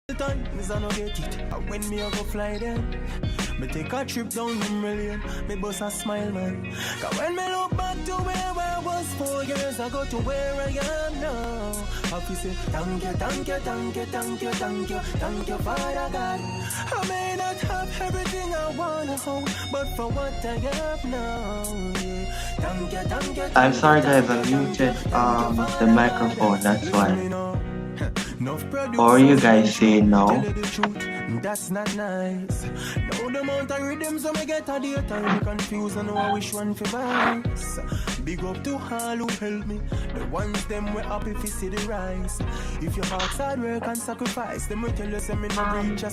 Miss I no get it. And when me a go fly then, me take a trip down memory lane. Me bust a smile, man. Cause when me look back to where I was 4 years ago to where I am now, I feel say thank you, thank you, thank you, thank you, thank you, thank you, Father God. I may not have everything I wanna hold, but for what I have now, yeah. Thank you, thank you, thank I'm you, sorry guys, I thank you, thank you, muted thank you, the Father microphone, God. that's Listen why. me now. Enough How are you producers guys mention, saying tell now? you the truth, that's not nice. Know the amount of rhythms so me get a data, me confused and know I wish one for vice. Big up to all who help me, the ones them we happy if you see the rise. If your heart's hard work and sacrifice, them will tell you say me no reach a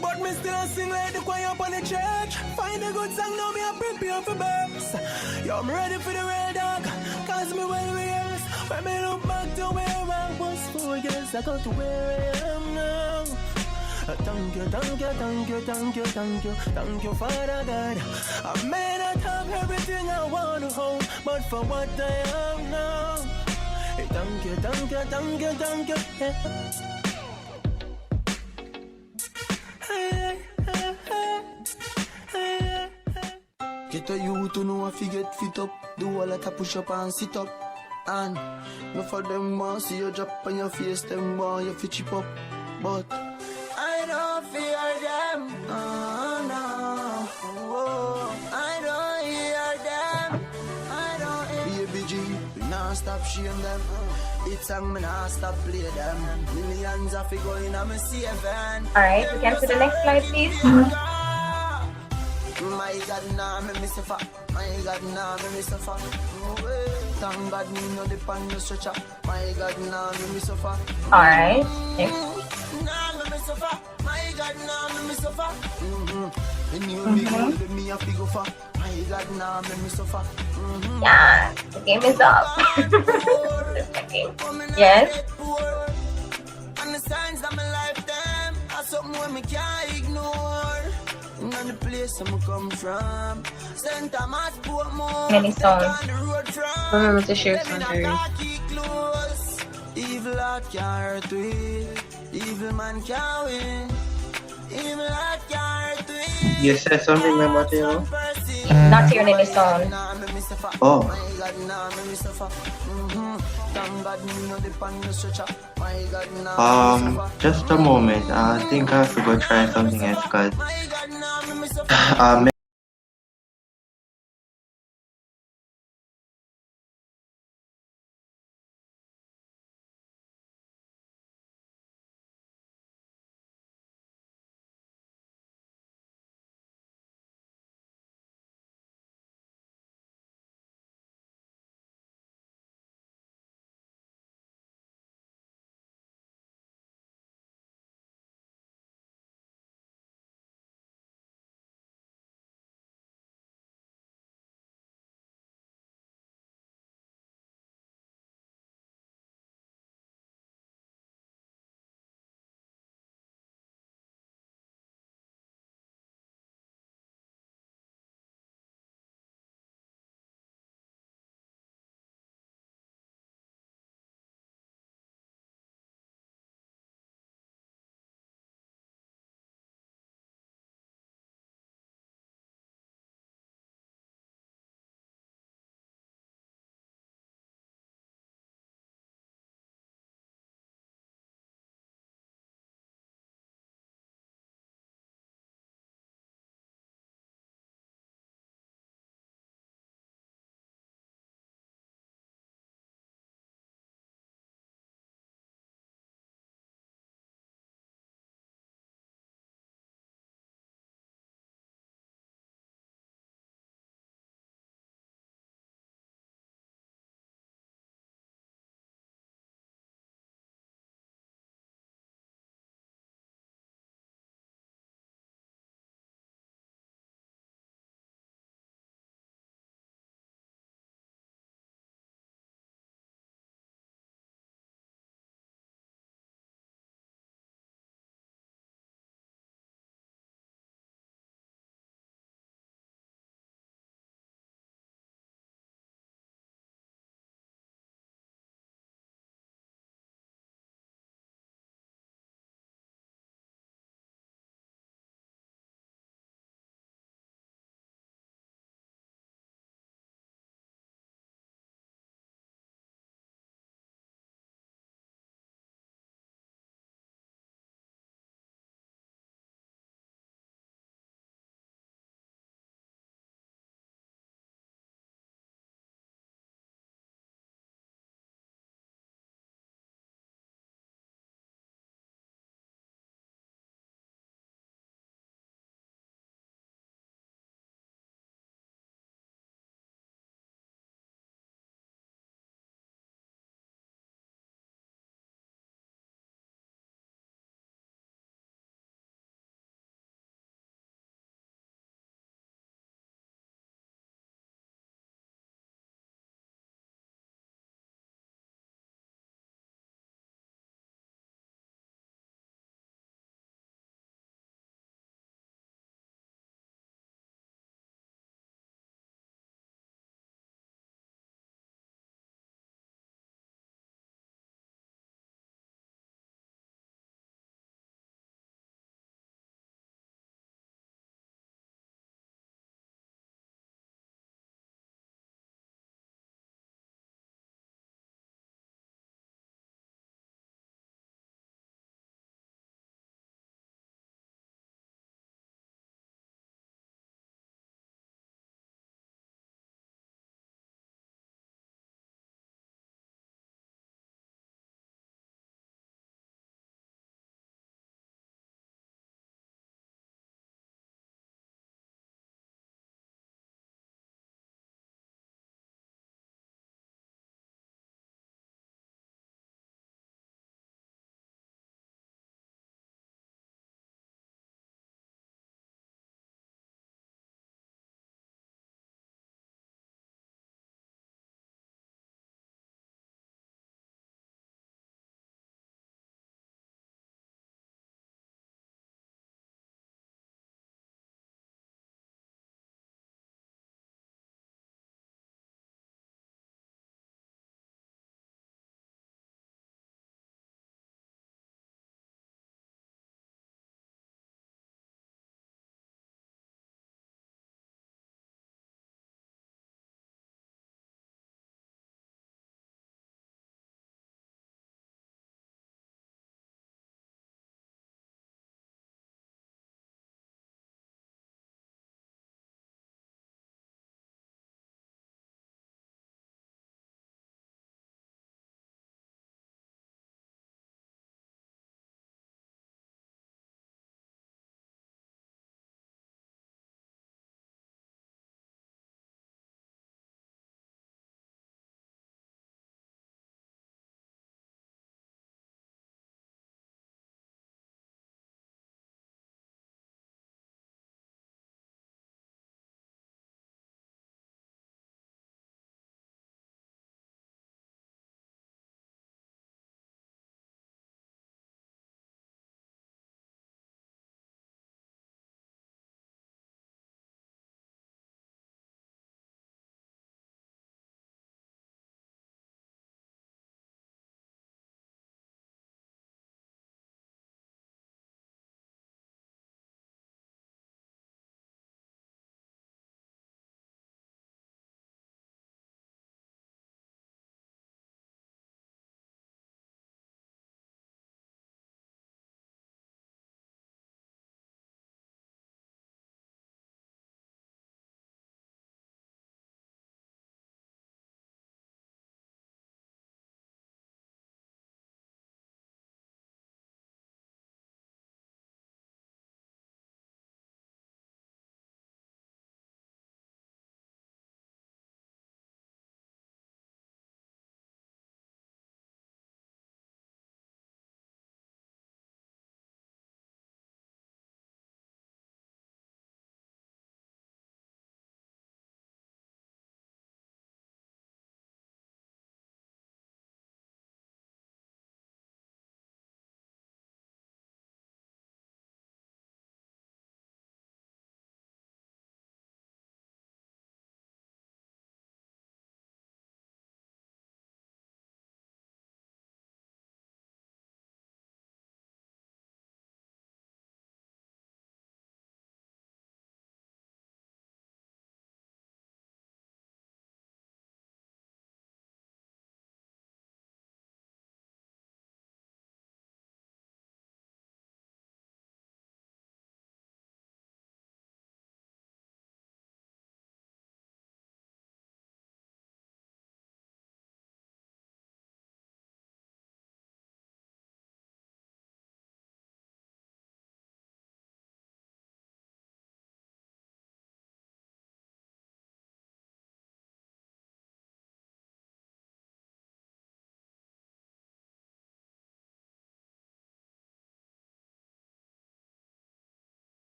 but me still sing like the choir up on the church. Find a good song, now me a prepare for births. Yo, I'm ready for the real dog, cause me well rehearsed. When me look back to where I was 4 years ago to where I am now. Thank you, thank you, thank you, thank you, thank you, thank you, Father God. I may not have everything I want to hold, but for what I am now, hey, thank you, thank you, thank you, thank you, yeah. Get a you to know if you get fit up. Do a lot of push up and sit up. And no for them want see you drop on your face, them want you fit chip up. But I don't fear them, oh no. Oh, I don't hear them, I don't hear. Baby G, we not stop shame them. It's song me not stop play them. Millions of it going on me saving. Alright, we can see the next slide, please. My God, nah, me suffer. My God, nah, me suffer. Thank God, me no depend no stretcher. My God, nah, me suffer. Alright, next. Nah, me suffer. My God, nah, me suffer. When you big with me, I figure for. My God, nah, me suffer. Yeah, the game is up. Yes. And the signs that my lifetime are something when me can't ignore. And the place I'm come from, St. Thomas, Portmore. Many songs. Remember to share Sunday. Evil heart can't hurt we. Evil man can't win. Evil heart can't hurt we. You said something, Mateo? Not hearing any song. Oh. Just a moment. I think I have to go try something else, cause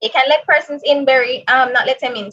You can let persons in, Barry. Not let them in.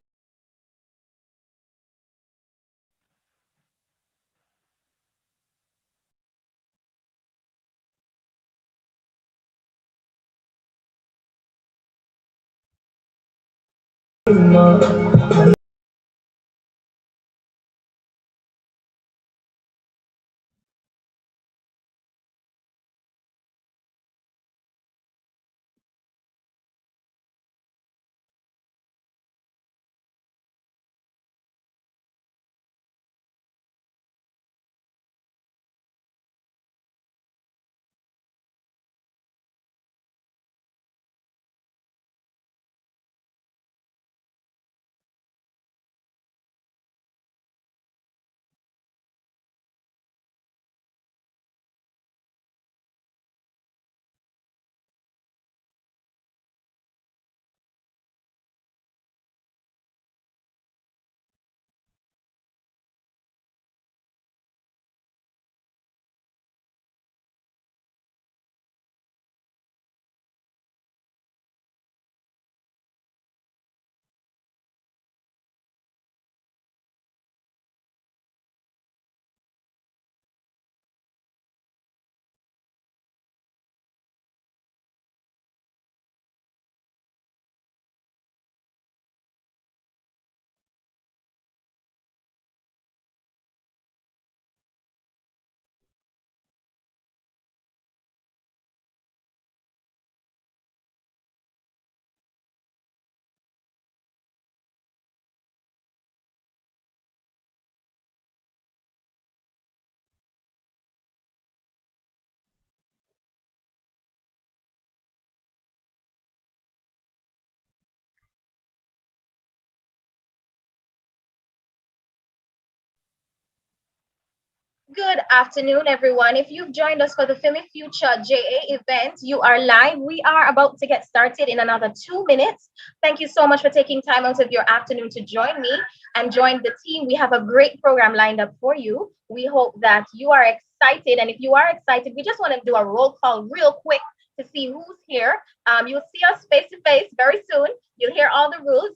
Good afternoon, everyone. If you've joined us for the Filmy Future JA event, you are live. We are about to get started in another 2 minutes. Thank you so much for taking time out of your afternoon to join me and join the team. We have a great program lined up for you. We hope that you are excited. And if you are excited, we just want to do a roll call real quick to see who's here. You'll see us face to face very soon. You'll hear all the rules,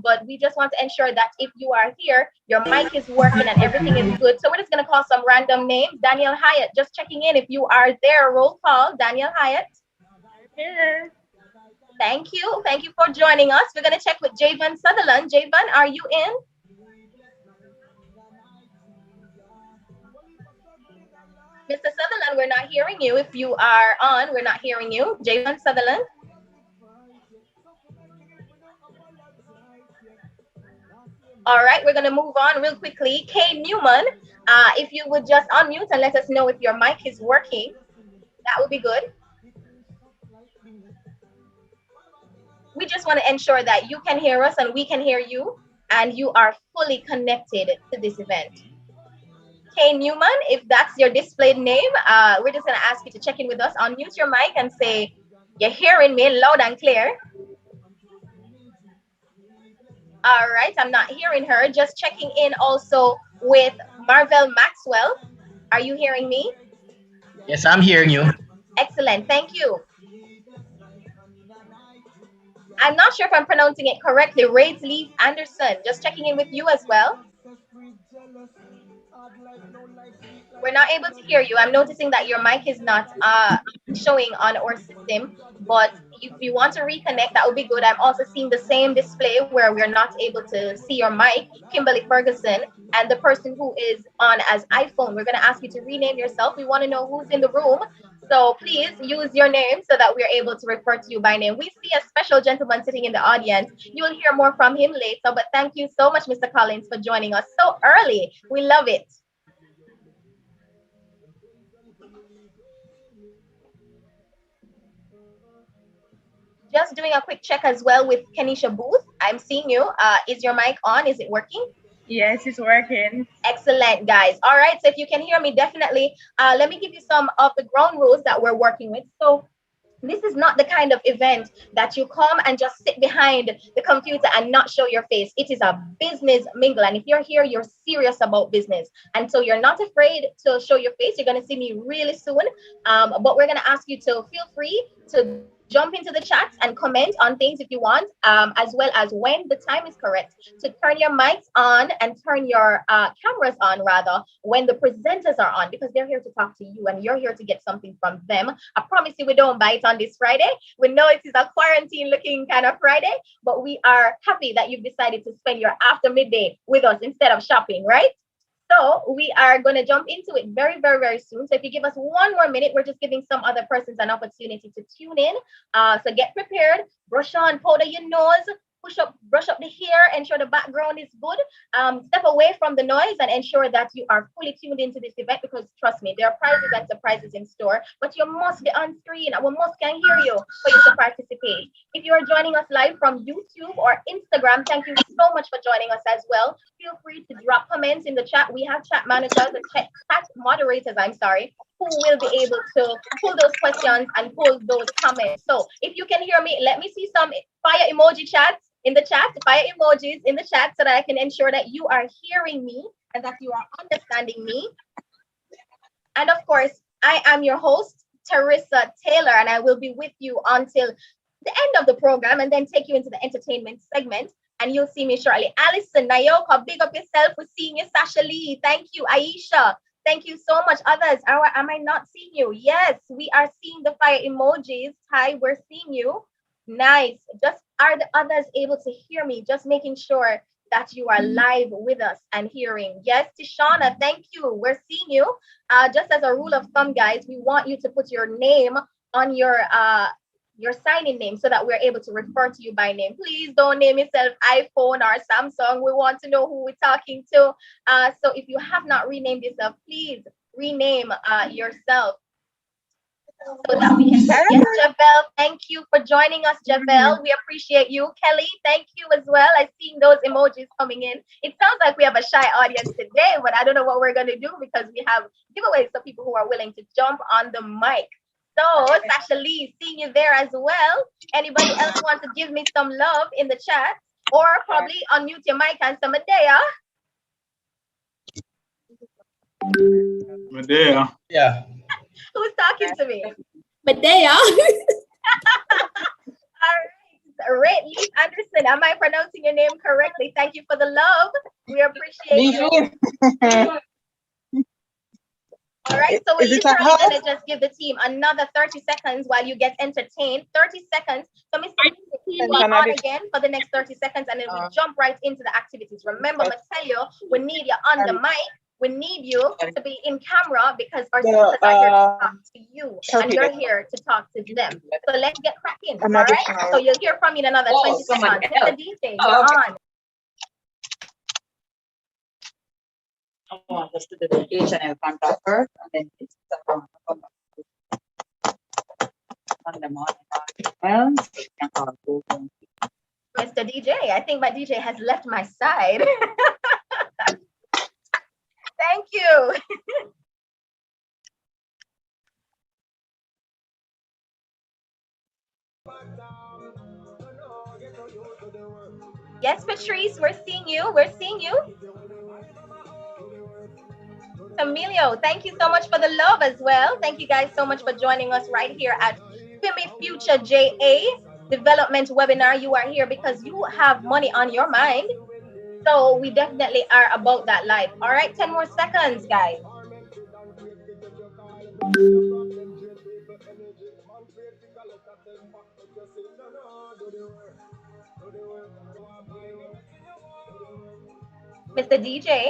but we just want to ensure that if you are here, your mic is working and everything is good. So we're just going to call some random names. Daniel Hyatt, just checking in. If you are there, roll call. Daniel Hyatt. Here. Thank you. Thank you for joining us. We're going to check with Javon Sutherland. Javon, are you in? Mr. Sutherland, we're not hearing you. If you are on, we're not hearing you. Javon Sutherland. All right, we're going to move on real quickly. Kay Newman, if you would just unmute and let us know if your mic is working, that would be good. We just want to ensure that you can hear us and we can hear you, and you are fully connected to this event. Kay Newman, if that's your displayed name, we're just going to ask you to check in with us, unmute your mic and say, you're hearing me loud and clear. All right, I'm not hearing her. Just checking in also with Marvel Maxwell. Are you hearing me? Yes, I'm hearing you. Excellent, thank you. I'm not sure if I'm pronouncing it correctly. Raidsleaf Anderson, just checking in with you as well. We're not able to hear you. I'm noticing that your mic is not showing on our system, but if you want to reconnect, that would be good. I'm also seeing the same display where we're not able to see your mic, Kimberly Ferguson, and the person who is on as iPhone. We're going to ask you to rename yourself. We want to know who's in the room. So please use your name so that we're able to refer to you by name. We see a special gentleman sitting in the audience. You'll hear more from him later, but thank you so much, Mr. Collins, for joining us so early. We love it. Just doing a quick check as well with Kenisha Booth. I'm seeing you. Is your mic on? Is it working? Yes, it's working. Excellent, guys. All right, so if you can hear me, definitely let me give you some of the ground rules that we're working with. So this is not the kind of event that you come and just sit behind the computer and not show your face. It is a business mingle. And if you're here, you're serious about business. And so you're not afraid to show your face. You're going to see me really soon. But we're going to ask you to feel free to jump into the chat and comment on things if you want, as well as when the time is correct to turn your mics on and turn your cameras on, rather, when the presenters are on, because they're here to talk to you and you're here to get something from them. I promise you, we don't bite on this Friday. We know it is a quarantine looking kind of Friday, but we are happy that you've decided to spend your after midday with us instead of shopping, right? So we are going to jump into it very, very, very soon. So if you give us one more minute, we're just giving some other persons an opportunity to tune in. So get prepared, brush on, powder your nose, push up, brush up the hair, ensure the background is good. Step away from the noise and ensure that you are fully tuned into this event, because trust me, there are prizes and surprises in store, but you must be on screen. We must can hear you for you to participate. If you are joining us live from YouTube or Instagram, thank you so much for joining us as well. Feel free to drop comments in the chat. We have chat managers, the chat moderators, I'm sorry, who will be able to pull those questions and pull those comments. So if you can hear me, let me see some fire emoji chats in the chat, fire emojis in the chat, so that I can ensure that you are hearing me and that you are understanding me. And of course, I am your host, Teresa Taylor, and I will be with you until the end of the program and then take you into the entertainment segment. And you'll see me shortly. Alison, Nayoka, big up yourself. We're seeing you. Sasha Lee, thank you. Aisha, thank you so much. Others, am I not seeing you? Yes, we are seeing the fire emojis. Hi, we're seeing you. Nice. Just are the others able to hear me? Just making sure that you are live with us and hearing. Yes, Tishana, thank you. We're seeing you. Just as a rule of thumb, guys, we want you to put your name on your sign-in name so that we're able to refer to you by name. Please don't name yourself iPhone or Samsung. We want to know who we're talking to. So if you have not renamed yourself, please rename yourself so that we can. Yes, Javel, thank you for joining us, Javel. We appreciate you. Kelly, thank you as well. I've seen those emojis coming in. It sounds like we have a shy audience today, but I don't know what we're going to do because we have giveaways for people who are willing to jump on the mic. So, Sasha Lee, seeing you there as well. Anybody else want to give me some love in the chat? Or probably unmute your mic and say Medea. Medea. Yeah. Who's talking to me? Medea. All right. Ray Leaf Anderson, am I pronouncing your name correctly? Thank you for the love. We appreciate you. All right, so we're literally going to just give the team another 30 seconds while you get entertained. 30 seconds. So, Mr. Music, log on again for the next 30 seconds, and then we jump right into the activities. Remember, Mattelio, we need you on the mic. We need you to be in camera because our sisters are here to talk to you, and you're here to talk to them. So let's get cracking, all right? So you'll hear from me in another 20 seconds. Mr. DJ, you're on. I want us to do the HNL contract first, and then it's on the morning. Well, Mr. DJ, I think my DJ has left my side. Thank you. Yes, Patrice, we're seeing you. We're seeing you. Emilio, thank you so much for the love as well. Thank you guys so much for joining us right here at Fimi Future JA Development Webinar. You are here because you have money on your mind. So we definitely are about that life. All right, 10 more seconds, guys. Mr. DJ.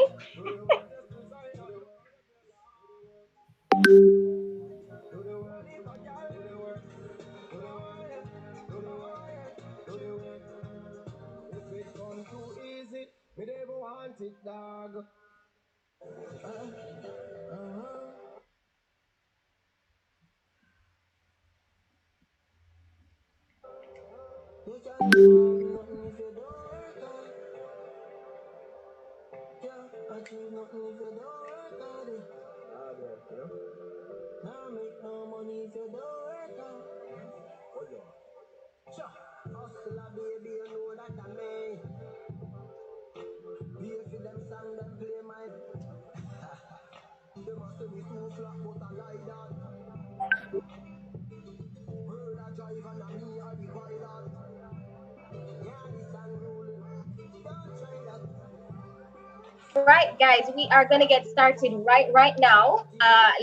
Right, guys, we are gonna get started right now.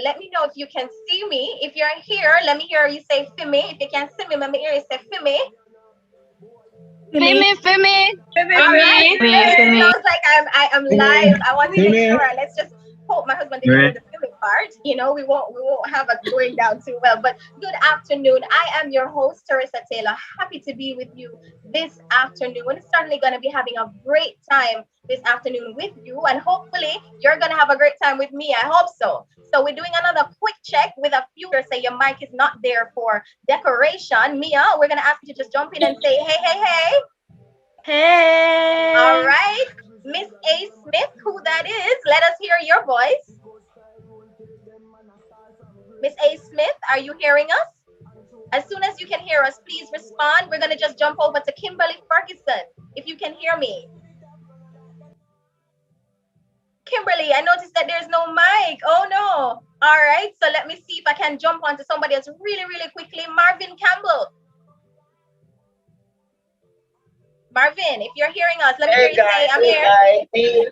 Let me know if you can see me. If you're here, let me hear you say Fimi. If you can see me, let me hear you say Fimi. Femi. All right, it Me. sounds like I'm live. I want to make sure. Let's just hope my husband didn't hear the filming part. You know, we won't have it going down too well. But good afternoon. I am your host, Teresa Taylor. Happy to be with you this afternoon. Certainly going to be having a great time this afternoon with you, and hopefully you're going to have a great time with me. I hope so. So we're doing another quick check with a few. Say your mic is not there for decoration. Mia, we're going to ask you to just jump in and say hey, hey, hey. Hey. All right, Miss A. Smith, who that is, let us hear your voice. Miss A. Smith, are you hearing us? As soon as you can hear us, please respond. We're going to just jump over to Kimberly Ferguson, if you can hear me. Kimberly, I noticed that there's no mic. Oh, no. All right, so let me see if I can jump onto somebody else really, really quickly. Marvin Campbell. Marvin, if you're hearing us, let me hear you say, I'm here. Hey,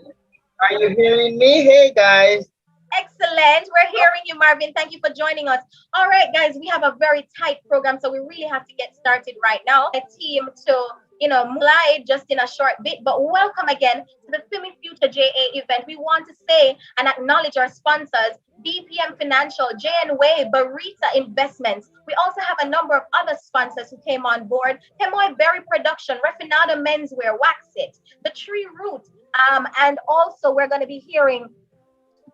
are you hearing me? Hey, guys. Excellent. We're hearing you, Marvin. Thank you for joining us. All right, guys, we have a very tight program, so we really have to get started right now. A team to, slide just in a short bit, but welcome again to the Fimi Future JA event. We want to say and acknowledge our sponsors, BPM Financial, J&Way, Barita Investments. We also have a number of other sponsors who came on board. Hemoy Berry Production, Refinado Menswear, Wax It, The Tree Root, and also we're going to be hearing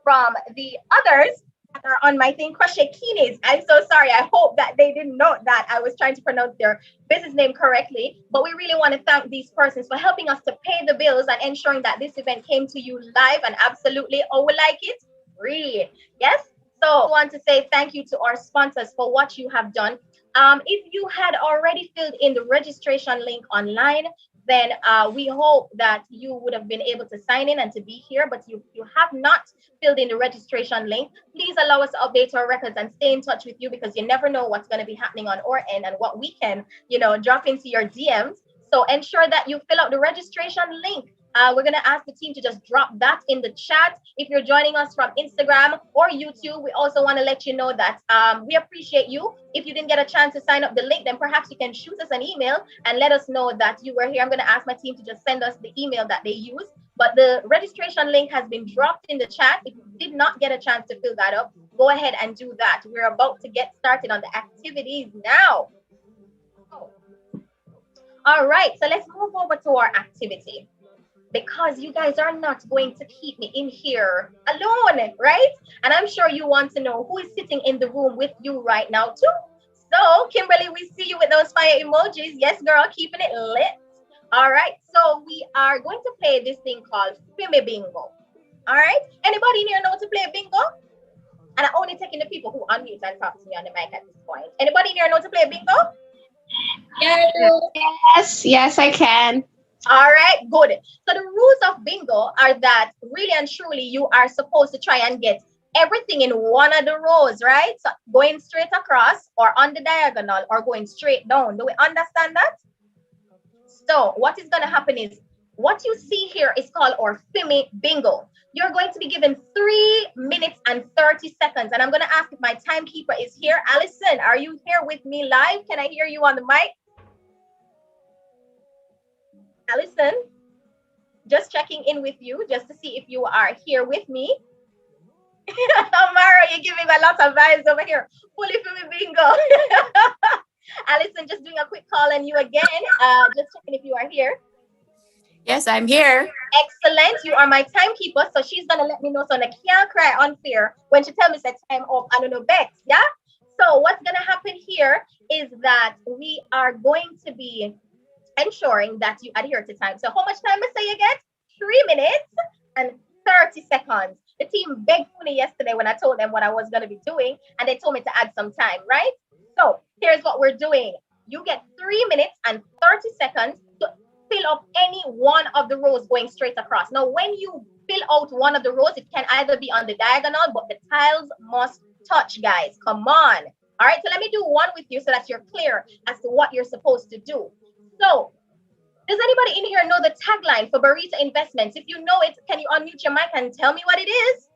from the others that are on my thing, Crochet Keenes. I'm so sorry. I hope that they didn't know that I was trying to pronounce their business name correctly. But we really want to thank these persons for helping us to pay the bills and ensuring that this event came to you live and absolutely, we like it, free. Yes? So I want to say thank you to our sponsors for what you have done. If you had already filled in the registration link online, then we hope that you would have been able to sign in and to be here, but you have not filled in the registration link, please allow us to update our records and stay in touch with you, because you never know what's going to be happening on our end and what we can, drop into your DMs. So ensure that you fill out the registration link. We're going to ask the team to just drop that in the chat. If you're joining us from Instagram or YouTube, we also want to let you know that we appreciate you. If you didn't get a chance to sign up the link, then perhaps you can shoot us an email and let us know that you were here. I'm going to ask my team to just send us the email that they use. But the registration link has been dropped in the chat. If you did not get a chance to fill that up, go ahead and do that. We're about to get started on the activities now. All right, so let's move over to our activity, because you guys are not going to keep me in here alone, right? And I'm sure you want to know who is sitting in the room with you right now too. So Kimberly, we see you with those fire emojis. Yes, girl, keeping it lit. All right, so we are going to play this thing called Fimi Bingo. All right, anybody in here know to play bingo? And I'm only taking the people who unmute and talk to me on the mic at this point. Anybody in here know to play bingo? Yes, I can. All right, good. So the rules of bingo are that really and truly you are supposed to try and get everything in one of the rows, right? So going straight across or on the diagonal or going straight down. Do we understand that? So what is going to happen is what you see here is called our Fimi Bingo. You're going to be given 3 minutes and 30 seconds. And I'm going to ask if my timekeeper is here. Allison, are you here with me live? Can I hear you on the mic? Allison, just checking in with you just to see if you are here with me. Mara, you're giving a lot of vibes over here. Fully Fimi Bingo. Allison, just doing a quick call on you again. Just checking if you are here. Yes, I'm here. Excellent. You are my timekeeper, so she's gonna let me know so I can't cry unfair when she tells me that time up. I don't know best. Yeah. So what's gonna happen here is that we are going to be ensuring that you adhere to time. So how much time I say you get? 3 minutes and 30 seconds. The team begged me yesterday when I told them what I was gonna be doing, and they told me to add some time, right? So here's what we're doing. You get 3 minutes and 30 seconds to fill up any one of the rows going straight across. Now, when you fill out one of the rows, it can either be on the diagonal, but the tiles must touch, guys. Come on. All right, so let me do one with you so that you're clear as to what you're supposed to do. So Does anybody in here know the tagline for Barita Investments? If you know it, can you unmute your mic and tell me what it is?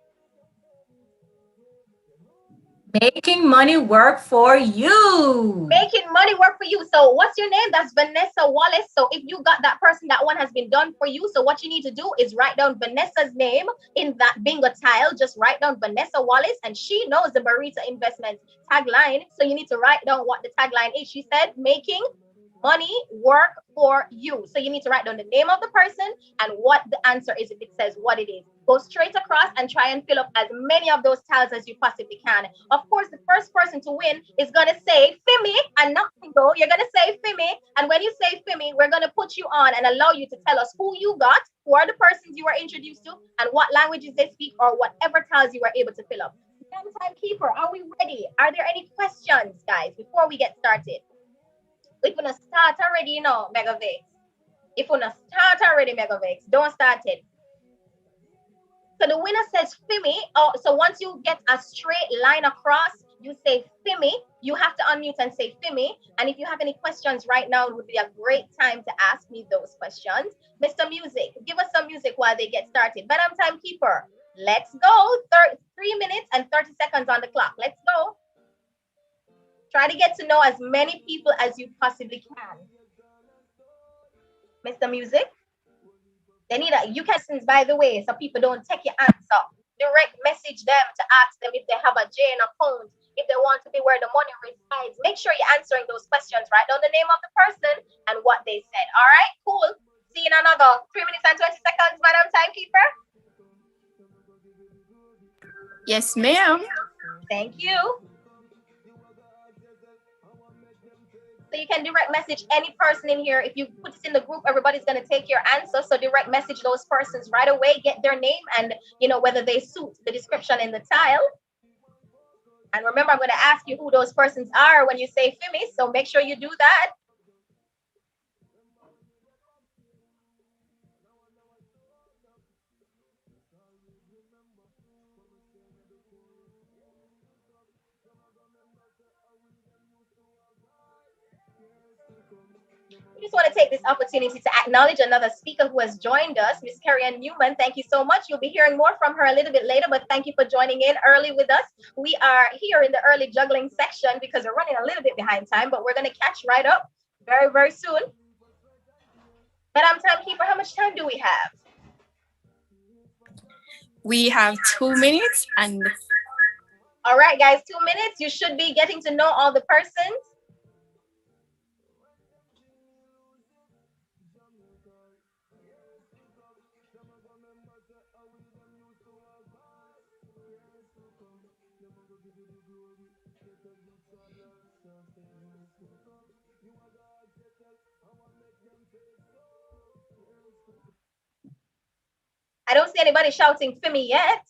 Making money work for you. Making money work for you. So what's your name? That's Vanessa Wallace. So if you got that person, that one has been done for you. So what you need to do is write down Vanessa's name in that bingo tile. Just write down Vanessa Wallace, and she knows the Barita Investments tagline. So you need to write down what the tagline is. She said, making money work for you. So you need to write down the name of the person and what the answer is if it says what it is. Go straight across and try and fill up as many of those tiles as you possibly can. Of course, the first person to win is going to say Fimi and not Bingo. You're going to say Fimi. And when you say Fimi, we're going to put you on and allow you to tell us who you got, who are the persons you were introduced to, and what languages they speak, or whatever tiles you were able to fill up. Timekeeper, are we ready? Are there any questions, guys, before we get started? If we start already, you know, Megavex. If we start already, Megavex, don't start it. So the winner says Fimi. Oh, so once you get a straight line across, you say Fimi. You have to unmute and say Fimi. And if you have any questions right now, it would be a great time to ask me those questions. Mr. Music, give us some music while they get started. Madam Timekeeper, let's go. 3 minutes and 30 seconds on the clock. Let's go. Try to get to know as many people as you possibly can. Mr. Music, they need you can, by the way, so people don't take your answer. Direct message them to ask them if they have a Jane account, if they want to be where the money resides. Make sure you're answering those questions. Write down the name of the person and what they said. All right, cool. See you in another 3 minutes and 20 seconds, Madam Timekeeper. Yes, ma'am. Thank you. So you can direct message any person in here. If you put it in the group, everybody's going to take your answer. So direct message those persons right away. Get their name and, you know, whether they suit the description in the tile. And remember, I'm going to ask you who those persons are when you say Fimi. So make sure you do that. I just want to take this opportunity to acknowledge another speaker who has joined us, Miss Carrie-Ann Newman. Thank you so much. You'll be hearing more from her a little bit later, but thank you for joining in early with us. We are here in the early juggling section because we're running a little bit behind time, but we're going to catch right up very, very soon. Madam Timekeeper, how much time do we have? We have 2 minutes and... All right, guys, 2 minutes. You should be getting to know all the persons. I don't see anybody shouting Fimi yet.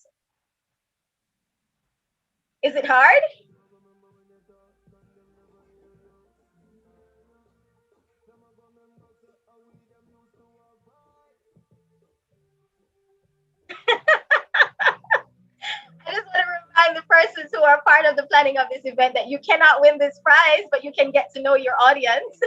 Is it hard? I just want to remind the persons who are part of the planning of this event that you cannot win this prize, but you can get to know your audience.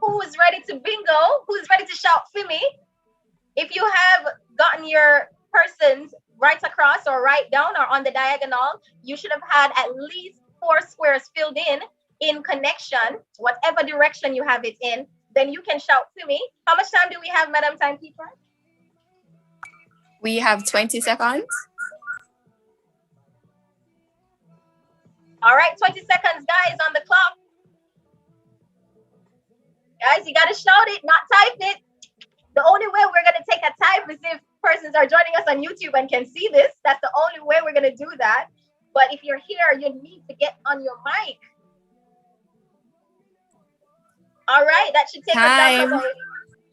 Who is ready to bingo? Who's ready to shout Fimi? If you have gotten your persons right across or right down or on the diagonal, you should have had at least 4 squares filled in connection, whatever direction you have it in, then you can shout Fimi. How much time do we have, Madam Timekeeper? We have 20 seconds. All right, 20 seconds, guys, on the clock. Guys, you got to shout it, not type it. The only way we're going to take a type is if persons are joining us on YouTube and can see this. That's the only way we're going to do that. But if you're here, you need to get on your mic. All right, that should take us down.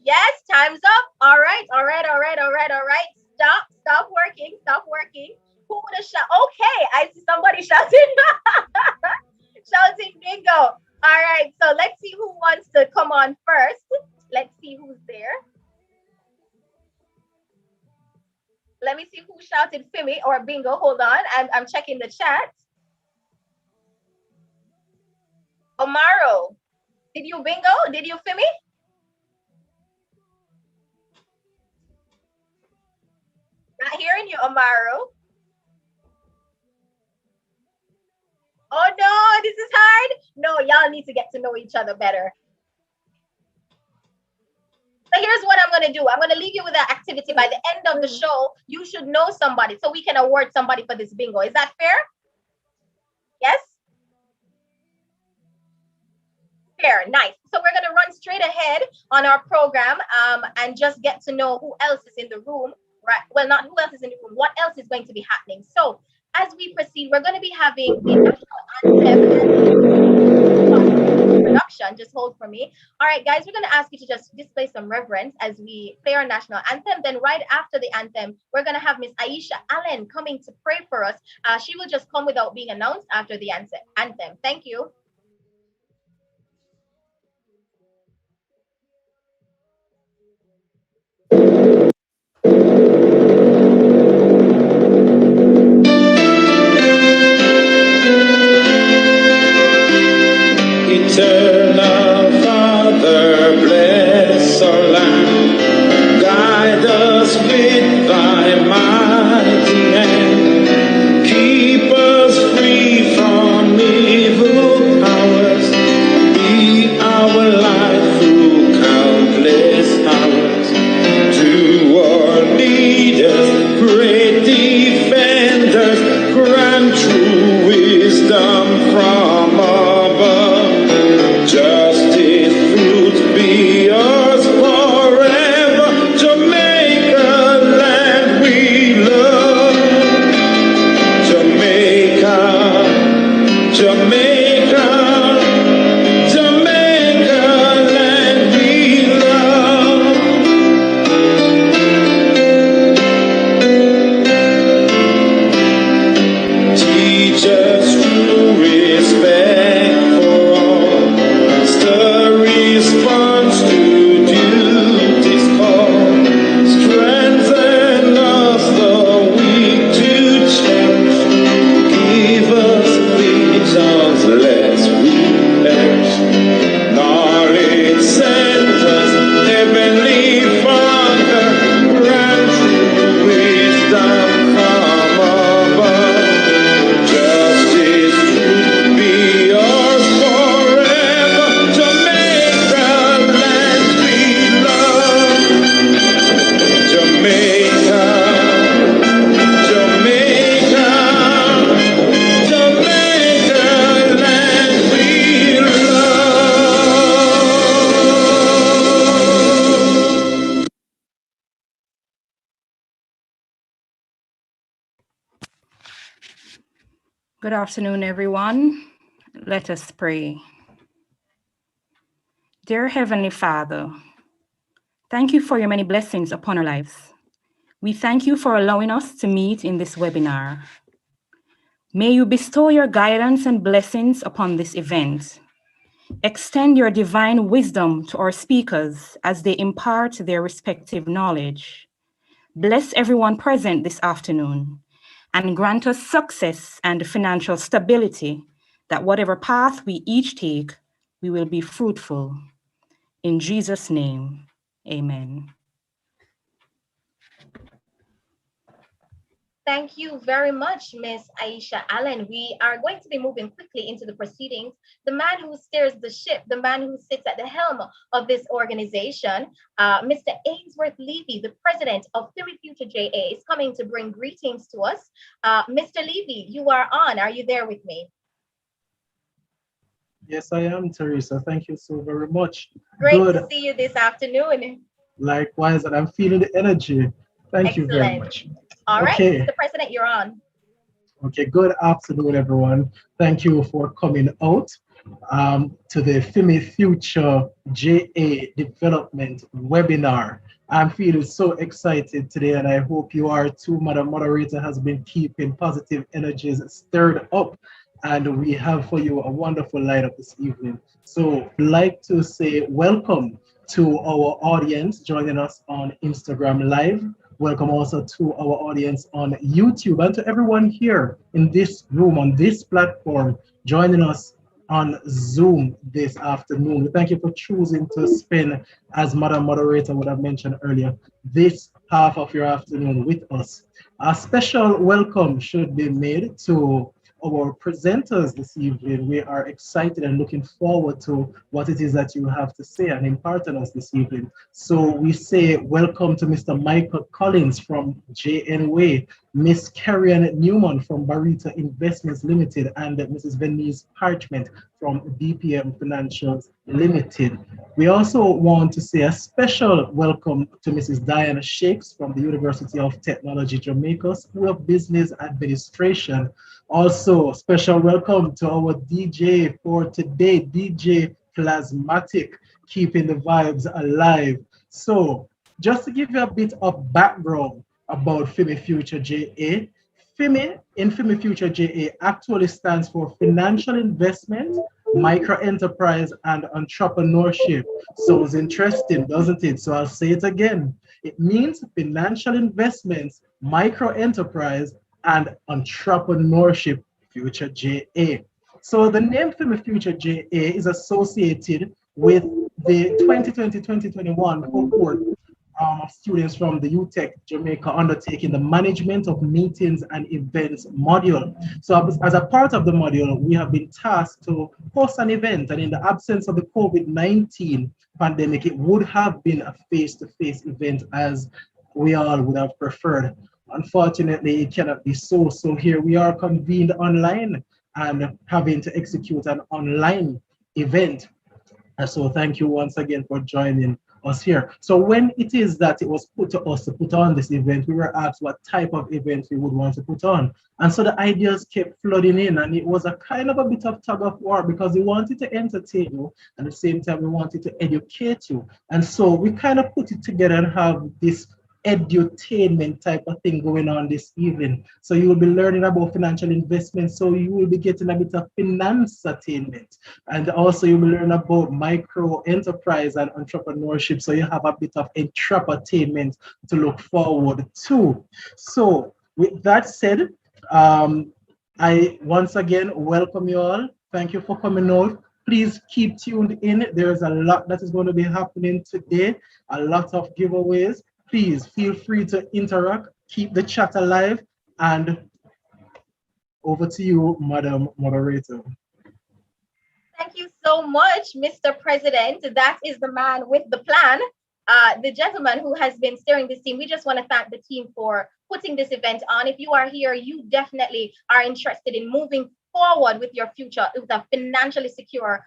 Yes, time's up. All right. Stop working. Who would have shot? Okay, I see somebody shouting. Shouting bingo. All right, so let's see who wants to come on first. Let's see who's there. Let me see who shouted Fimi or bingo. Hold on, I'm checking the chat. Omaro, did you bingo? Did you Fimi? Not hearing you, Omaro. Oh no, this is hard. No, y'all need to get to know each other better. So here's what I'm going to do. I'm going to leave you with that activity. By the end of the show, you should know somebody so we can award somebody for this bingo. Is that fair? Yes? Fair, nice. So we're going to run straight ahead on our program and just get to know who else is in the room. Right? Well, not who else is in the room. What else is going to be happening? So as we proceed, we're going to be having the national anthem production. Just hold for me. All right, guys, we're going to ask you to just display some reverence as we play our national anthem. Then right after the anthem, we're going to have Miss Aisha Allen coming to pray for us. She will just come without being announced after the anthem. Thank you. Eternal Father, bless our land. Guide us with thy mighty hand. Keep us free from evil powers. Be our light through countless hours. To our leaders, great defenders, grant true wisdom from above. Justice fruits be ours forever. Jamaica, land we love. Jamaica, Jamaica, Jamaica, land we love. Teach us true respect for all. Stir response to duty's call. Strengthen us the weak to cherish. Give us visions lest we perish. Knowledge centers, heavenly Father, grant true wisdom from above. Justice, truth be ours forever. Jamaica, land we love. Jamaica, Jamaica, Jamaica, land we love. Good afternoon, everyone. Let us pray. Dear Heavenly Father, thank you for your many blessings upon our lives. We thank you for allowing us to meet in this webinar. May you bestow your guidance and blessings upon this event. Extend your divine wisdom to our speakers as they impart their respective knowledge. Bless everyone present this afternoon and grant us success and financial stability, that whatever path we each take, we will be fruitful. In Jesus' name, amen. Thank you very much, Miss Aisha Allen. We are going to be moving quickly into the proceedings. The man who steers the ship, the man who sits at the helm of this organization, Mr. Ainsworth Levy, the president of Philly Future JA, is coming to bring greetings to us. Mr. Levy, you are on. Are you there with me? Yes, I am, Teresa. Thank you so very much. Great Good. to see you this afternoon. Likewise, and I'm feeling the energy. Thank you very Excellent. much. All right, Okay. Mr. President, you're on. Okay, good afternoon, everyone. Thank you for coming out to the FIMI Future JA Development webinar. I'm feeling so excited today, and I hope you are too. Madam Moderator has been keeping positive energies stirred up, and we have for you a wonderful lineup this evening. So I'd like to say welcome to our audience joining us on Instagram Live. Welcome also to our audience on YouTube and to everyone here in this room, on this platform, joining us on Zoom this afternoon. We thank you for choosing to spend, as Madam Moderator would have mentioned earlier, this half of your afternoon with us. A special welcome should be made to our presenters this evening. We are excited and looking forward to what it is that you have to say and impart on us this evening. So we say welcome to Mr. Michael Collins from JNWay, Miss Carrion Newman from Barita Investments Limited, and Mrs. Venice Parchment from BPM Financial Limited. We also want to say a special welcome to Mrs. Diana Shakes from the University of Technology Jamaica School of Business Administration. Also, special welcome to our DJ for today, DJ Plasmatic, keeping the vibes alive. So, just to give you a bit of background about FIMI Future JA, FIMI in FIMI Future JA actually stands for Financial Investment, Micro Enterprise, and Entrepreneurship. Sounds interesting, doesn't it? So I'll say it again. It means financial investments, micro enterprise, and entrepreneurship future JA. So the name FIMI Future JA is associated with the 2020-2021 cohort of students from the UTech Jamaica undertaking the management of meetings and events module. So as a part of the module, we have been tasked to host an event, and in the absence of the COVID-19 pandemic, it would have been a face-to-face event as we all would have preferred. Unfortunately, it cannot be so. So here we are convened online and having to execute an online event. So thank you once again for joining us here. So when it is that it was put to us to put on this event, we were asked what type of event we would want to put on. And so the ideas kept flooding in, and it was a kind of a bit of tug of war because we wanted to entertain you, and at the same time we wanted to educate you. And so we kind of put it together and have this edutainment type of thing going on this evening. So you will be learning about financial investment, so you will be getting a bit of finance attainment, and also you will learn about micro enterprise and entrepreneurship, so you have a bit of entertainment to look forward to. So with that said, I once again welcome you all. Thank you for coming out. Please keep tuned in. There's a lot that is going to be happening today, a lot of giveaways. Please feel free to interact, keep the chat alive, and over to you, Madam Moderator. Thank you so much, Mr. President. That is the man with the plan, the gentleman who has been steering this team. We just want to thank the team for putting this event on. If you are here, you definitely are interested in moving forward with your future with a financially secure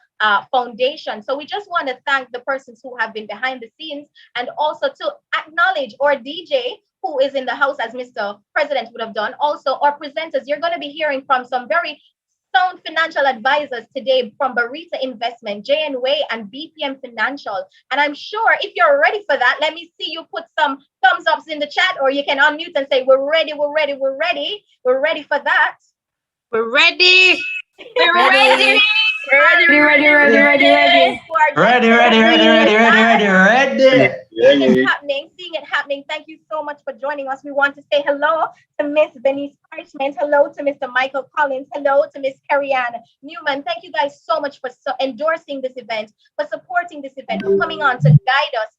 foundation. So we just want to thank the persons who have been behind the scenes, and also to acknowledge our DJ who is in the house, as Mr. President would have done. Also, our presenters, you're going to be hearing from some very sound financial advisors today from Barita Investment, JNWay, and BPM Financial. And I'm sure if you're ready for that, let me see you put some thumbs ups in the chat, or you can unmute and say, we're ready, we're ready, we're ready. We're ready for that. We're ready. We're ready. Seeing it happening. Thank you so much for joining us. We want to say hello to Miss Venice Parchment. Hello to Mr. Michael Collins. Hello to Miss Carrie-Ann Newman. Thank you guys so much for endorsing this event, for supporting this event, for coming on to guide us.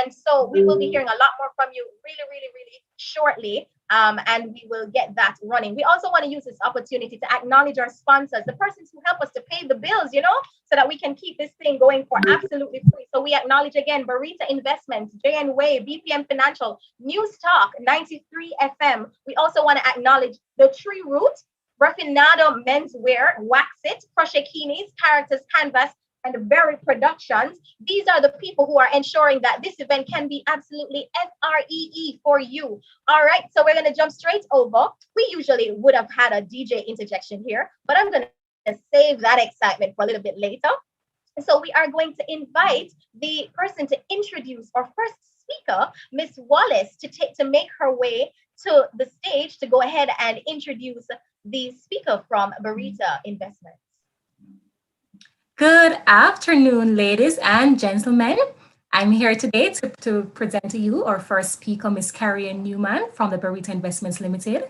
And so we will be hearing a lot more from you really shortly. And we will get that running. We also want to use this opportunity to acknowledge our sponsors, the persons who help us to pay the bills, so that we can keep this thing going for absolutely free. So we acknowledge again Barita Investments, JNWay, BPM Financial, News Talk, 93 FM. We also want to acknowledge the Tree Root, Raffinado Menswear, Wax It, Crochet Characters Canvas, and Berry Productions. These are the people who are ensuring that this event can be absolutely FREE for you. All right, so we're going to jump straight over. We usually would have had a DJ interjection here, but I'm going to save that excitement for a little bit later. So we are going to invite the person to introduce our first speaker, Miss Wallace, to make her way to the stage to go ahead and introduce the speaker from Barita Investments. Good afternoon, ladies and gentlemen. I'm here today to present to you our first speaker, Miss Carrie-Ann Newman from the Barita Investments Limited.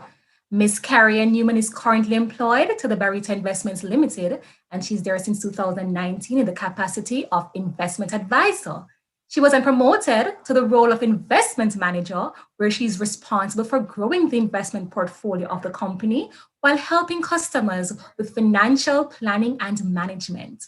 Miss Carrie-Ann Newman is currently employed to the Barita Investments Limited, and she's there since 2019 in the capacity of investment advisor. She was then promoted to the role of investment manager, where she's responsible for growing the investment portfolio of the company while helping customers with financial planning and management.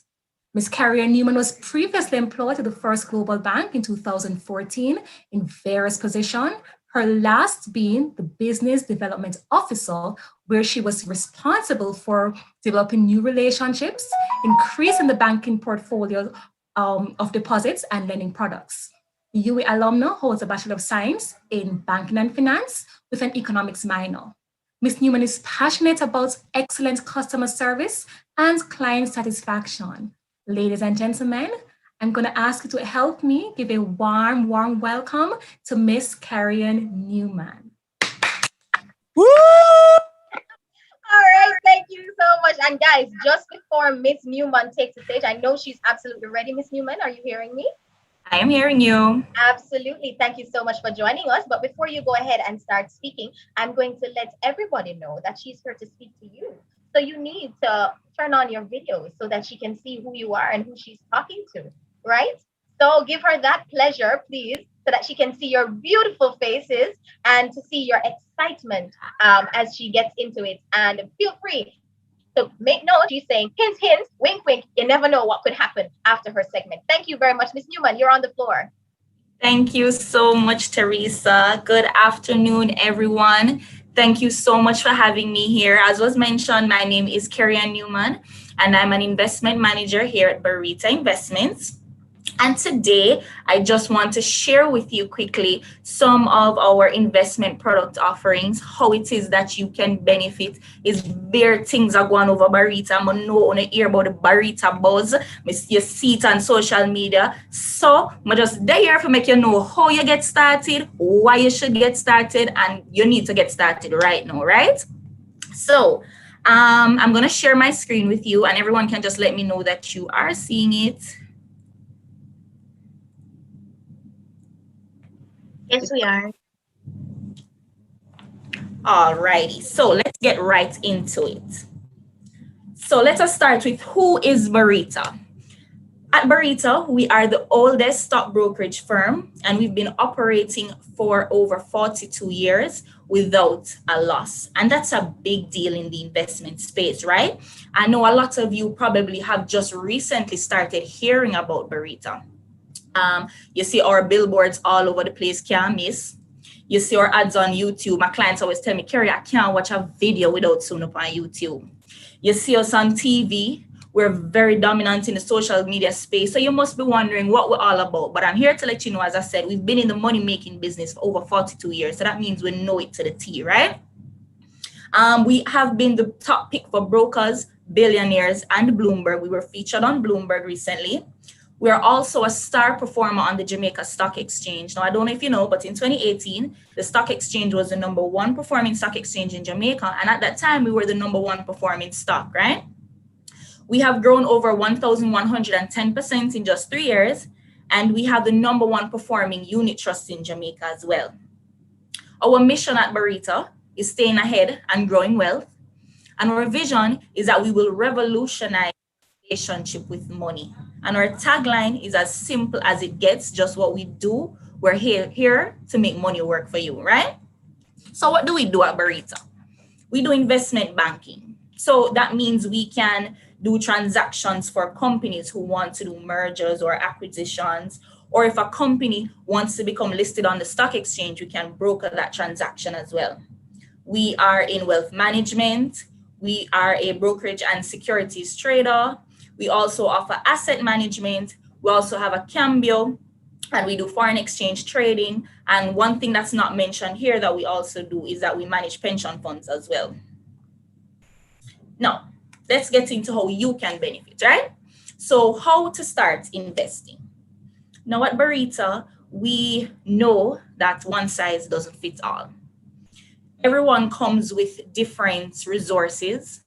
Ms. Carrie-Ann Newman was previously employed to the First Global Bank in 2014 in various positions, her last being the Business Development Officer, where she was responsible for developing new relationships, increasing the banking portfolio of deposits and lending products. The UWI alumna holds a Bachelor of Science in Banking and Finance with an economics minor. Ms. Newman is passionate about excellent customer service and client satisfaction. Ladies and gentlemen, I'm going to ask you to help me give a warm welcome to Miss Carrie-Ann Newman. Woo! All right, thank you so much. And guys, just before Miss Newman takes the stage, I know she's absolutely ready. Miss Newman, are you hearing me? I am hearing you. Absolutely. Thank you so much for joining us. But before you go ahead and start speaking, I'm going to let everybody know that she's here to speak to you. So you need to turn on your videos so that she can see who you are and who she's talking to, right? So give her that pleasure, please, so that she can see your beautiful faces and to see your excitement as she gets into it. And feel free to make note. She's saying hint, hint, wink, wink. You never know what could happen after her segment. Thank you very much, Miss Newman. You're on the floor. Thank you so much, Teresa. Good afternoon, everyone. Thank you so much for having me here. As was mentioned, my name is Carrie-Ann Newman, and I'm an investment manager here at Barita Investments. And today, I just want to share with you quickly some of our investment product offerings, how it is that you can benefit. Is there things are going over Barita? I know on hear about the Barita buzz. You see it on social media. So I'm just there to make you know how you get started, why you should get started, and you need to get started right now, right? So I'm going to share my screen with you, and everyone can just let me know that you are seeing it. Yes, we are. Alrighty, so let's get right into it. So let us start with who is Barita. At Barita, we are the oldest stock brokerage firm, and we've been operating for over 42 years without a loss. And that's a big deal in the investment space, right? I know a lot of you probably have just recently started hearing about Barita. You see our billboards all over the place, can't miss. You see our ads on YouTube. My clients always tell me, Carrie, I can't watch a video without seeing up on YouTube. You see us on TV. We're very dominant in the social media space. So you must be wondering what we're all about. But I'm here to let you know, as I said, we've been in the money-making business for over 42 years. So that means we know it to the T, right? We have been the top pick for brokers, billionaires, and Bloomberg. We were featured on Bloomberg recently. We are also a star performer on the Jamaica Stock Exchange. Now, I don't know if you know, but in 2018, the stock exchange was the #1 performing stock exchange in Jamaica. And at that time, we were the #1 performing stock, right? We have grown over 1,110% in just 3 years. And we have the #1 performing unit trust in Jamaica as well. Our mission at Barita is staying ahead and growing wealth. And our vision is that we will revolutionize relationship with money. And our tagline is as simple as it gets, just what we do. We're here to make money work for you, right? So what do we do at Barita? We do investment banking. So that means we can do transactions for companies who want to do mergers or acquisitions, or if a company wants to become listed on the stock exchange, we can broker that transaction as well. We are in wealth management. We are a brokerage and securities trader. We also offer asset management. We also have a cambio, and we do foreign exchange trading. And one thing that's not mentioned here that we also do is that we manage pension funds as well. Now, let's get into how you can benefit, right? So how to start investing. Now at Barita, we know that one size doesn't fit all. Everyone comes with different resources.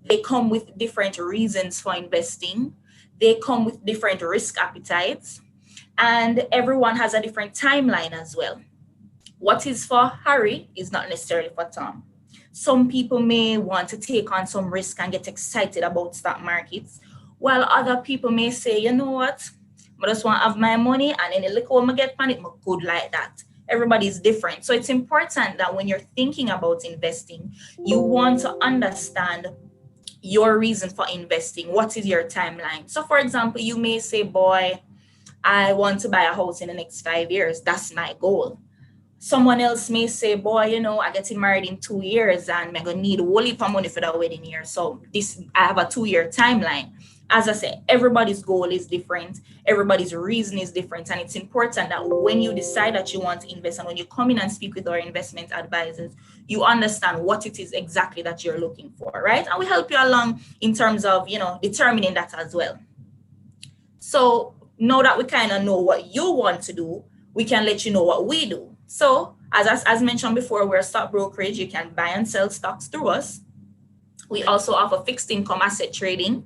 They come with different reasons for investing. They come with different risk appetites. And everyone has a different timeline as well. What is for Harry is not necessarily for Tom. Some people may want to take on some risk and get excited about stock markets, while other people may say, you know what, I just want to have my money and any little I get on it, I'm good like that. Everybody's different. So it's important that when you're thinking about investing, you want to understand your reason for investing. What is your timeline? So for example, you may say, boy, I want to buy a house in the next 5 years. That's my goal. Someone else may say, boy, you know, I'm getting married in 2 years and I'm going to need a whole heap of money for the wedding year. So I have a 2-year timeline. As I said, everybody's goal is different. Everybody's reason is different. And it's important that when you decide that you want to invest and when you come in and speak with our investment advisors, you understand what it is exactly that you're looking for, right? And we help you along in terms of, you know, determining that as well. So now that we kind of know what you want to do, we can let you know what we do. So as mentioned before, we're a stock brokerage. You can buy and sell stocks through us. We also offer fixed income asset trading.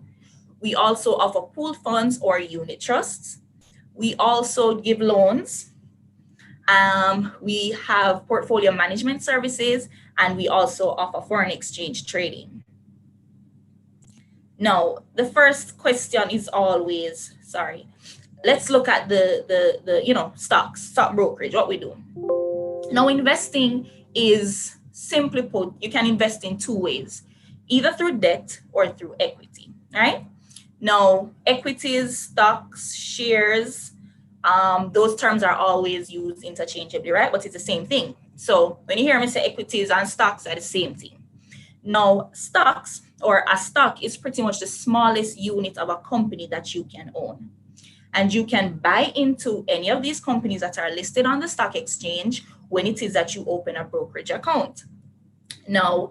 We also offer pooled funds or unit trusts. We also give loans. We have portfolio management services, and we also offer foreign exchange trading. Now, the first question is always, let's look at the stock brokerage, what we do. Now, investing is, simply put, you can invest in 2 ways, either through debt or through equity, right? Now, equities, stocks, shares, those terms are always used interchangeably, right? But it's the same thing. So when you hear me say equities and stocks are the same thing. Now, stocks or a stock is pretty much the smallest unit of a company that you can own. And you can buy into any of these companies that are listed on the stock exchange when it is that you open a brokerage account. Now,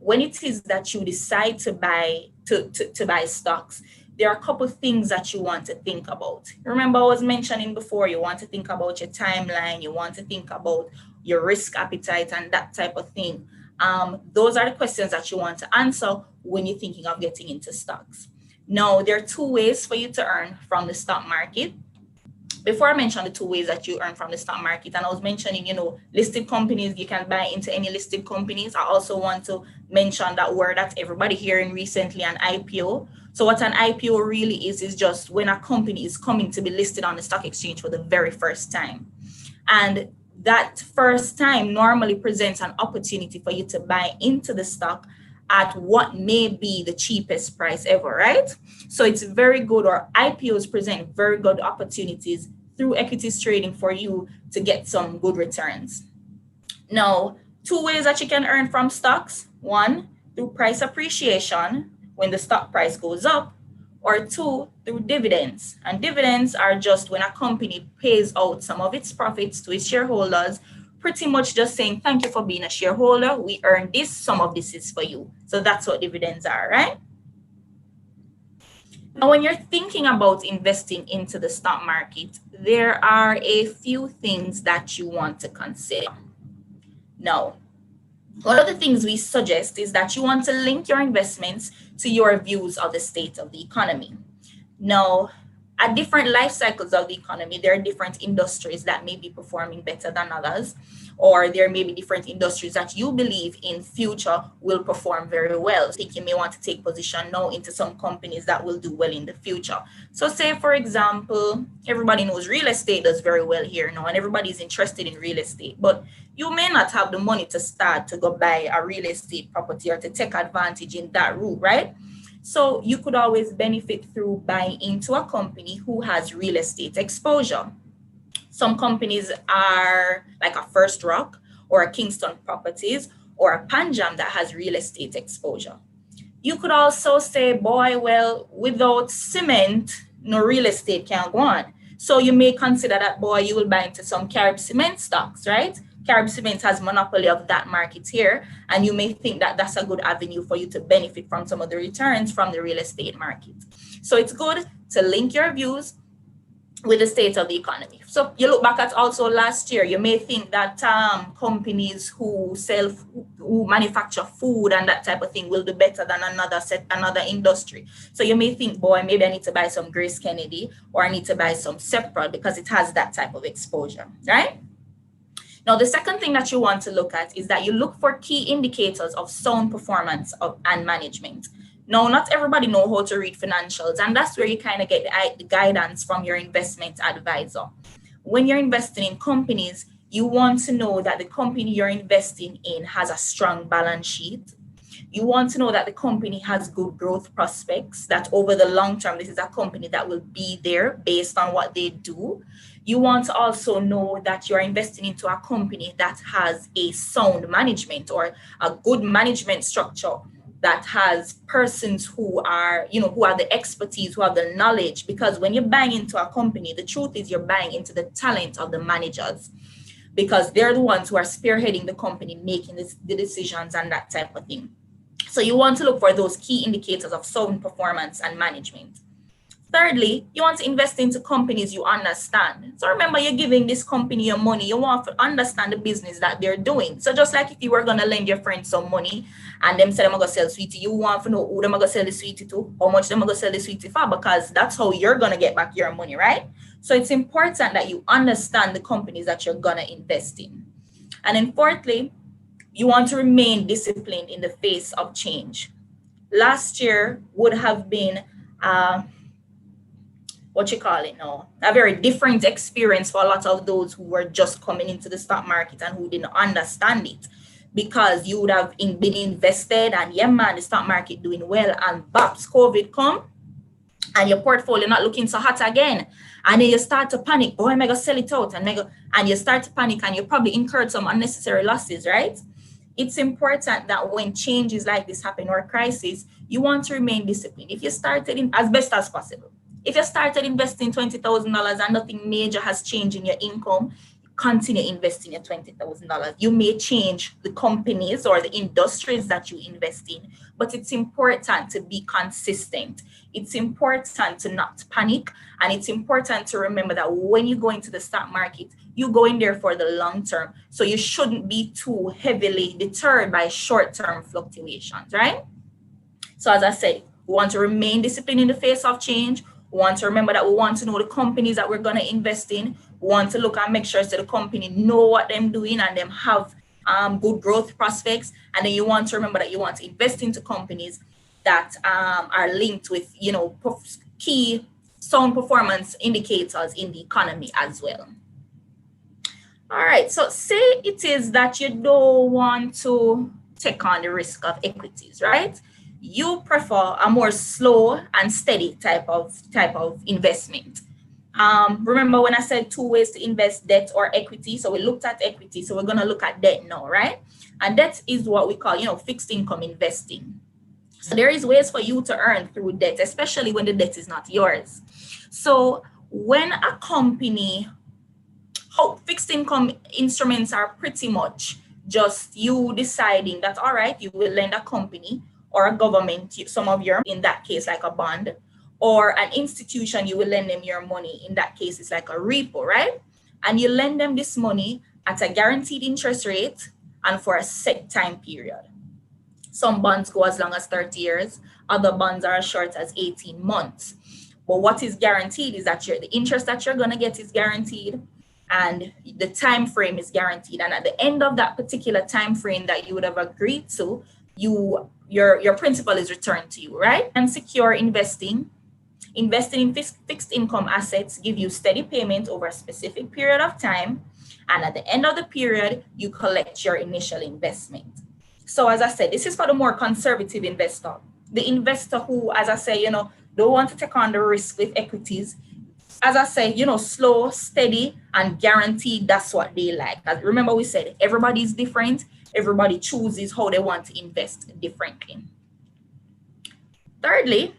when it is that you decide to buy stocks, there are a couple of things that you want to think about. Remember, I was mentioning before, you want to think about your timeline, you want to think about your risk appetite and that type of thing. Those are the questions that you want to answer when you're thinking of getting into stocks. Now, there are 2 ways for you to earn from the stock market. Before I mentioned the 2 ways that you earn from the stock market, and I was mentioning, listed companies, you can buy into any listed companies. I also want to mention that word that everybody hearing recently, an IPO. So what an IPO really is just when a company is coming to be listed on the stock exchange for the very first time. And that first time normally presents an opportunity for you to buy into the stock at what may be the cheapest price ever, right? So it's very good, or IPOs present very good opportunities through equities trading for you to get some good returns. Now, 2 ways that you can earn from stocks. 1, through price appreciation when the stock price goes up, or 2, through dividends. And dividends are just when a company pays out some of its profits to its shareholders, pretty much just saying, thank you for being a shareholder. We earned this, some of this is for you. So that's what dividends are, right? Now, when you're thinking about investing into the stock market, there are a few things that you want to consider. Now, one of the things we suggest is that you want to link your investments to your views of the state of the economy. Now, at different life cycles of the economy, there are different industries that may be performing better than others, or there may be different industries that you believe in future will perform very well. I think you may want to take position now into some companies that will do well in the future. So say, for example, everybody knows real estate does very well here now, and everybody's interested in real estate, but you may not have the money to start to go buy a real estate property or to take advantage in that route, right? So you could always benefit through buying into a company who has real estate exposure. Some companies are like a First Rock or a Kingston Properties or a Panjam that has real estate exposure. You could also say, boy, well, without cement, no real estate can go on. So you may consider that, boy, you will buy into some Carib Cement stocks, right? Carib Cement has monopoly of that market here, and you may think that that's a good avenue for you to benefit from some of the returns from the real estate market. So it's good to link your views with the state of the economy. So you look back at also last year, you may think that companies who manufacture food and that type of thing will do better than another industry. So you may think, boy, maybe I need to buy some Grace Kennedy, or I need to buy some Sepra because it has that type of exposure, right? Now, the second thing that you want to look at is that you look for key indicators of sound performance and management. Now, not everybody know how to read financials, and that's where you kind of get the guidance from your investment advisor. When you're investing in companies, you want to know that the company you're investing in has a strong balance sheet. You want to know that the company has good growth prospects, that over the long term, this is a company that will be there based on what they do. You want to also know that you're investing into a company that has a sound management or a good management structure, that has persons who are the expertise, who have the knowledge. Because when you're buying into a company, the truth is you're buying into the talent of the managers, because they're the ones who are spearheading the company, making the decisions and that type of thing. So you want to look for those key indicators of sound performance and management. Thirdly, you want to invest into companies you understand. So remember, you're giving this company your money. You want to understand the business that they're doing. So just like if you were going to lend your friend some money and them say they're going to sell sweetie, you want to know who they're going to sell the sweetie to, how much they're going to sell the sweetie for, because that's how you're going to get back your money, right? So it's important that you understand the companies that you're going to invest in. And then fourthly, you want to remain disciplined in the face of change. Last year would have been a very different experience for a lot of those who were just coming into the stock market and who didn't understand it, because you would have been invested and the stock market doing well, and bops, COVID come and your portfolio not looking so hot again, and then you start to panic, oh, am I gonna sell it out, and you start to panic and you probably incurred some unnecessary losses, right? It's important that when changes like this happen or crisis, you want to remain disciplined. If you started in as best as possible, if you started investing $20,000 and nothing major has changed in your income, continue investing your $20,000. You may change the companies or the industries that you invest in, but it's important to be consistent. It's important to not panic, and it's important to remember that when you go into the stock market, you go in there for the long term. So you shouldn't be too heavily deterred by short-term fluctuations, right? So as I said, we want to remain disciplined in the face of change. We want to remember that we want to know the companies that we're going to invest in. We want to look and make sure that the company know what they're doing and them have good growth prospects. And then you want to remember that you want to invest into companies that are linked with, key sound performance indicators in the economy as well. All right, so say it is that you don't want to take on the risk of equities, right? You prefer a more slow and steady type of investment. Remember when I said two ways to invest, debt or equity? So we looked at equity, so we're going to look at debt now, right? And debt is what we call, fixed income investing. So there is ways for you to earn through debt, especially when the debt is not yours. So when a company, fixed income instruments are pretty much just you deciding that, all right, you will lend a company or a government, some of your, in that case, like a bond, or an institution, you will lend them your money. In that case, it's like a repo, right? And you lend them this money at a guaranteed interest rate and for a set time period. Some bonds go as long as 30 years. Other bonds are as short as 18 months. But what is guaranteed is that the interest that you're going to get is guaranteed, and the time frame is guaranteed. And at the end of that particular time frame that you would have agreed to, your principal is returned to you, right? And secure investing in fixed income assets give you steady payment over a specific period of time, and at the end of the period, you collect your initial investment. So as I said, this is for the more conservative investor, the investor who, as I say, don't want to take on the risk with equities. As I say, slow, steady, and guaranteed, that's what they like. As remember, we said everybody is different. Everybody chooses how they want to invest differently. Thirdly,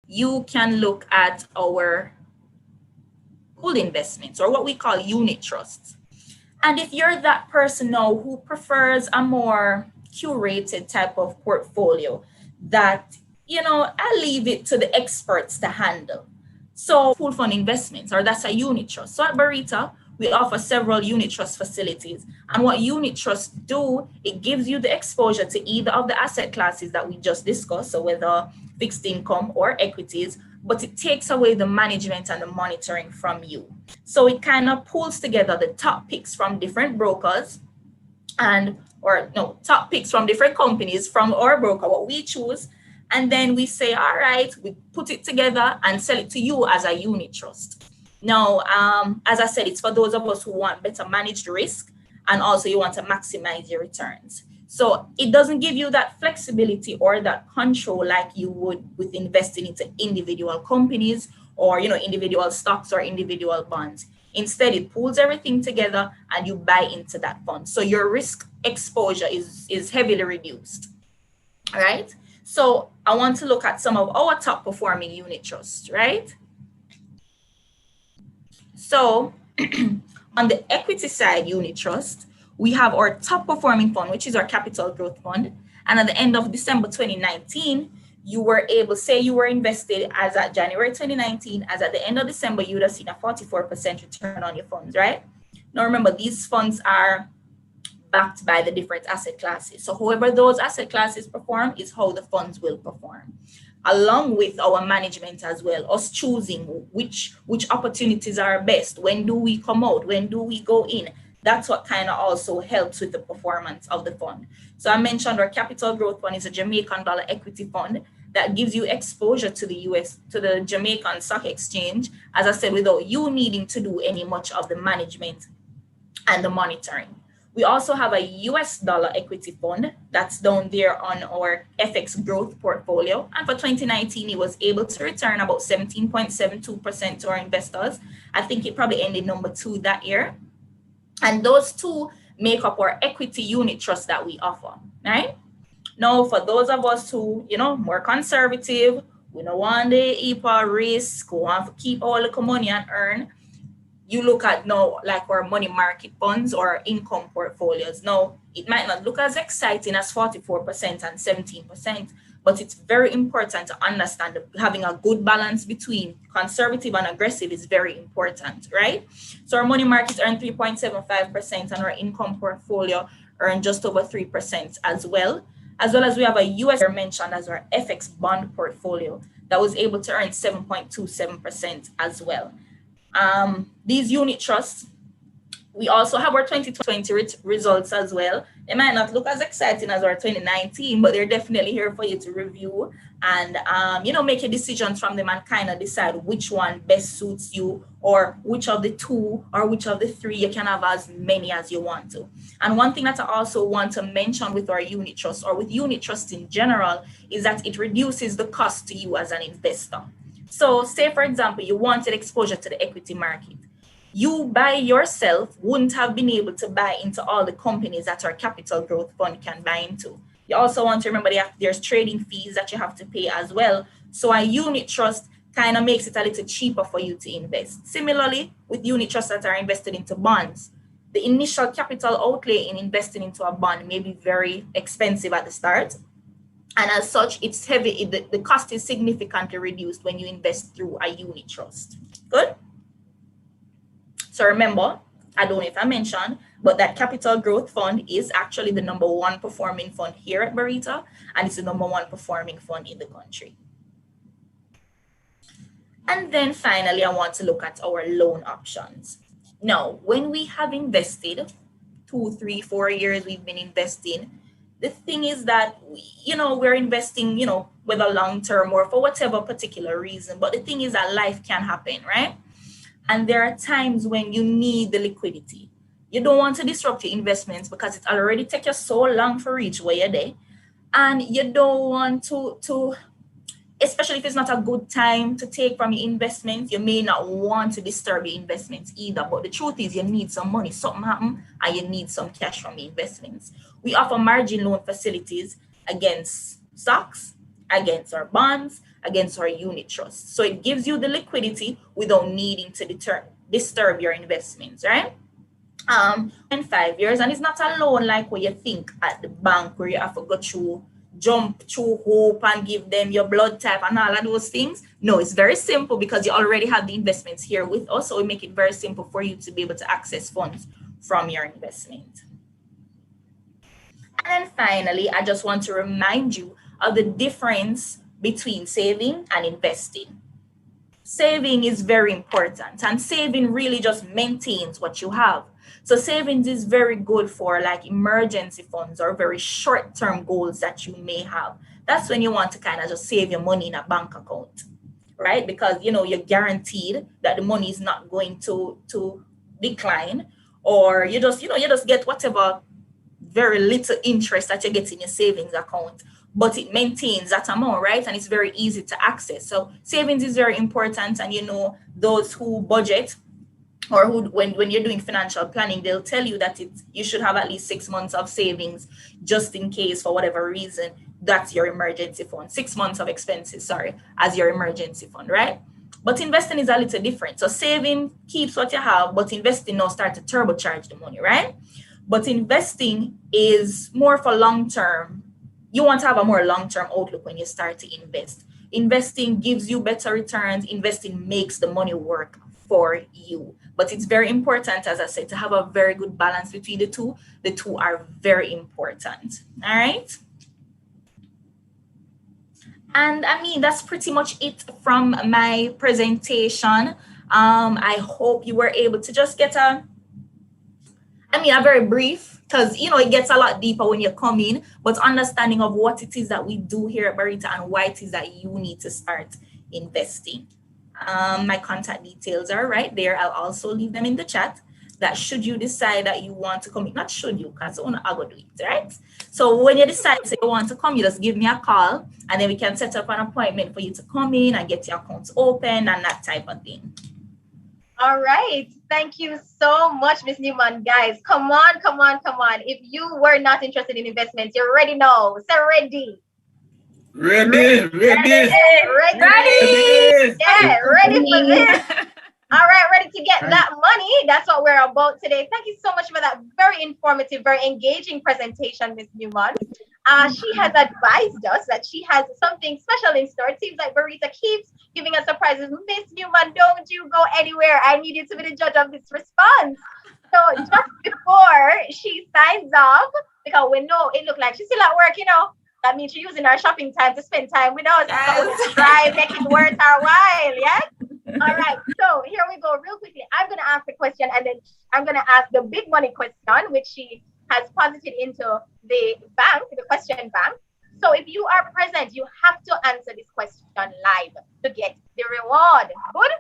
you can look at our pooled investments, or what we call unit trusts. And if you're that person now who prefers a more curated type of portfolio that, I leave it to the experts to handle. So pool fund investments, or that's a unit trust. So at Barita, we offer several unit trust facilities. And what unit trusts do, it gives you the exposure to either of the asset classes that we just discussed, so whether fixed income or equities, but it takes away the management and the monitoring from you. So it kind of pulls together the top picks from different brokers top picks from different companies from our broker, what we choose. And then we say, all right, we put it together and sell it to you as a unit trust. Now, as I said, it's for those of us who want better managed risk, and also you want to maximize your returns. So it doesn't give you that flexibility or that control like you would with investing into individual companies or, individual stocks or individual bonds. Instead, it pulls everything together and you buy into that fund. So your risk exposure is heavily reduced. All right. So I want to look at some of our top performing unit trusts, right? So on the equity side unit trust, we have our top performing fund, which is our capital growth fund. And at the end of December 2019, you were able, say you were invested as at January 2019, as at the end of December, you would have seen a 44% return on your funds, right? Now remember, these funds are backed by the different asset classes. So however those asset classes perform is how the funds will perform, along with our management as well, us choosing which opportunities are best, when do we come out, when do we go in. That's what kind of also helps with the performance of the fund. So I mentioned our capital growth fund is a Jamaican dollar equity fund that gives you exposure to the US, to the Jamaican stock exchange, as I said, without you needing to do any much of the management and the monitoring. We also have a US dollar equity fund that's down there on our FX growth portfolio. And for 2019, it was able to return about 17.72% to our investors. I think it probably ended number 2 that year. And those two make up our equity unit trust that we offer, right? Now, for those of us who, more conservative, we don't want the EPA risk, we want to keep all the money and earn, you look at now like our money market funds or income portfolios. Now, it might not look as exciting as 44% and 17%, but it's very important to understand that having a good balance between conservative and aggressive is very important, right? So our money markets earn 3.75% and our income portfolio earn just over 3% as well as we have a US mentioned as our FX bond portfolio that was able to earn 7.27% as well. These unit trusts, we also have our 2020 results as well. They might not look as exciting as our 2019, but they're definitely here for you to review and, make your decisions from them and kind of decide which one best suits you, or which of the 2 or which of the 3, you can have as many as you want to. And one thing that I also want to mention with our unit trust, or with unit trust in general, is that it reduces the cost to you as an investor. So say, for example, you wanted exposure to the equity market. You by yourself wouldn't have been able to buy into all the companies that our capital growth fund can buy into. You also want to remember there's trading fees that you have to pay as well. So a unit trust kind of makes it a little cheaper for you to invest. Similarly, with unit trusts that are invested into bonds, the initial capital outlay in investing into a bond may be very expensive at the start. And as such, it's heavy. The cost is significantly reduced when you invest through a unit trust. Good? So remember, I don't know if I mentioned, but that capital growth fund is actually the number 1 performing fund here at Barita, and it's the number 1 performing fund in the country. And then finally, I want to look at our loan options. Now, when we have invested 2, 3, 4 years, we've been investing, the thing is that, we're investing, whether long-term or for whatever particular reason, but the thing is that life can happen, right? And there are times when you need the liquidity. You don't want to disrupt your investments because it already takes you so long for reach where you're there. And you don't want to, especially if it's not a good time to take from your investments, you may not want to disturb your investments either. But the truth is you need some money, something happened, and you need some cash from your investments. We offer margin loan facilities against stocks, against our bonds, against our unit trusts. So it gives you the liquidity without needing to disturb your investments, right? In 5 years, and it's not a loan like what you think at the bank where you have to go through, jump through hoop and give them your blood type and all of those things. No, it's very simple because you already have the investments here with us. So we make it very simple for you to be able to access funds from your investment. And then finally, I just want to remind you of the difference between saving and investing. Saving is very important, and saving really just maintains what you have. So savings is very good for like emergency funds or very short-term goals that you may have. That's when you want to kind of just save your money in a bank account, right? Because, you know, you're guaranteed that the money is not going to decline, or you just get whatever very little interest that you get in your savings account, but it maintains that amount, right? And it's very easy to access. So savings is very important. And, you know, those who budget or who, when you're doing financial planning, they'll tell you that you should have at least 6 months of savings just in case for whatever reason. That's your emergency fund. 6 months of expenses, as your emergency fund, right? But investing is a little different. So saving keeps what you have, but investing now start to turbocharge the money, right? But investing is more for long-term. You want to have a more long-term outlook when you start to invest. Investing gives you better returns. Investing makes the money work for you. But it's very important, as I said, to have a very good balance between the two. The two are very important. All right. And I mean, that's pretty much it from my presentation. I hope you were able to just get a very brief, because, you know, it gets a lot deeper when you come in, but understanding of what it is that we do here at Barita and why it is that you need to start investing. My contact details are right there. I'll also leave them in the chat, that should you decide that you want to come in, not should you, because I'm going to do it, right? So when you decide that you want to come, you just give me a call, and then we can set up an appointment for you to come in and get your accounts open and that type of thing. All right. Thank you so much, Miss Newman. Guys, come on. If you were not interested in investments, you already know. So ready. Ready. Yeah, ready for this. All right, ready to get that money. That's what we're about today. Thank you so much for that very informative, very engaging presentation, Miss Newman. She has advised us that she has something special in store. It seems like Barita keeps giving us surprises. Miss Newman, don't you go anywhere. I need you to be the judge of this response. So just before she signs off, because we know it looked like she's still at work, you know. That means she's using our shopping time to spend time with us. Yes. So we try make it worth our while, yeah? All right, so here we go real quickly. I'm going to ask the question, and then I'm going to ask the big money question, which she has posited into the bank, the question bank. So if you are present, you have to answer this question live to get the reward. Good?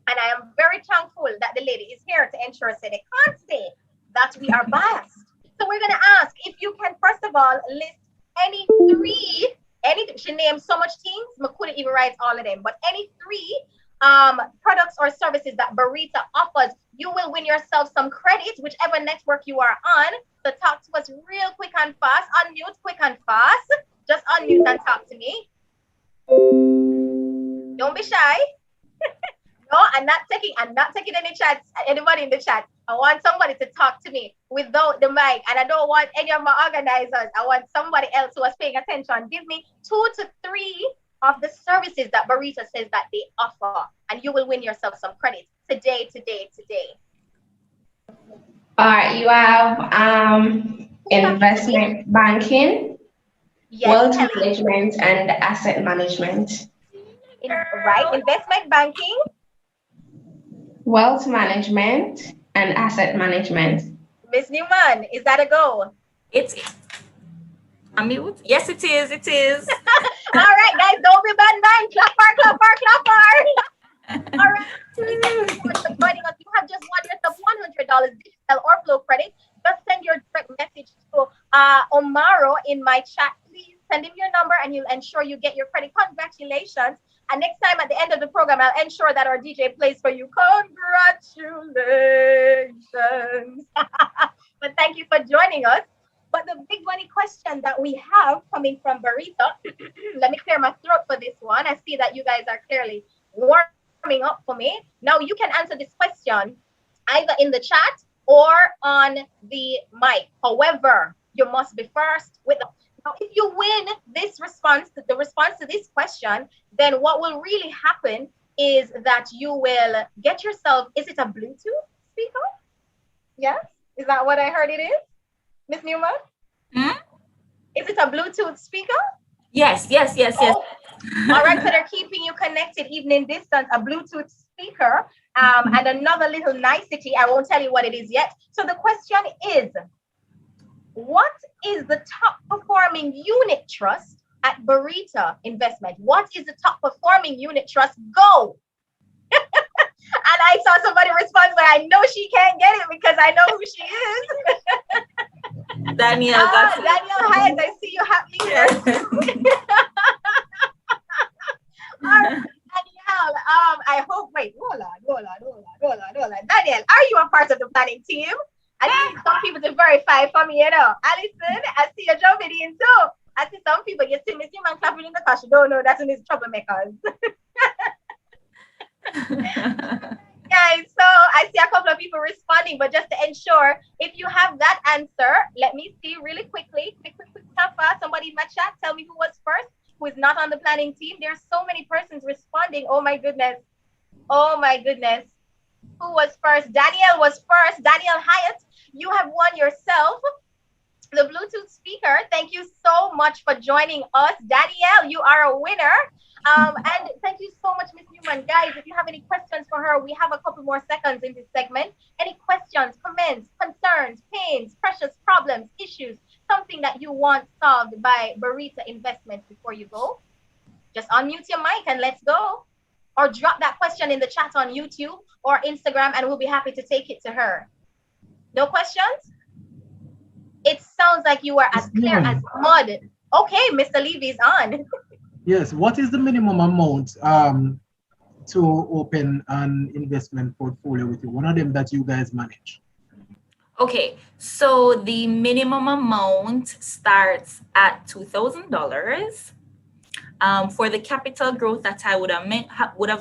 And I am very thankful that the lady is here to ensure that they can't say that we are biased. So we're going to ask if you can, first of all, list any three, she named so much things, I couldn't even write all of them, but any three products or services that Barita offers, you will win yourself some credit, whichever network you are on. So talk to us real quick and fast. Unmute quick and fast. Just unmute and talk to me. Don't be shy. No, I'm not taking any chats, anybody in the chat. I want somebody to talk to me without the mic, and I don't want any of my organizers. I want somebody else who is paying attention. Give me 2 to 3 of the services that Barita says that they offer, and you will win yourself some credit today. All right, you have investment banking, yes, wealth management, and asset management. Right, investment banking, wealth management, and asset management. Miss Newman, is that a go? It's unmute. Yes, it is. It is. All right, guys, don't be bad man. Clapper. All right. Thank you so much for joining us. You have just won yourself $100 digital or flow credit. Just send your direct message to Omaro in my chat. Please send him your number, and you'll ensure you get your credit. Congratulations. And next time at the end of the program, I'll ensure that our DJ plays for you. Congratulations. But thank you for joining us. But the big money question that we have coming from Barita, let me clear my throat for this one. I see that you guys are clearly warming up for me. Now you can answer this question either in the chat or on the mic. However, you must be first with the. Now, if you win this response, the response to this question, then what will really happen is that you will get yourself, is it a Bluetooth speaker? Yes? Is that what I heard it is? Miss Newman? Is it a Bluetooth speaker? Yes. Oh, all right, so they're keeping you connected even in distance, a Bluetooth speaker. And another little nicety, I won't tell you what it is yet. So the question is, what is the top performing unit trust at Barita Investment? What is the top performing unit trust? Go! And I saw somebody respond, but I know she can't get it because I know who she is. Daniel, Daniel Hyatt, I see you happy here. Danielle, I hope, wait, hold on. Daniel, are you a part of the planning team? I need some people to verify for me, you know. Alison, I see your job in too. I see some people, you see Miss Newman clapping in the car. You don't know that's in his troublemakers. Guys, so I see a couple of people responding, but just to ensure, if you have that answer, let me see really quickly. Quick, somebody in my chat, tell me who was first, who is not on the planning team. There's so many persons responding. Oh my goodness. Who was first? Danielle was first. Danielle Hyatt, you have won yourself the Bluetooth speaker. Thank you so much for joining us. Danielle, you are a winner. And thank you so much, Miss Newman. Guys, if you have any questions for her, we have a couple more seconds in this segment. Any questions, comments, concerns, pains, precious problems, issues, something that you want solved by Barita Investments before you go? Just unmute your mic and let's go. Or drop that question in the chat on YouTube or Instagram and we'll be happy to take it to her. No questions? It sounds like you are as clear as mud. Okay, Mr. Levy is on. Yes, what is the minimum amount to open an investment portfolio with you? One of them that you guys manage. Okay, so the minimum amount starts at $2,000. For the capital growth that I would have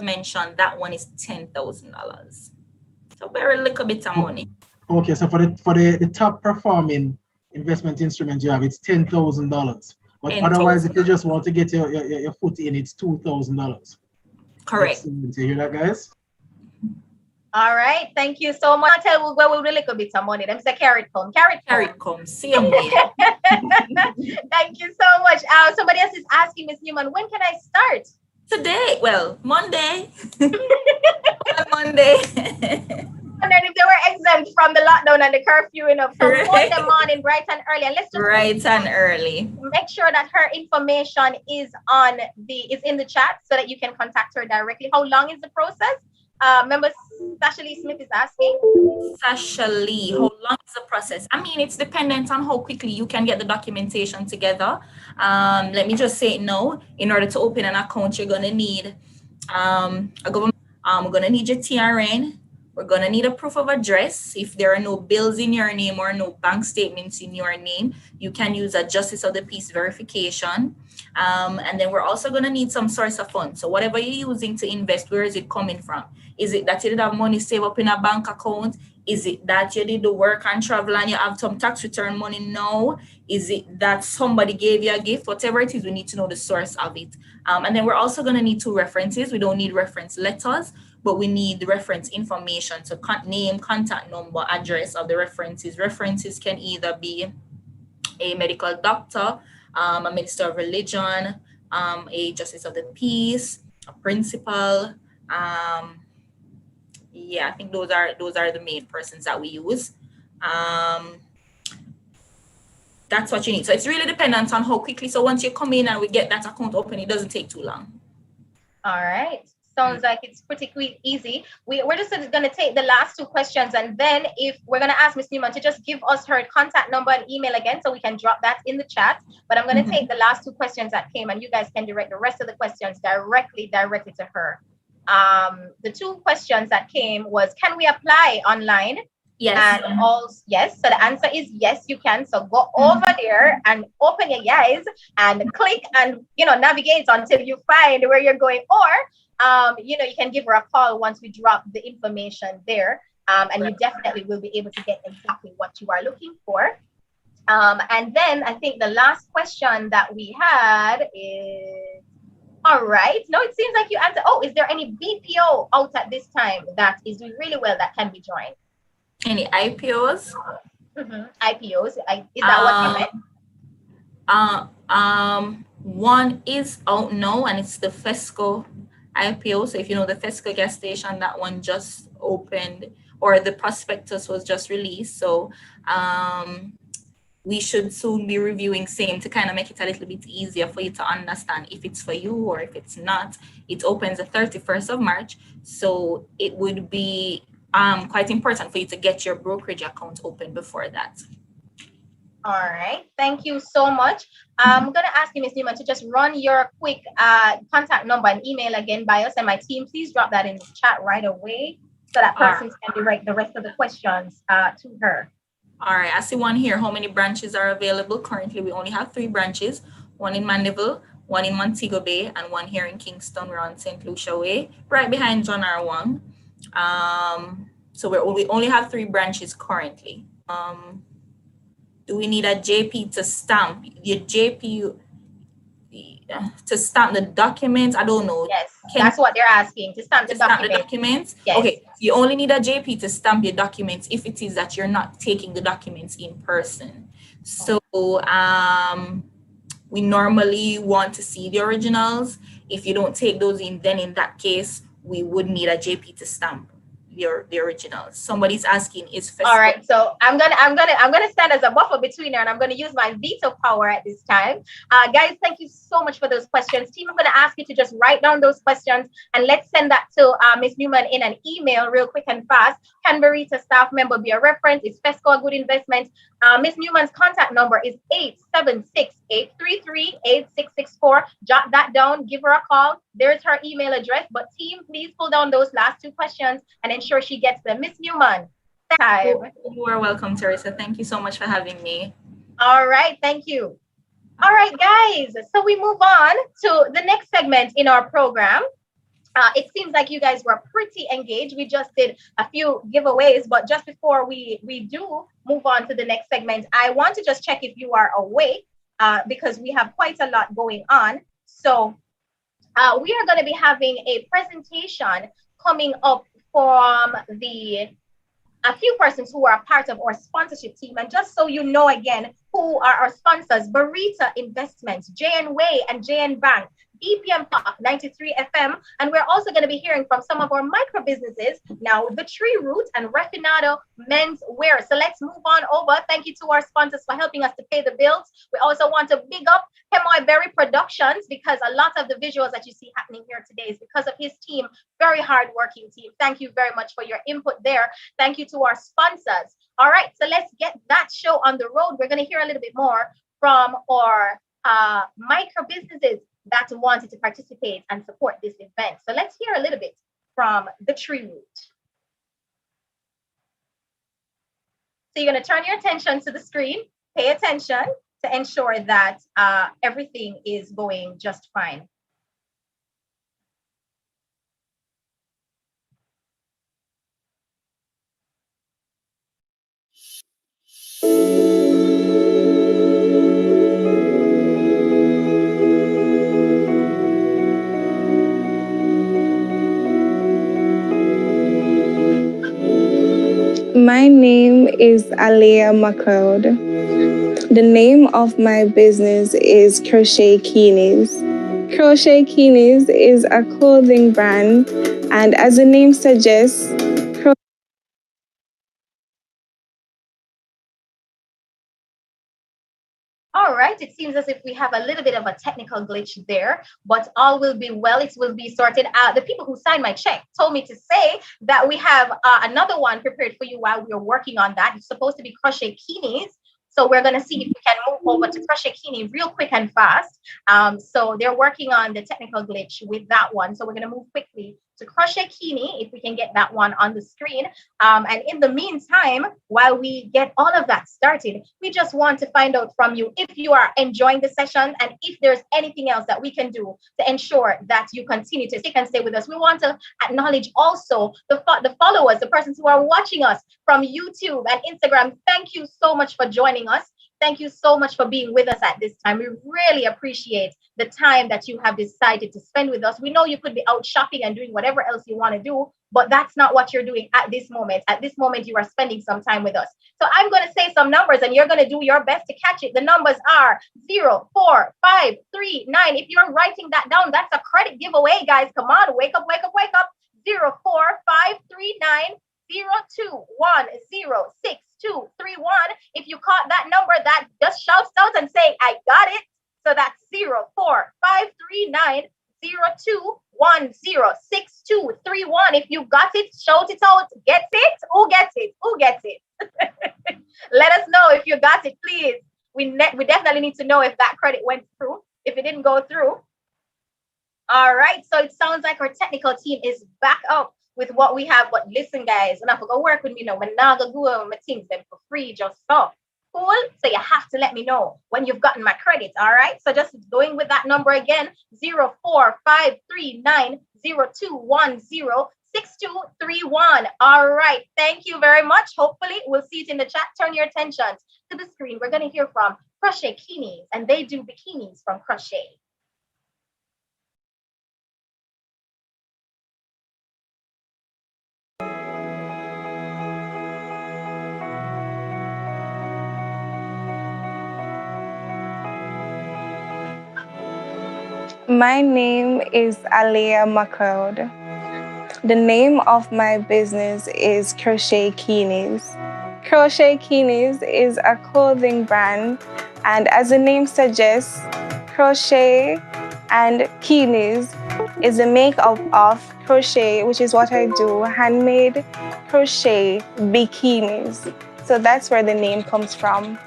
mentioned, that one is $10,000. So very little bit of money. Okay, so for the top performing investment instrument you have, it's $10,000. But otherwise, if you just want to get your foot in, it's $2,000. Correct. You hear that, guys? All right, thank you so much. I'll tell you where we really could be some money. Them say carrot come. Same way. Thank you so much. Somebody else is asking, Miss Newman, when can I start? Today. Well, Monday. Monday. And then if they were exempt from the lockdown and the curfew, you know, from Monday morning, bright and early. And let's just early. Make sure that her information is in the chat so that you can contact her directly. How long is the process? Remember, Sasha Lee Smith is asking. Sasha Lee, how long is the process? I mean, it's dependent on how quickly you can get the documentation together. Let me just say it now. In order to open an account, you're gonna need a government. We're gonna need your TRN. We're gonna need a proof of address. If there are no bills in your name or no bank statements in your name, you can use a justice of the peace verification. And then we're also gonna need some source of funds. So whatever you're using to invest, where is it coming from? Is it that you did have money saved up in a bank account? Is it that you did the work and travel and you have some tax return money now? Is it that somebody gave you a gift? Whatever it is, we need to know the source of it. And then we're also gonna need 2 references. We don't need reference letters, but we need the reference information. So name, contact number, address of the references. References can either be a medical doctor, a minister of religion, a justice of the peace, a principal. Yeah, I think those are the main persons that we use. That's what you need. So it's really dependent on how quickly. So once you come in and we get that account open, it doesn't take too long. All right. Sounds like it's pretty easy. We're just going to take the last 2 questions, and then if we're going to ask Miss Newman to just give us her contact number and email again so we can drop that in the chat. But I'm going to take the last 2 questions that came, and you guys can direct the rest of the questions directly to her. The 2 questions that came was, can we apply online? Yes. And also, yes. So the answer is yes, you can. So go over there and open your eyes and click and, navigate until you find where you're going. Or, you can give her a call once we drop the information there. And you definitely will be able to get exactly what you are looking for. And then I think the last question that we had is, all right. No, it seems like you answered. Oh, is there any BPO out at this time that is doing really well that can be joined? Any IPOs? IPOs. Is that what you meant? One is out now, and it's the Fesco IPO. So if you know the Fesco gas station, that one just opened, or the prospectus was just released. So we should soon be reviewing same to kind of make it a little bit easier for you to understand if it's for you or if it's not. It opens the 31st of March. So it would be quite important for you to get your brokerage account open before that. All right. Thank you so much. I'm going to ask you, Ms. Newman, to just run your quick contact number and email again by us and my team. Please drop that in the chat right away so that person can direct the rest of the questions to her. All right. I see one here. How many branches are available? Currently, we only have 3 branches, one in Mandeville, one in Montego Bay, and one here in Kingston. We're on St. Lucia Way, right behind John R. Wang. So we only have 3 branches currently. Do we need a JP to stamp your JP to stamp the documents? I don't know. Yes, that's what they're asking, to stamp the documents. Yes. Okay, you only need a JP to stamp your documents if it is that you're not taking the documents in person. So we normally want to see the originals. If you don't take those in, then in that case, we would need a JP to stamp the originals. Somebody's asking, is Fesco? All right, so I'm gonna stand as a buffer between her, and I'm gonna use my veto power at this time. Guys, thank you so much for those questions. Team, I'm gonna ask you to just write down those questions and let's send that to Ms. Newman in an email real quick and fast. Can Barita staff member be a reference? Is Fesco a good investment? Ms. Newman's contact number is 876-833-8664. Jot that down, give her a call. There's her email address. But team, please pull down those last 2 questions and ensure she gets them. Miss Newman, time. You are welcome, Teresa. Thank you so much for having me. All right, thank you. All right, guys. So we move on to the next segment in our program. It seems like you guys were pretty engaged. We just did a few giveaways, but just before we do move on to the next segment, I want to just check if you are awake because we have quite a lot going on. So we are going to be having a presentation coming up from a few persons who are a part of our sponsorship team. And just so you know again, who are our sponsors: Barita Investments, JN Way and JN Bank, BPM 93 FM, and we're also going to be hearing from some of our micro businesses now, the Tree Root and Refinado Men's Wear. So let's move on over. Thank you to our sponsors for helping us to pay the bills. We also want to big up Hemoy Berry Productions because a lot of the visuals that you see happening here today is because of his team, very hardworking team. Thank you very much for your input there. Thank you to our sponsors. All right, so let's get that show on the road. We're going to hear a little bit more from our micro businesses that wanted to participate and support this event. So let's hear a little bit from the Tree Root. So you're going to turn your attention to the screen, pay attention to ensure that everything is going just fine. My name is Alea McLeod. The name of my business is Crochet Keenies. Crochet Keenies is a clothing brand, and as the name suggests, All right, it seems as if we have a little bit of a technical glitch there, but all will be well. It will be sorted out. The people who signed my check told me to say that we have another one prepared for you while we're working on that. It's supposed to be Crochet Keenies. So we're going to see if we can move over to Crochet Keenie real quick and fast. So they're working on the technical glitch with that one. So we're going to move quickly to Crochet Kini, if we can get that one on the screen. And in the meantime, while we get all of that started, we just want to find out from you if you are enjoying the session and if there's anything else that we can do to ensure that you continue to stick and stay with us. We want to acknowledge also the followers, the persons who are watching us from YouTube and Instagram. Thank you so much for joining us. Thank you so much for being with us at this time. We really appreciate the time that you have decided to spend with us. We know you could be out shopping and doing whatever else you want to do, but that's not what you're doing at this moment. At this moment, you are spending some time with us. So I'm going to say some numbers and you're going to do your best to catch it. The numbers are 0, 4, 5, 3, 9. If you're writing that down, that's a credit giveaway, guys. Come on, wake up, wake up, wake up. 0, 4, 5, 3, 9, 0, 2, 1, 0, 6, 2, 3, 1. If you caught that number, that just shouts out and say, I got it. So that's 0, 4, 5, 3, 9, 0, 2, 1, 0, 6, 2, 3, 1. If you got it, shout it out. Gets it? Who gets it? Who gets it? Let us know if you got it, please. We definitely need to know if that credit went through, if it didn't go through. All right. So it sounds like our technical team is back up with what we have. But listen, guys, I'm not going to work with me now. I'm not going to go on my things them for free, just so. Cool. So you have to let me know when you've gotten my credits. All right. So just going with that number again, 0, 4, 5, 3, 9, 0, 2, 1, 0, 6, 2, 3, 1. All right. Thank you very much. Hopefully we'll see it in the chat. Turn your attention to the screen. We're going to hear from Crochet Kinis, and they do bikinis from crochet. My name is Alea McLeod. The name of my business is Crochet Kinis. Crochet Kinis is a clothing brand, and as the name suggests, crochet and kinis is a makeup of crochet, which is what I do, handmade crochet bikinis. So that's where the name comes from.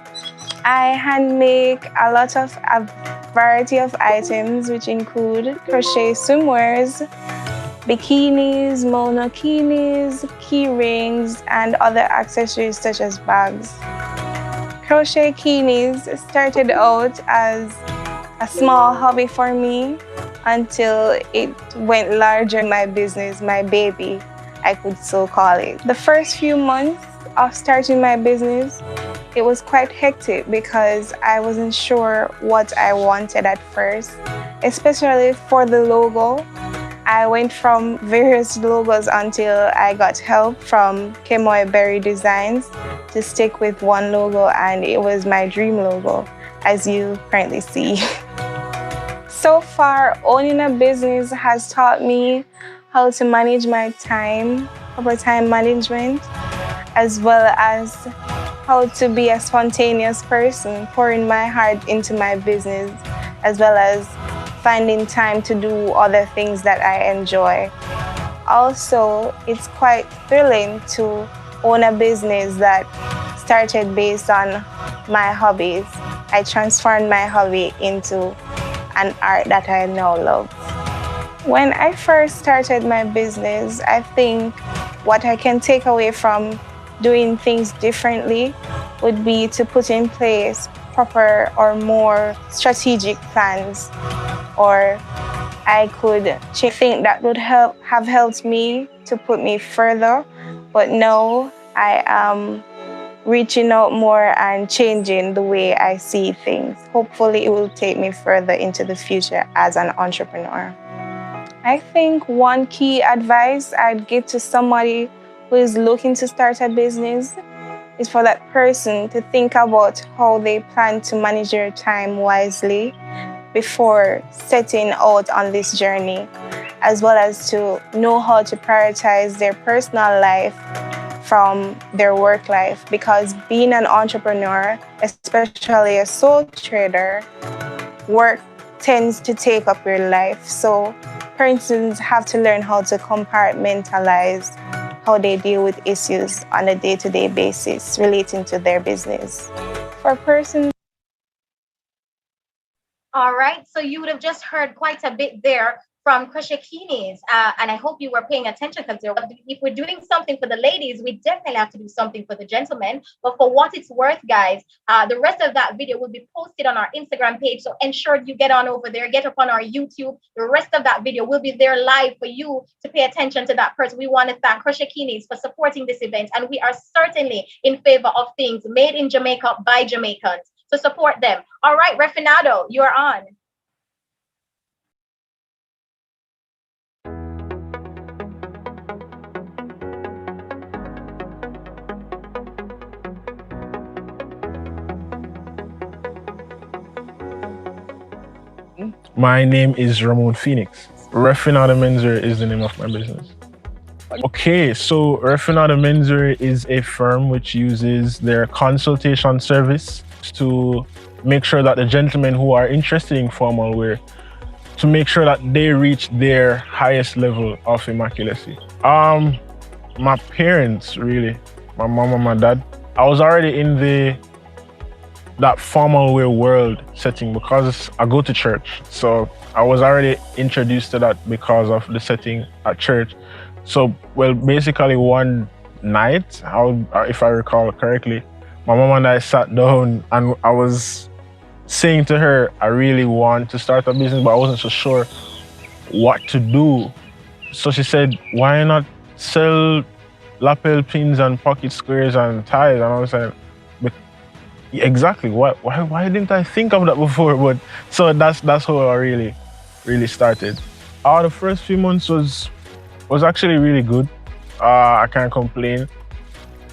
I hand make a variety of items, which include crochet swimwears, bikinis, monokinis, key rings, and other accessories such as bags. Crochet kinis started out as a small hobby for me until it went larger. My business, my baby, I could so call it. The first few months of starting my business, it was quite hectic because I wasn't sure what I wanted at first, especially for the logo. I went from various logos until I got help from Kemoy Berry Designs to stick with one logo, and it was my dream logo, as you currently see. So far, owning a business has taught me how to manage my time, proper time management, as well as how to be a spontaneous person, pouring my heart into my business, as well as finding time to do other things that I enjoy. Also, it's quite thrilling to own a business that started based on my hobbies. I transformed my hobby into an art that I now love. When I first started my business, I think what I can take away from doing things differently would be to put in place proper or more strategic plans, or I could think that would have helped me to put me further, but now I am reaching out more and changing the way I see things. Hopefully it will take me further into the future as an entrepreneur. I think one key advice I'd give to somebody who is looking to start a business is for that person to think about how they plan to manage their time wisely before setting out on this journey, as well as to know how to prioritize their personal life from their work life, because being an entrepreneur, especially a sole trader, work tends to take up your life. So persons have to learn how to compartmentalize how they deal with issues on a day-to-day basis relating to their business. For persons. All right, so you would have just heard quite a bit there from Krushekinis. And I hope you were paying attention, because if we're doing something for the ladies, we definitely have to do something for the gentlemen. But for what it's worth, guys, the rest of that video will be posted on our Instagram page. So ensure you get on over there, get up on our YouTube. The rest of that video will be there live for you to pay attention to that person. We want to thank Krushekinis for supporting this event. And we are certainly in favor of things made in Jamaica by Jamaicans. So support them. All right, Refinado, you are on. My name is Ramon Phoenix. Refinado Menswear is the name of my business. Okay, so Refinado Menswear is a firm which uses their consultation service to make sure that the gentlemen who are interested in formal wear, to make sure that they reach their highest level of immaculacy. My parents, really, my mom and my dad. I was already in that formal wear world setting because I go to church. So I was already introduced to that because of the setting at church. So, well, basically one night, if I recall correctly, my mom and I sat down and I was saying to her, I really want to start a business, but I wasn't so sure what to do. So she said, why not sell lapel pins and pocket squares and ties? And I was like, exactly, why didn't I think of that before? But so that's how I really started. The first few months was actually really good. I can't complain.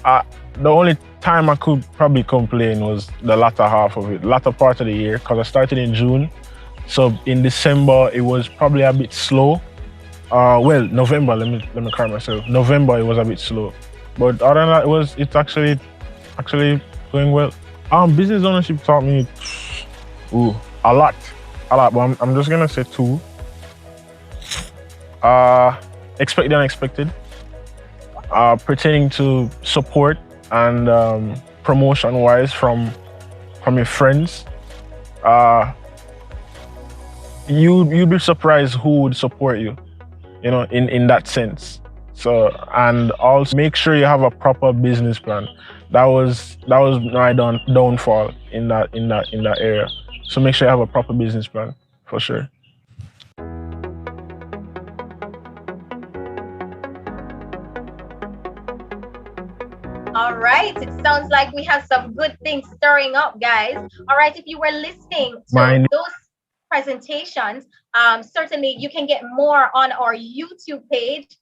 The only time I could probably complain was the latter part of the year, because I started in June. So in December, it was probably a bit slow. Well, November, let me correct myself. November, it was a bit slow. But other than that, it's actually going well. Business ownership taught me a lot, but I'm just gonna say two. Expect the unexpected, pertaining to support and promotion-wise from your friends. You'd be surprised who would support you, in that sense. So, and also make sure you have a proper business plan. That was my downfall in that area. So make sure you have a proper business plan, for sure. All right, it sounds like we have some good things stirring up, guys. All right, if you were listening to those presentations, certainly you can get more on our YouTube page.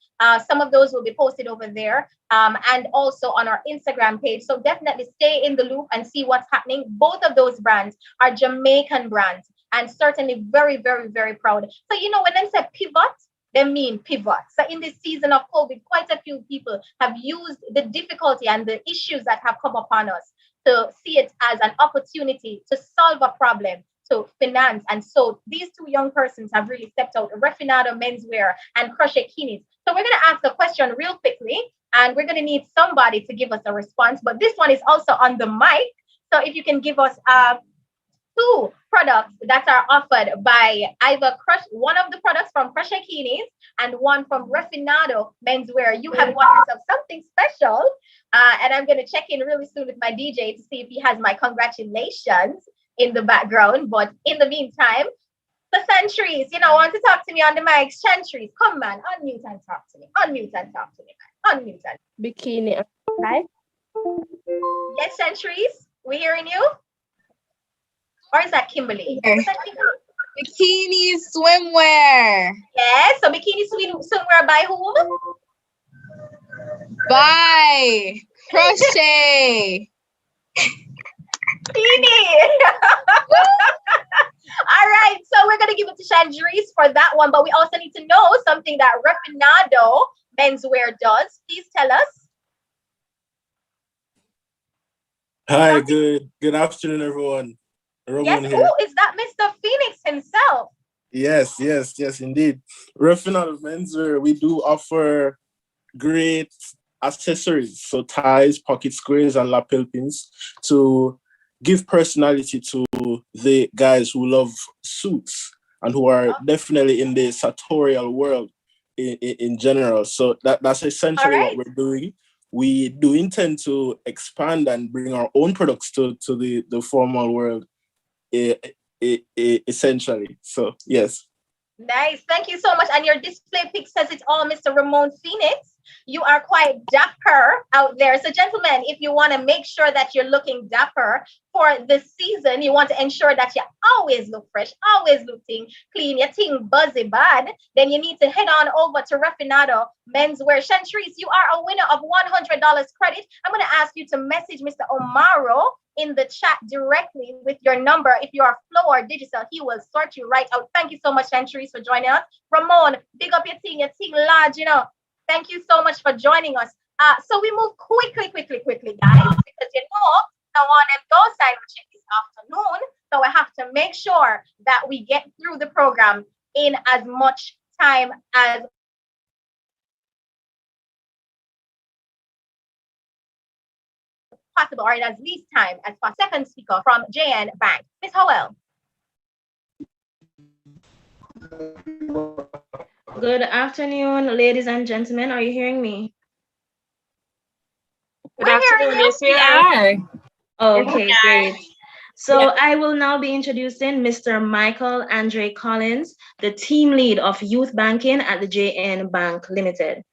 Some of those will be posted over there, and also on our Instagram page. So definitely stay in the loop and see what's happening. Both of those brands are Jamaican brands, and certainly very, very, very proud. So, when they say pivot, they mean pivot. So in this season of COVID, quite a few people have used the difficulty and the issues that have come upon us to see it as an opportunity to solve a problem, to finance. And so these two young persons have really stepped out, Refinado Menswear and Krushekinis. So we're going to ask a question real quickly, and we're going to need somebody to give us a response. But this one is also on the mic. So if you can give us two products that are offered by either one of the products from Krushekinis and one from Refinado Menswear, you have won yourself something special. And I'm going to check in really soon with my DJ to see if he has my congratulations in the background. But in the meantime, the Centuries, want to talk to me on the mic. Centuries, come man, unmute and talk to me. Unmute and talk to me, man. Unmute and Bikini. Hi. Yes, Centuries, we hearing you? Or is that Kimberly? Bikini swimwear. Yes, so bikini swimwear by whom? By Crochet. All right, so we're gonna give it to Chandrise for that one, but we also need to know something that Refinado Menswear does. Please tell us. Hi, good afternoon, everyone. Yes, who is that? Mr. Phoenix himself. Yes, indeed. Refinado Menswear, we do offer great accessories, so ties, pocket squares, and lapel pins to give personality to the guys who love suits and who are definitely in the sartorial world in general. So that's essentially what we're doing. We do intend to expand and bring our own products to the formal world, essentially. So yes. Nice. Thank you so much. And your display pic says it all, Mr. Ramon Phoenix. You are quite dapper out there. So, gentlemen, if you want to make sure that you're looking dapper for this season, you want to ensure that you always look fresh, always looking clean, your thing buzzy bad, then you need to head on over to Refinado Menswear. Chantrice, you are a winner of $100 credit. I'm going to ask you to message Mr. Omaro in the chat directly with your number. If you are Flow or Digital, he will sort you right out. Thank you so much, Chantrice, for joining us. Ramon, big up your thing large, you know. Thank you so much for joining us. So we move quickly, guys, because you know, I want them go side check this afternoon. So I have to make sure that we get through the program in as much time as possible, or in as least time as possible. Second speaker from JN Bank, Ms. Howell. Good afternoon, ladies and gentlemen. Are you hearing me? Good afternoon. Yes, we are. Okay, great. So I will now be introducing Mr. Michael Andre Collins, the team lead of youth banking at the JN Bank Limited.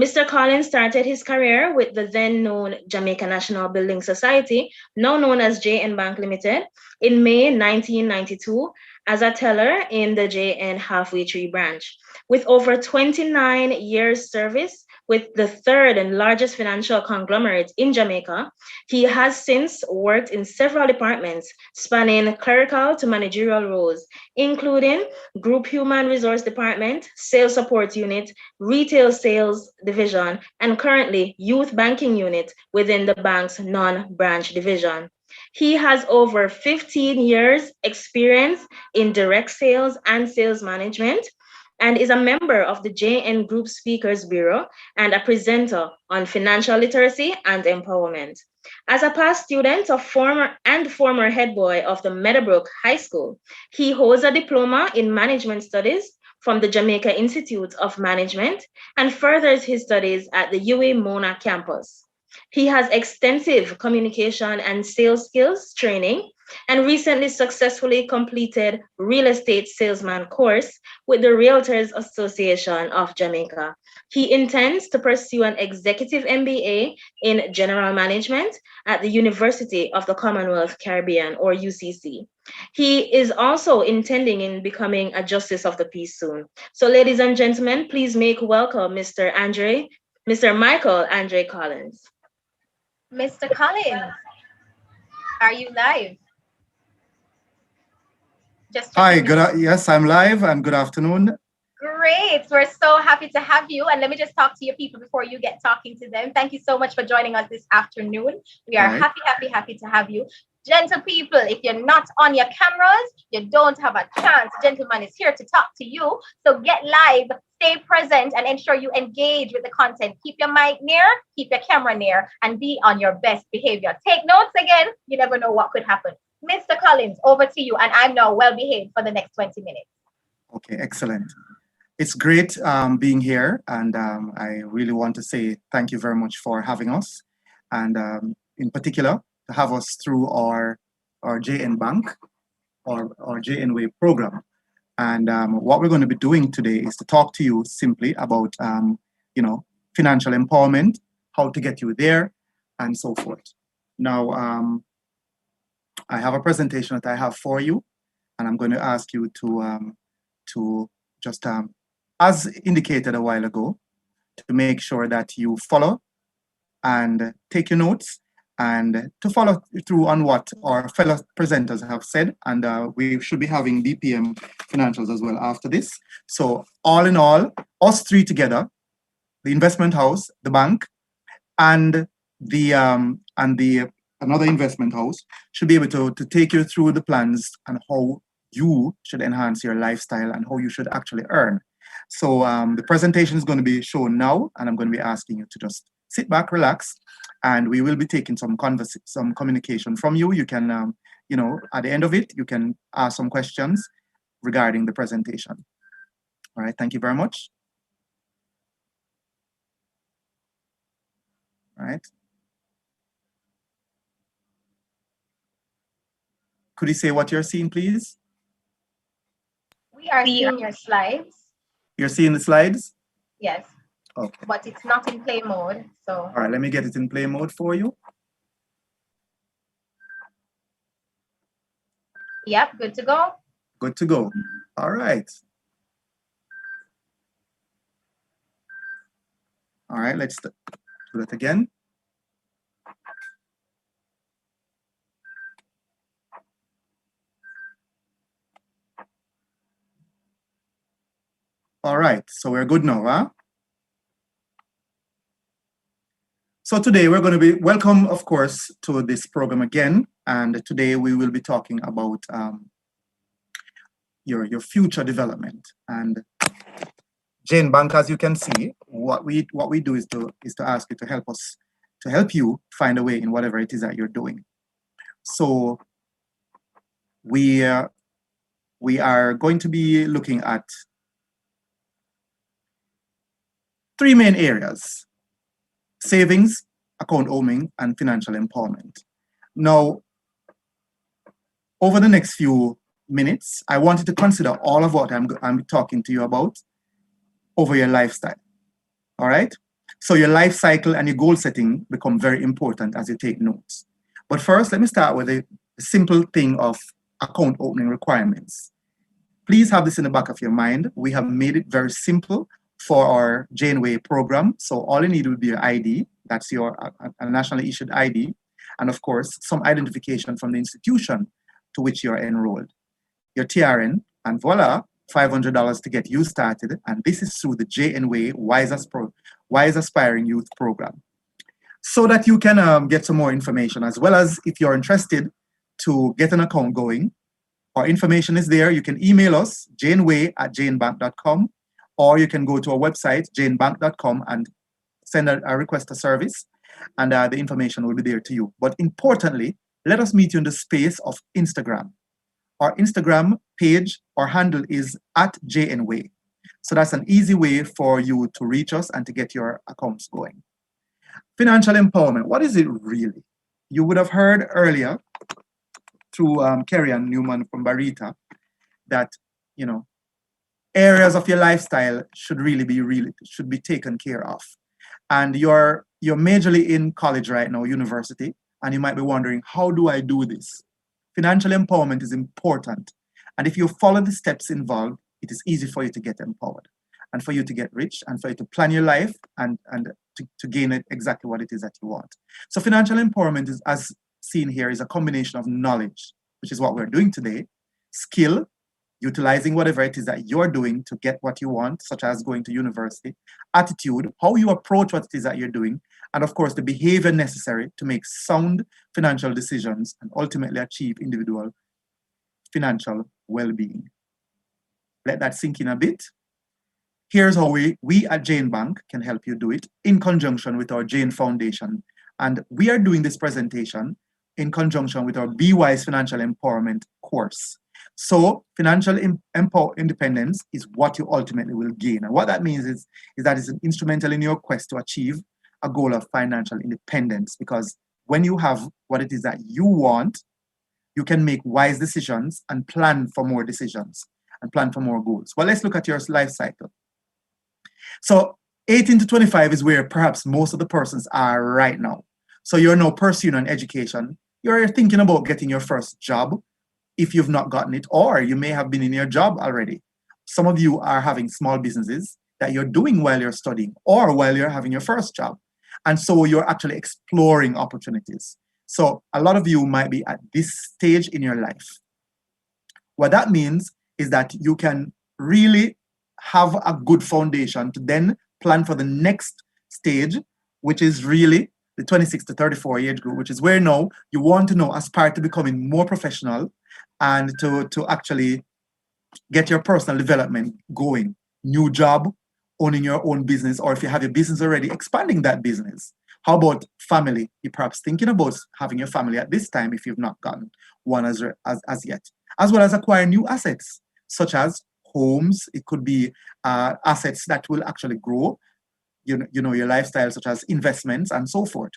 Mr. Collins started his career with the then known Jamaica National Building Society, now known as JN Bank Limited, in May 1992 as a teller in the JN Halfway Tree branch. With over 29 years service with the third and largest financial conglomerate in Jamaica, he has since worked in several departments spanning clerical to managerial roles, including Group Human Resource Department, Sales Support Unit, Retail Sales Division, and currently Youth Banking Unit within the bank's non-branch division. He has over 15 years experience in direct sales and sales management, and is a member of the JN Group Speakers Bureau and a presenter on financial literacy and empowerment. As a past student of former head boy of the Meadowbrook High School, he holds a diploma in management studies from the Jamaica Institute of Management and furthers his studies at the UA Mona campus. He has extensive communication and sales skills training and recently successfully completed real estate salesman course with the Realtors Association of Jamaica. He intends to pursue an executive MBA in general management at the University of the Commonwealth Caribbean, or UCC. He is also intending in becoming a justice of the peace soon. So ladies and gentlemen, please make welcome Mr. Michael Andre Collins. Mr. Collins, are you live? Hi, yes, I'm live, and good afternoon. Great. We're so happy to have you. And let me just talk to your people before you get talking to them. Thank you so much for joining us this afternoon. We are happy to have you. Gentle people, if you're not on your cameras, you don't have a chance. Gentleman is here to talk to you. So get live, stay present, and ensure you engage with the content. Keep your mic near, keep your camera near, and be on your best behavior. Take notes again. You never know what could happen. Mr. Collins, over to you. And I'm now well behaved for the next 20 minutes. Okay, excellent. It's great being here. And I really want to say thank you very much for having us. And in particular, to have us through our JN Bank or JN Wave program. And what we're going to be doing today is to talk to you simply about, financial empowerment, how to get you there, and so forth. Now, I have a presentation that I have for you, and I'm going to ask you to just, as indicated a while ago, to make sure that you follow and take your notes, and to follow through on what our fellow presenters have said. And we should be having BPM Financials as well after this. So all in all, us three together, the investment house, the bank, and another investment house should be able to take you through the plans and how you should enhance your lifestyle and how you should actually earn. So the presentation is going to be shown now, and I'm going to be asking you to just sit back, relax, and we will be taking some communication from you. You can, at the end of it, you can ask some questions regarding the presentation. All right, thank you very much. All right. Could you say what you're seeing, please? We are seeing your slides. You're seeing the slides? Yes. Okay. But it's not in play mode, so. All right, let me get it in play mode for you. Yep, good to go. Good to go. All right. All right, let's do that again. All right, so we're good now, huh? So today we're going to be welcome, of course, to this program again. And today we will be talking about your future development. And Jane Bank, as you can see, what we do is to ask you to help you find a way in whatever it is that you're doing. So we are going to be looking at 3 main areas: savings, account opening, and financial empowerment. Now, over the next few minutes, I wanted to consider all of what I'm talking to you about over your lifestyle. All right? So your life cycle and your goal setting become very important as you take notes. But first, let me start with a simple thing of account opening requirements. Please have this in the back of your mind. We have made it very simple for our Janeway program. So all you need will be your ID. That's your a nationally issued ID. And of course, some identification from the institution to which you're enrolled. Your TRN, and voila, $500 to get you started. And this is through the Janeway Wise Aspiring Youth Program. So that you can get some more information, as well as if you're interested to get an account going, our information is there. You can email us, janeway@janebank.com, or you can go to our website, janebank.com, and send a request to service, and the information will be there to you. But importantly, let us meet you in the space of Instagram. Our Instagram page, our handle is @JNWay. So that's an easy way for you to reach us and to get your accounts going. Financial empowerment, what is it really? You would have heard earlier through Kerry and Newman from Barita that, you know, areas of your lifestyle should be taken care of. And you're majorly in college right now, university, and you might be wondering, how do I do this? Financial empowerment is important. And if you follow the steps involved, it is easy for you to get empowered and for you to get rich and for you to plan your life and to gain exactly what it is that you want. So financial empowerment is, as seen here, is a combination of knowledge, which is what we're doing today, skill, utilizing whatever it is that you're doing to get what you want, such as going to university, attitude, how you approach what it is that you're doing, and of course, the behavior necessary to make sound financial decisions and ultimately achieve individual financial well-being. Let that sink in a bit. Here's how we at Jane Bank can help you do it in conjunction with our Jane Foundation. And we are doing this presentation in conjunction with our Be Wise Financial Empowerment course. So financial independence is what you ultimately will gain. And what that means is that it's instrumental in your quest to achieve a goal of financial independence, because when you have what it is that you want, you can make wise decisions and plan for more decisions and plan for more goals. Well, let's look at your life cycle. So 18 to 25 is where perhaps most of the persons are right now. So you're now pursuing an education. You're thinking about getting your first job if you've not gotten it, or you may have been in your job already. Some of you are having small businesses that you're doing while you're studying or while you're having your first job. And so you're actually exploring opportunities. So a lot of you might be at this stage in your life. What that means is that you can really have a good foundation to then plan for the next stage, which is really the 26 to 34 age group, which is where now you want to know, aspire to becoming more professional and to actually get your personal development going. New job, owning your own business, or if you have your business already, expanding that business. How about family? You're perhaps thinking about having your family at this time if you've not gotten one as yet, as well as acquire new assets. such as homes. It could be assets that will actually grow, your lifestyle, such as investments and so forth.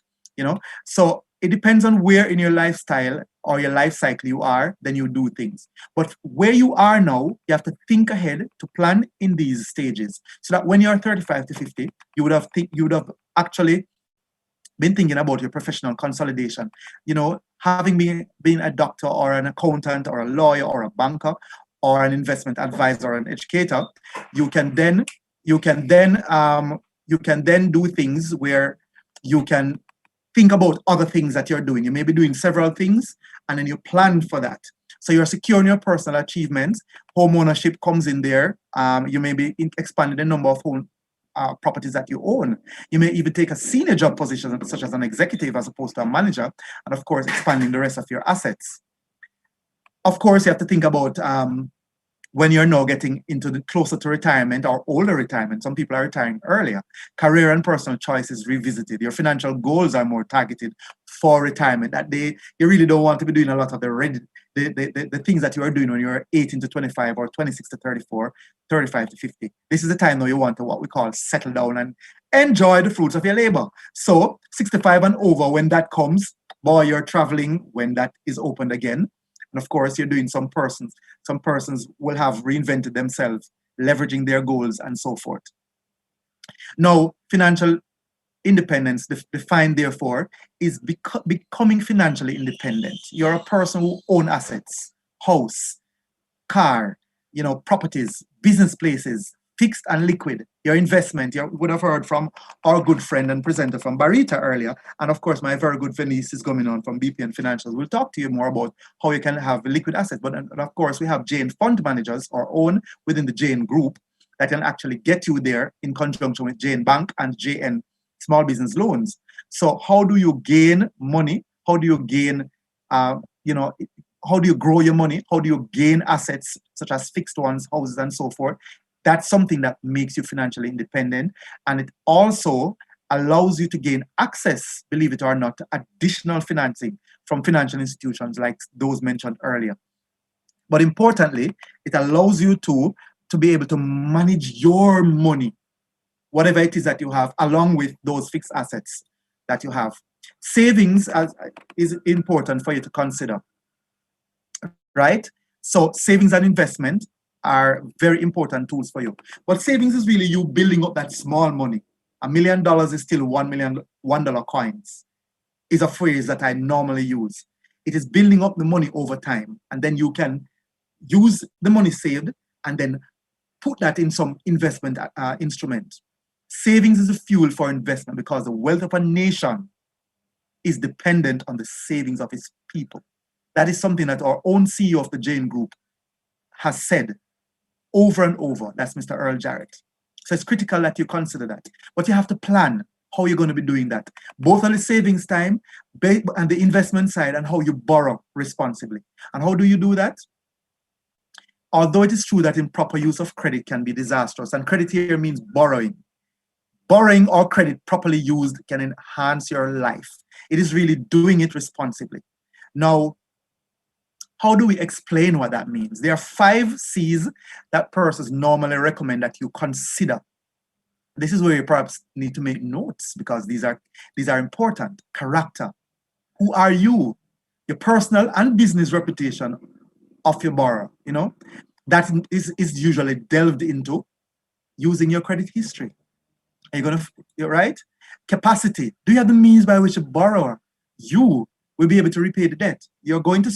So it depends on where in your lifestyle or your life cycle you are, then you do things. But where you are now, you have to think ahead to plan in these stages, so that when you're 35 to 50, you would have actually been thinking about your professional consolidation. Having been a doctor or an accountant or a lawyer or a banker or an investment advisor or an educator, you can then do things where you can think about other things that you're doing. You may be doing several things, and then you plan for that. So you're securing your personal achievements. Home ownership comes in there. You may be expanding the number of home properties that you own. You may even take a senior job position, such as an executive as opposed to a manager, and of course, expanding the rest of your assets. Of course, you have to think about when you're now getting into the closer to retirement or older retirement. Some people are retiring earlier. Career and personal choice is revisited. Your financial goals are more targeted for retirement. That day, you really don't want to be doing a lot of the things that you are doing when you're 18 to 25 or 26 to 34, 35 to 50. This is the time now you want to what we call settle down and enjoy the fruits of your labor. So 65 and over, when that comes, boy, you're traveling when that is opened again. And of course, you're doing some persons will have reinvented themselves, leveraging their goals and so forth. Now, financial independence, defined therefore, is becoming financially independent. You're a person who owns assets, house, car, properties, business places, fixed and liquid, your investment. You would have heard from our good friend and presenter from Barita earlier. And of course, my very good Venice is coming on from BPM Financial. We'll talk to you more about how you can have liquid assets. But and of course, we have Jane fund managers, our own within the Jane group, that can actually get you there in conjunction with Jane Bank and JN Small Business Loans. So how do you gain money? How do you gain, how do you grow your money? How do you gain assets such as fixed ones, houses, and so forth? That's something that makes you financially independent. And it also allows you to gain access, believe it or not, to additional financing from financial institutions like those mentioned earlier. But importantly, it allows you to be able to manage your money, whatever it is that you have, along with those fixed assets that you have. Savings is important for you to consider, right? So savings and investment are very important tools for you. But savings is really you building up that small money. $1 million is still $1 coins, is a phrase that I normally use. It is building up the money over time, and then you can use the money saved and then put that in some investment instrument. Savings is a fuel for investment because the wealth of a nation is dependent on the savings of its people. That is something that our own CEO of the Jane Group has said over and over. That's Mr. Earl Jarrett. So it's critical that you consider that. But you have to plan how you're going to be doing that, both on the savings time and the investment side, and how you borrow responsibly. And how do you do that? Although it is true that improper use of credit can be disastrous, and credit here means borrowing. Borrowing or credit properly used can enhance your life. It is really doing it responsibly. Now, how do we explain what that means? There are 5 C's that persons normally recommend that you consider. This is where you perhaps need to make notes, because these are important. Character. Who are you? Your personal and business reputation of your borrower, that is usually delved into using your credit history. You're right? Capacity. Do you have the means by which a borrower, you will be able to repay the debt? You're going to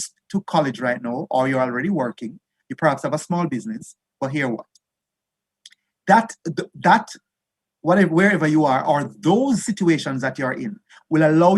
college right now, or you're already working. You perhaps have a small business, but here what? Wherever you are, or those situations that you're in, will allow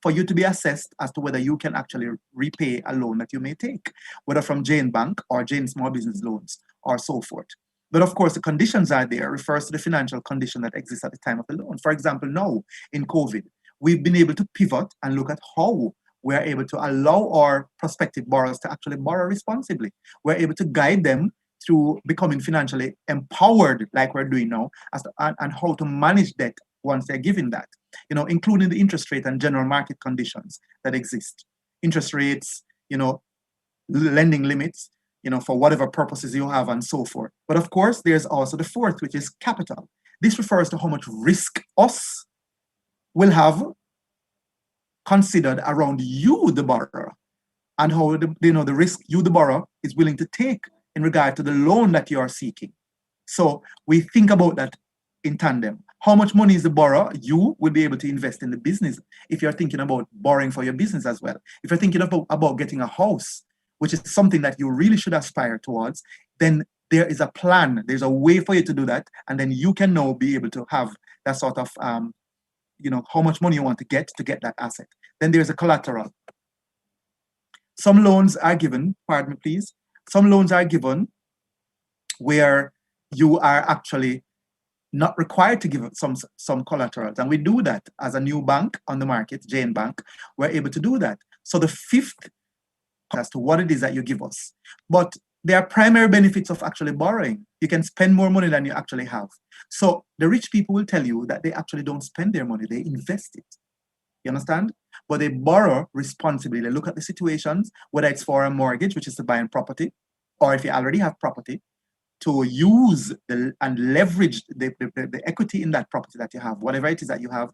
for you to be assessed as to whether you can actually repay a loan that you may take, whether from Jane Bank or Jane Small Business Loans or so forth. But of course, the conditions are there, refers to the financial condition that exists at the time of the loan. For example, now in COVID, we've been able to pivot and look at how we're able to allow our prospective borrowers to actually borrow responsibly. We're able to guide them through becoming financially empowered, like we're doing now, and how to manage debt once they're given that, including the interest rate and general market conditions that exist. Interest rates, lending limits, for whatever purposes you have and so forth. But of course, there's also the fourth, which is capital. This refers to how much risk us will have considered around you, the borrower, and how the risk you, the borrower, is willing to take in regard to the loan that you are seeking. So we think about that in tandem. How much money is the borrower? You will be able to invest in the business if you're thinking about borrowing for your business as well. If you're thinking about getting a house, which is something that you really should aspire towards, then there is a plan. There's a way for you to do that. And then you can now be able to have that sort of, how much money you want to get that asset. Then there's a collateral. Some loans are given, pardon me, please. Some loans are given where you are actually not required to give some collaterals. And we do that as a new bank on the market, JN Bank, we're able to do that. So the fifth as to what it is that you give us. But there are primary benefits of actually borrowing. You can spend more money than you actually have. So the rich people will tell you that they actually don't spend their money, they invest it. You understand? But they borrow responsibly. They look at the situations, whether it's for a mortgage, which is to buy a property, or if you already have property, to use and leverage the equity in that property that you have, whatever it is that you have,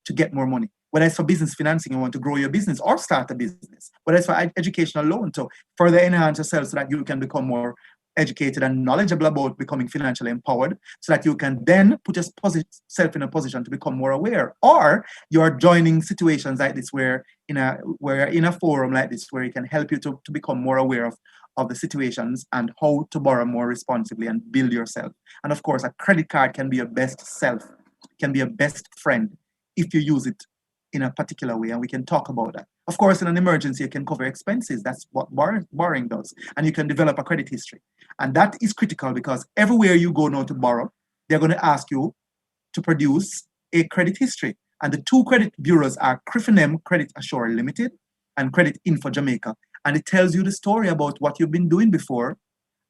to get more money. Whether it's for business financing, you want to grow your business or start a business. Whether it's for educational loan to further enhance yourself so that you can become more educated and knowledgeable about becoming financially empowered, so that you can then put yourself in a position to become more aware. Or you're joining situations like this where in a forum like this where it can help you to become more aware of the situations and how to borrow more responsibly and build yourself. And of course, a credit card can be your best self, can be your best friend if you use it in a particular way, and we can talk about that. Of course, in an emergency, you can cover expenses. That's what borrowing does. And you can develop a credit history. And that is critical because everywhere you go now to borrow, they're going to ask you to produce a credit history. And the two credit bureaus are Criffinem Credit Assure Limited and Credit Info Jamaica. And it tells you the story about what you've been doing before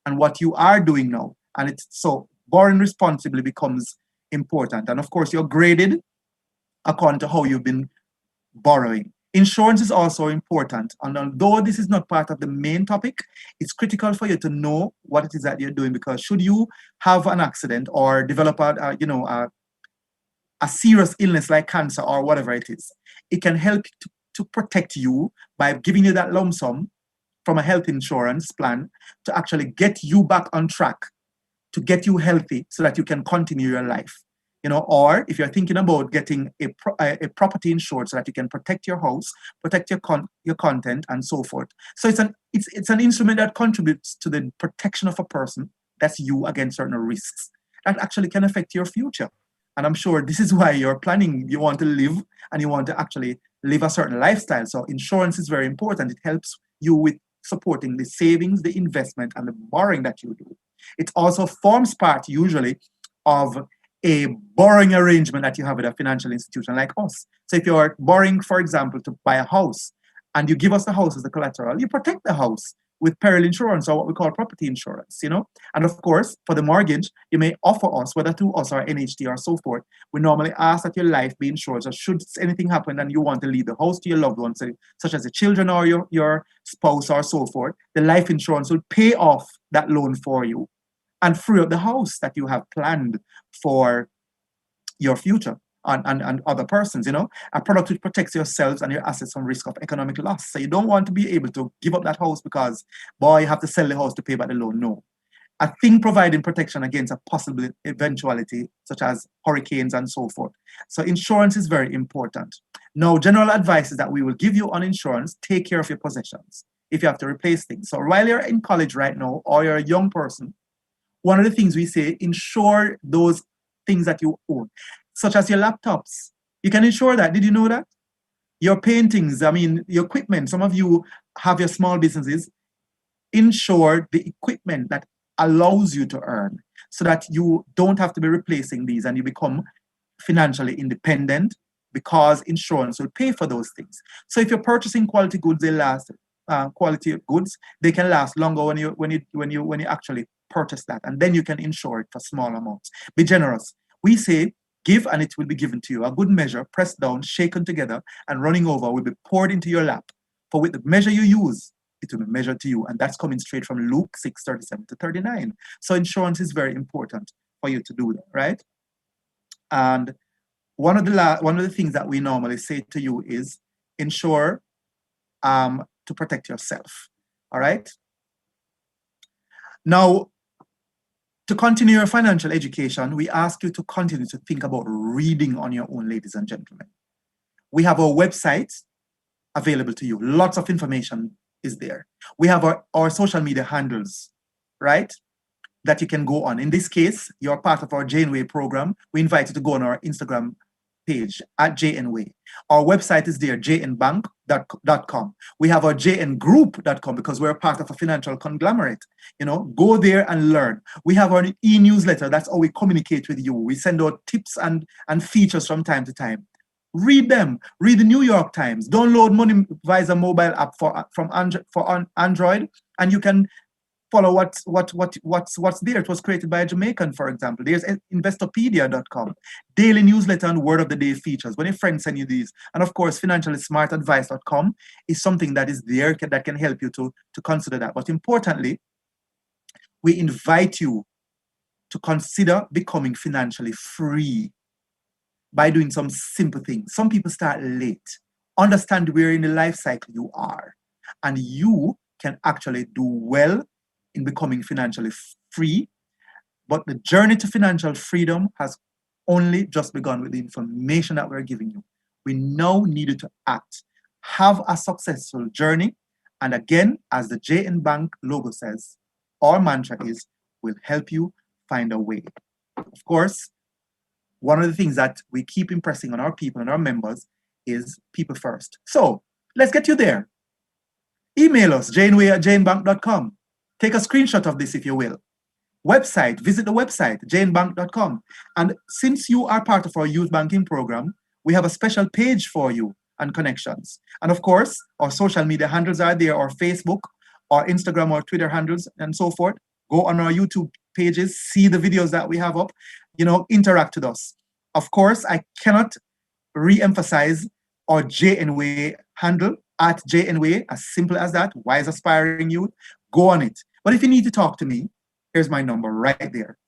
and what you are doing now. And it's so borrowing responsibly becomes important. And of course, you're graded according to how you've been borrowing. Insurance is also important. And although this is not part of the main topic, it's critical for you to know what it is that you're doing, because should you have an accident or develop a serious illness like cancer or whatever it is, it can help to protect you by giving you that lump sum from a health insurance plan to actually get you back on track, to get you healthy so that you can continue your life. Or if you're thinking about getting a property insured so that you can protect your house, protect your content, and so forth. So it's an instrument that contributes to the protection of a person, that's you, against certain risks that actually can affect your future. And I'm sure this is why you're planning, you want to live and you want to actually live a certain lifestyle. So insurance is very important. It helps you with supporting the savings, the investment, and the borrowing that you do. It also forms part usually of a borrowing arrangement that you have with a financial institution like us. So if you're borrowing, for example, to buy a house and you give us the house as the collateral, you protect the house with peril insurance or what we call property insurance, And of course, for the mortgage, you may offer us, whether through us or NHT or so forth, we normally ask that your life be insured. So should anything happen and you want to leave the house to your loved ones, such as the children or your spouse or so forth, the life insurance will pay off that loan for you and free up the house that you have planned for your future and other persons, a product which protects yourselves and your assets from risk of economic loss. So you don't want to be able to give up that house because, boy, you have to sell the house to pay back the loan. No. A thing providing protection against a possible eventuality, such as hurricanes and so forth. So insurance is very important. Now, general advice is that we will give you on insurance, take care of your possessions if you have to replace things. So while you're in college right now, or you're a young person, one of the things we say, insure those things that you own, such as your laptops. You can insure that. Did you know that? Your paintings, your equipment. Some of you have your small businesses. Insure the equipment that allows you to earn so that you don't have to be replacing these and you become financially independent because insurance will pay for those things. So if you're purchasing quality goods, they last. Quality goods, they can last longer when you actually purchase that, and then you can insure it for small amounts. Be generous. We say, give and it will be given to you. A good measure, pressed down, shaken together, and running over will be poured into your lap. For with the measure you use, it will be measured to you. And that's coming straight from Luke 6:37 to 39. So insurance is very important for you to do that, right? And one of the things that we normally say to you is ensure to protect yourself. All right. Now, to continue your financial education, we ask you to continue to think about reading on your own, ladies and gentlemen. We have our website available to you. Lots of information is there. We have our social media handles, right, that you can go on. In this case, you're part of our JNWay program. We invite you to go on our Instagram page at JNWay. Our website is there, jnbank.com. We have our jngroup.com because we're part of a financial conglomerate. You know, go there and learn. We have our e-newsletter. That's how we communicate with you. We send out tips and features from time to time. Read them. Read the New York Times. Download Money Advisor mobile app for Android, and you can follow what's there. It was created by a Jamaican, for example. There's investopedia.com, daily newsletter and word of the day features when your friends send you these. And of course, financiallysmartadvice.com is something that is there that can help you to consider that. But importantly, we invite you to consider becoming financially free by doing some simple things. Some people start late. Understand where in the life cycle you are, and you can actually do well in becoming financially free. But the journey to financial freedom has only just begun with the information that we're giving you. We now need you to act. Have a successful journey. And again, as the JN Bank logo says, our mantra is, we'll help you find a way. Of course, one of the things that we keep impressing on our people and our members is people first. So let's get you there. Email us, janeway@janbank.com. Take a screenshot of this if you will. Website, visit the website, janbank.com. And since you are part of our youth banking program, we have a special page for you and connections. And of course, our social media handles are there, our Facebook, our Instagram, our Twitter handles, and so forth. Go on our YouTube pages, see the videos that we have up, you know, interact with us. Of course, I cannot re-emphasize our JNWay handle at JNWay, as simple as that, Wise Aspiring Youth. Go on it. But if you need to talk to me, here's my number right there,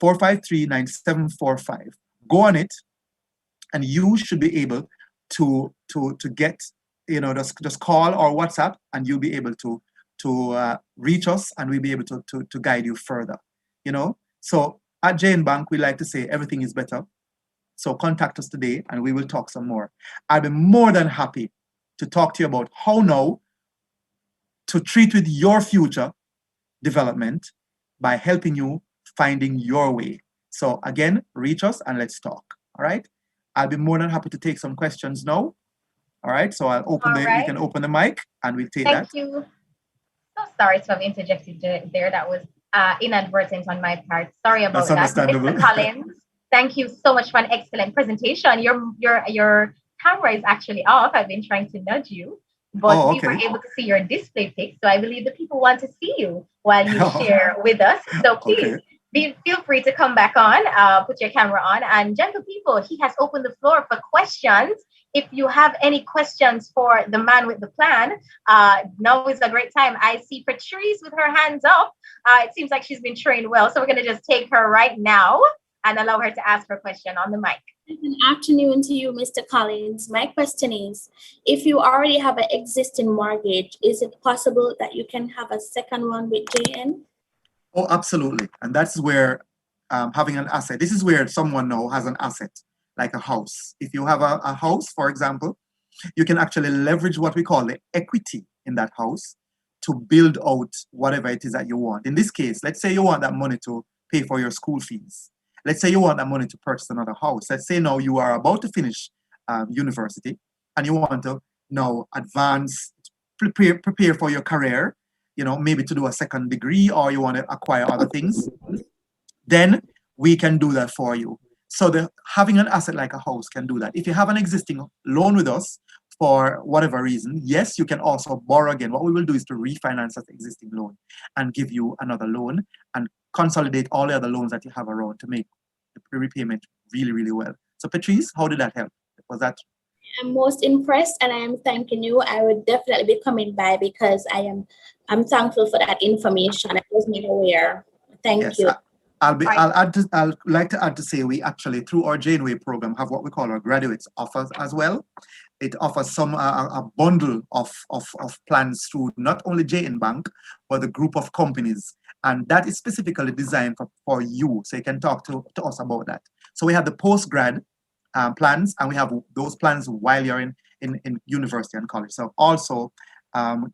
453-9745. Go on it, and you should be able to get, you know, just call or WhatsApp, and you'll be able to reach us, and we'll be able to guide you further, you know. So at JN Bank, we like to say everything is better. So contact us today, and we will talk some more. I'll be more than happy to talk to you about how now to treat with your future development by helping you finding your way. So again, reach us and let's talk. All right. I'll be more than happy to take some questions now. All right. So I'll open we can open the mic and we'll take that. Thank you. So sorry to have interjected there. That was inadvertent on my part. Sorry about that. Mr. Collins, thank you so much for an excellent presentation. Your camera is actually off. I've been trying to nudge you, but we were able to see your display pic. So I believe the people want to see you while you share with us. So please feel free to come back on, put your camera on. And gentle people, he has opened the floor for questions. If you have any questions for the man with the plan, now is a great time. I see Patrice with her hands up. It seems like she's been trained well. So we're going to just take her right now and allow her to ask her question on the mic. Good afternoon to you, Mr. Collins. My question is, if you already have an existing mortgage, is it possible that you can have a second one with JN? Oh, absolutely. And that's where having an asset, this is where someone now has an asset, like a house. If you have a house, for example, you can actually leverage what we call the equity in that house to build out whatever it is that you want. In this case, let's say you want that money to pay for your school fees. Let's say you want that money to purchase another house. Let's say now you are about to finish university and you want to now advance, prepare for your career, you know, maybe to do a second degree, or you want to acquire other things, then we can do that for you. So having an asset like a house can do that. If you have an existing loan with us for whatever reason, yes, you can also borrow again. What we will do is to refinance that existing loan and give you another loan and consolidate all the other loans that you have around to make the repayment really, really well. So Patrice, how did that help? Was that? I'm most impressed, and I am thanking you. I would definitely be coming by because I'm thankful for that information. I was not aware. Thank Yes, you. I'll like to add to say we actually through our Janeway program have what we call our graduates offers as well. It offers some a bundle of plans through not only JN Bank but the group of companies, and that is specifically designed for you. So you can talk to us about that. So we have the post grad plans, and we have those plans while you're in university and college. So also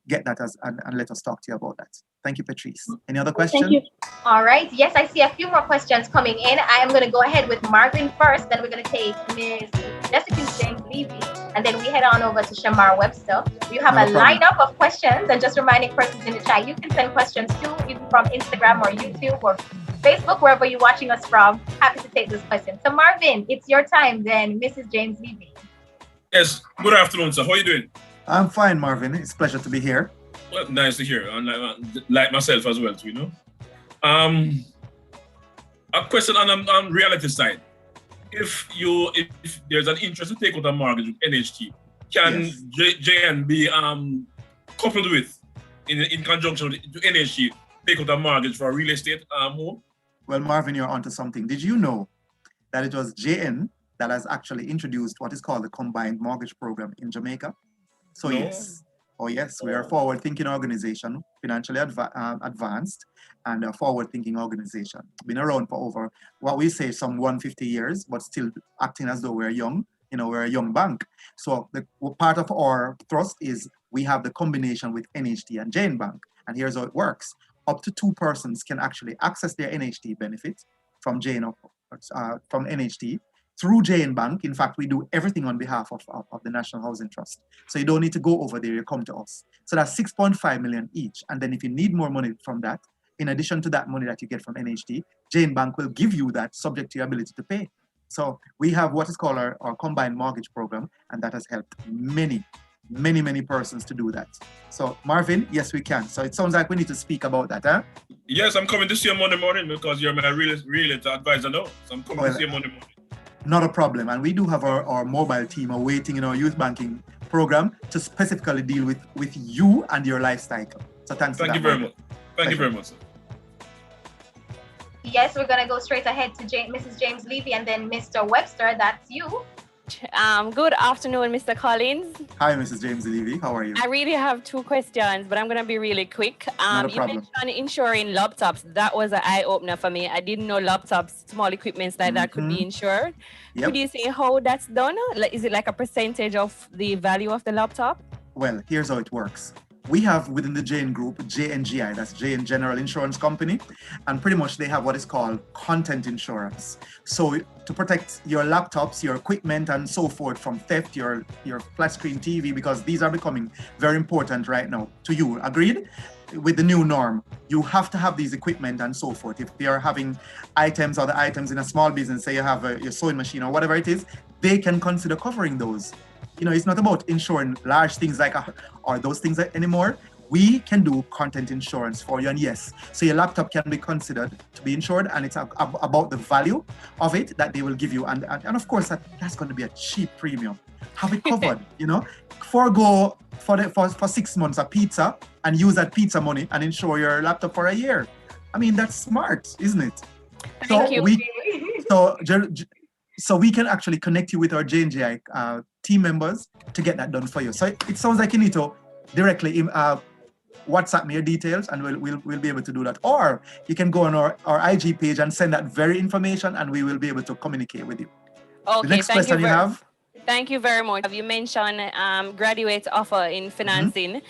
get that and let us talk to you about that. Thank you, Patrice. Any other questions? Thank you. All right. Yes, I see a few more questions coming in. I am going to go ahead with Marvin first. Then we're going to take Ms. Jessica James Levy. And then we head on over to Shamar Webster. You have a lineup of questions. And just reminding persons in the chat, you can send questions too, even from Instagram or YouTube or Facebook, wherever you're watching us from. Happy to take those questions. So Marvin, it's your time then, Mrs. James Levy. Yes. Good afternoon, sir. How are you doing? I'm fine, Marvin. It's a pleasure to be here. Well, nice to hear, and like myself as well, too, you know. A question on reality side. If there's an interest to take out a mortgage with NHT, can JN be coupled with, in conjunction with NHT, take out a mortgage for a real estate home? Well, Marvin, you're onto something. Did you know that it was JN that has actually introduced what is called the combined mortgage program in Jamaica? So no. Yes. Oh yes, we are a forward-thinking organization, financially advanced, and a forward-thinking organization. Been around for over, what we say, some 150 years, but still acting as though we're young. You know, we're a young bank. So the part of our thrust is we have the combination with NHT and JN Bank. And here's how it works. Up to 2 persons can actually access their NHT benefit from from NHT. Through JN Bank. In fact, we do everything on behalf of the National Housing Trust. So you don't need to go over there, you come to us. So that's 6.5 million each. And then if you need more money from that, in addition to that money that you get from NHT, JN Bank will give you that subject to your ability to pay. So we have what is called our combined mortgage program, and that has helped many persons to do that. So Marvin, yes, we can. So it sounds like we need to speak about that, huh? Yes, I'm coming to see you Monday morning because you're my real advisor now. So I'm coming to see you Monday morning. Not a problem. And we do have our mobile team awaiting in our youth banking program to specifically deal with you and your life cycle. So thank you very much. Thank you very much. Yes, we're going to go straight ahead to Mrs. James Levy and then Mr. Webster. That's you. Good afternoon, Mr. Collins. Hi, Mrs. James Levy. How are you? I really have 2 questions, but I'm going to be really quick. Not a you problem. mentioned insuring laptops. That was an eye-opener for me. I didn't know laptops, small equipments like that could be insured. Yep. Could you say how that's done? Is it like a percentage of the value of the laptop? Well, here's how it works. We have within the JN group, JNGI, that's JN General Insurance Company, and pretty much they have what is called content insurance. So to protect your laptops, your equipment, and so forth from theft, your flat screen TV, because these are becoming very important right now to you. Agreed? With the new norm, you have to have these equipment and so forth. If you're having other items in a small business, say you have your sewing machine or whatever it is, they can consider covering those. You know, it's not about insuring large things or those things anymore. We can do content insurance for you, and yes, so your laptop can be considered to be insured, and it's about the value of it that they will give you, and of course that's going to be a cheap premium. Have it covered, you know. Forgo for 6 months a pizza and use that pizza money and insure your laptop for a year. I mean, that's smart, isn't it? Thank you. So we can actually connect you with our JNGI team members to get that done for you. So it sounds like you need to directly WhatsApp me your details, and we'll be able to do that. Or you can go on our IG page and send that very information, and we will be able to communicate with you. Okay, the next question you have. Thank you very much. You mentioned graduate offer in financing.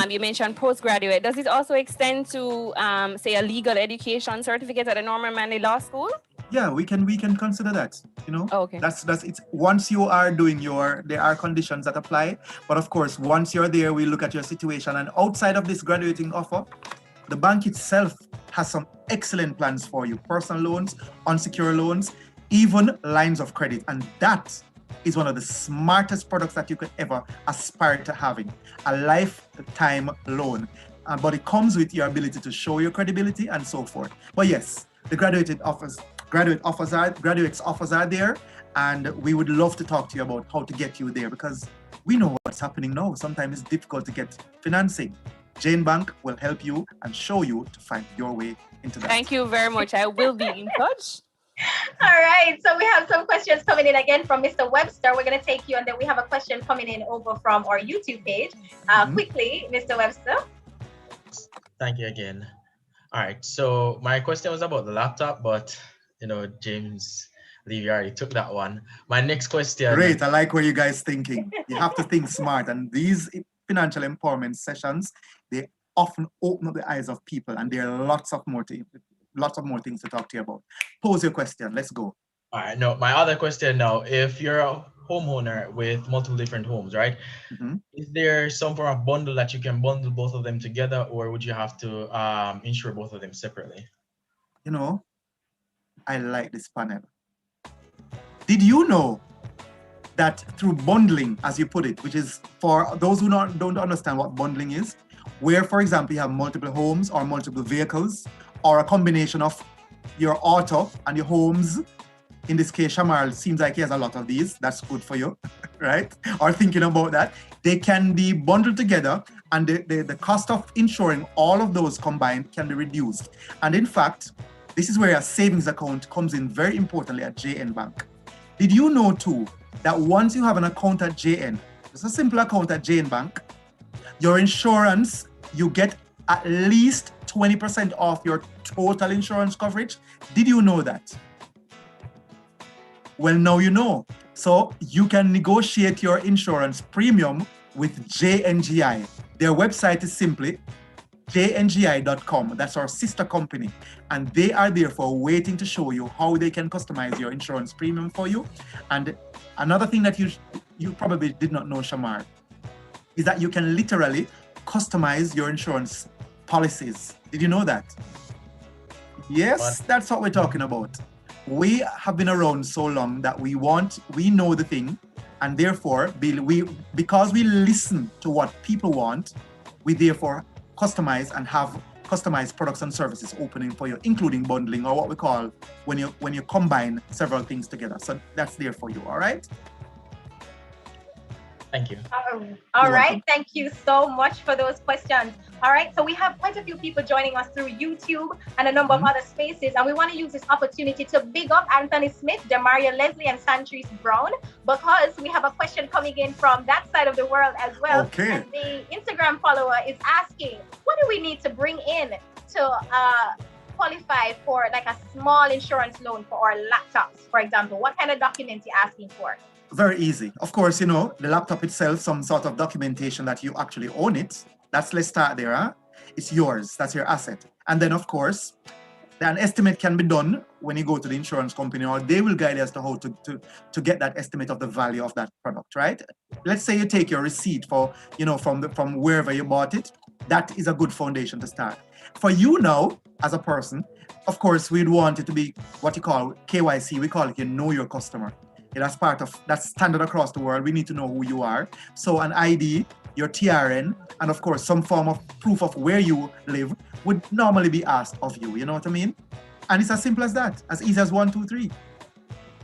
You mentioned postgraduate. Does it also extend to, say, a legal education certificate at a Norman Manley Law School? Yeah, we can consider that. You know, okay. That's it's once you are doing there are conditions that apply. But of course, once you're there, we look at your situation. And outside of this graduating offer, the bank itself has some excellent plans for you: personal loans, unsecured loans, even lines of credit, and that is one of the smartest products that you could ever aspire to having, a lifetime loan. But it comes with your ability to show your credibility and so forth. But yes, the graduated offers graduates offers are there, and we would love to talk to you about how to get you there, because we know what's happening now. Sometimes it's difficult to get financing. Jane Bank will help you and show you to find your way into that. Thank you very much. I will be in touch. All right, so we have some questions coming in again from Mr. Webster. We're going to take you, and then we have a question coming in over from our YouTube page. Quickly, Mr. Webster. Thank you again. All right, so my question was about the laptop, but James Levy already took that one. My next question. Great, I like where you guys thinking. You have to think smart, and these financial empowerment sessions, they often open up the eyes of people, and there are lots of more things to talk to you about. Pose your question. Let's go. All right. No, my other question now, if you're a homeowner with multiple different homes, right? Is there some form of bundle that you can bundle both of them together, or would you have to insure both of them separately? I like this panel. Did you know that through bundling, as you put it, which is for those who don't understand what bundling is, where, for example, you have multiple homes or multiple vehicles, or a combination of your auto and your homes. In this case, Shamar seems like he has a lot of these. That's good for you, right? Or thinking about that. They can be bundled together, and the cost of insuring all of those combined can be reduced. And in fact, this is where a savings account comes in very importantly at JN Bank. Did you know too that once you have an account at JN, it's a simple account at JN Bank, your insurance, you get at least 20% off your total insurance coverage? Did you know that? Well, now you know. So you can negotiate your insurance premium with JNGI. Their website is simply jngi.com. That's our sister company. And they are therefore waiting to show you how they can customize your insurance premium for you. And another thing that you probably did not know, Shamar, is that you can literally customize your insurance policies. Did you know that? Yes, that's what we're talking about. We have been around so long that we know the thing, and therefore, because we listen to what people want, we therefore customize and have customized products and services opening for you, including bundling, or what we call when you combine several things together. So that's there for you, all right? Thank you. All right. Thank you so much for those questions. All right. So we have quite a few people joining us through YouTube and a number of other spaces. And we want to use this opportunity to big up Anthony Smith, Demaria Leslie, and Santrice Brown, because we have a question coming in from that side of the world as well. Okay. And the Instagram follower is asking, what do we need to bring in to qualify for like a small insurance loan for our laptops, for example? What kind of documents are you asking for? Very easy. Of course, the laptop itself, some sort of documentation that you actually own it. Let's start there. Huh? It's yours. That's your asset. And then, of course, an estimate can be done when you go to the insurance company, or they will guide you as to how to get that estimate of the value of that product, right? Let's say you take your receipt for, from wherever you bought it. That is a good foundation to start. For you now, as a person, of course, we'd want it to be what you call KYC. We call it know your customer. That's standard across the world. We need to know who you are. So an ID, your TRN, and of course, some form of proof of where you live would normally be asked of you. You know what I mean? And it's as simple as that, as easy as 1, 2, 3.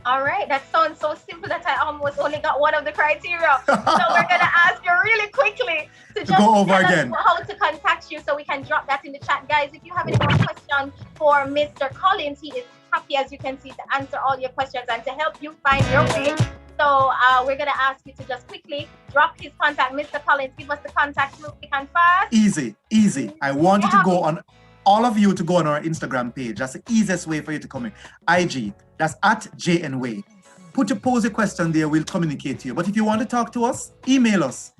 All right, that sounds so simple that I almost only got one of the criteria. So we're gonna ask you really quickly to just go over again how to contact you, so we can drop that in the chat, guys. If you have any more questions for Mr. Collins, he is happy, as you can see, to answer all your questions and to help you find your way. So we're gonna ask you to just quickly drop his contact. Mr. Collins, give us the contact real quick and fast. Easy. I want you to go on. All of you to go on our Instagram page. That's the easiest way for you to come in. IG, that's at JNWay. Pose a question there, we'll communicate to you. But if you want to talk to us, email us.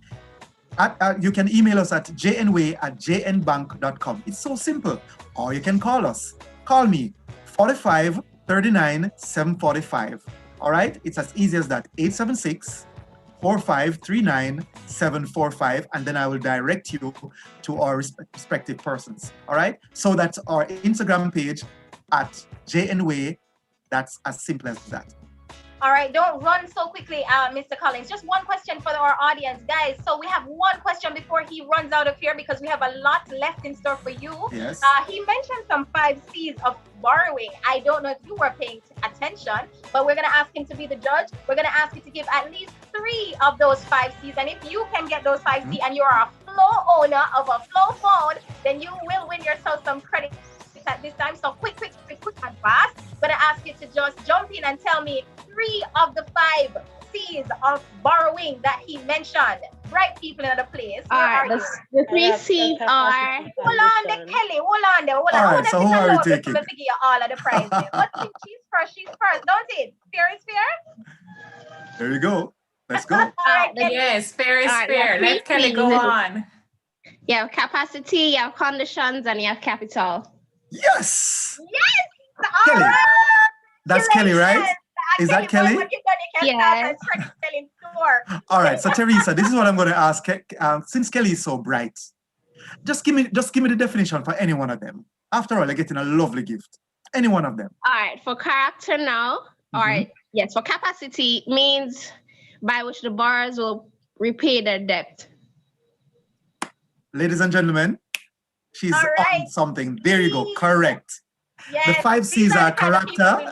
You can email us at jnway@jnbank.com. It's so simple. Or you can call us. Call me, 45 39 745. All right? It's as easy as that, 876-4539-745, and then I will direct you to our respective persons. All right? So that's our Instagram page at JNWay. That's as simple as that. All right, don't run so quickly, Mr. Collins. Just one question for our audience, guys. So we have one question before he runs out of here because we have a lot left in store for you. Yes. He mentioned some 5 C's of borrowing. I don't know if you were paying attention, but we're going to ask him to be the judge. We're going to ask you to give at least 3 of those 5 C's. And if you can get those 5 C's and you are a Flow owner of a Flow phone, then you will win yourself some credit at this time. So quick and fast. I'm gonna ask you to just jump in and tell me 3 of the 5 C's of borrowing that he mentioned. Right, people in the place. All right, the 3 C's are. Hold on there, Kelly. Hold on. All right, so who are we taking? To give you all of the prizes. But she's first, don't it? Fair is fair. There you go. Let's go. Yes, fair is fair. Let Kelly go on. You have capacity, you have conditions, and you have capital. Yes. Yes. Kelly. That's Kelly, right? Is that Kelly? Yes. All right. So Teresa, this is what I'm going to ask. Since Kelly is so bright, just give me the definition for any one of them. After all, you're getting a lovely gift. Any one of them. All right. For character now, all right. Yes. For capacity means by which the borrowers will repay their debt. Ladies and gentlemen, she's on something. There you go. Correct. Yes, the 5 C's are character.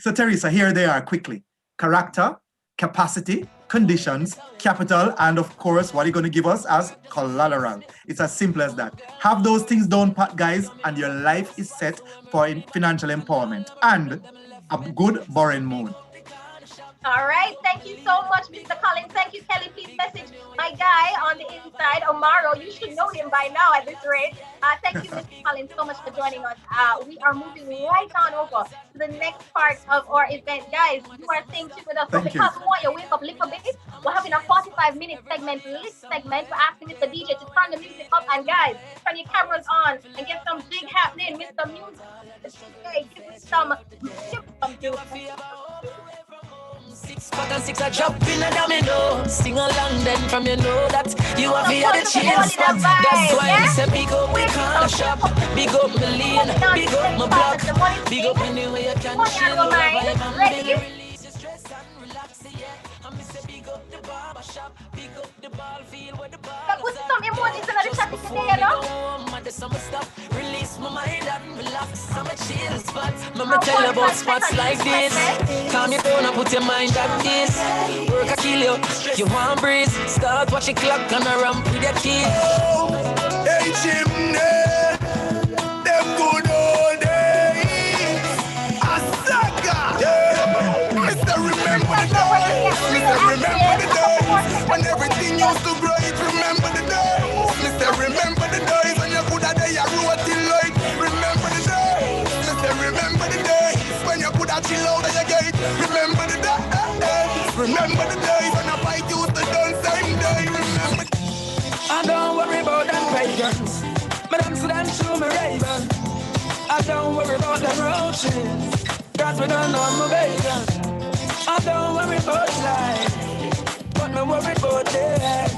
So Teresa, here they are quickly. Character, capacity, conditions, capital, and of course, what are you going to give us as collateral? It's as simple as that. Have those things done, guys, and your life is set for financial empowerment and a good borrowing mode. All right, thank you so much, Mr. Collins. Thank you, Kelly. Please message my guy on the inside, Omaro. You should know him by now at this rate. Thank you, Mr. Collins, so much for joining us. We are moving right on over to the next part of our event. Guys, you are staying tuned with us. So because we want you to wake up a little bit, we're having a 45-minute segment, We're asking Mr. DJ to turn the music up. And guys, turn your cameras on and get some big happening. Mr. Music, give me some Pack and 6 a drop in a domino. Sing along then from you know that you have the chance spot. That's why we say big up we can't shop. Big up my lane, big up my block. Big up anywhere you can chill. Ready? Release your stress and relax, yeah. I'm say big up the barber shop. Big up the ball field where the ball put some emojis in the chat today, you know? Release my mind and relax. I'm a chill spot. Mama tell you about spots like this. Calm you down and put your mind at this. Work a kill you. You want breeze. Start watching clock and a ramp with your kid. Hey chimney, them good old days. A saga. Mr. Remember the days. Mr. Remember the days when everything used to grow. Remember the days. Mr. Remember the days when you could have day a road till light. Remember the days. Mr. Remember the days when you could have chill out of your gate. Remember the days. Remember the days when I fight used to done same day. Remember. I don't worry about them pagans. But I'm so damn sure my raven. I don't worry about them roaches. Cause we don't know my vegan. I don't worry about life. But me worry about death.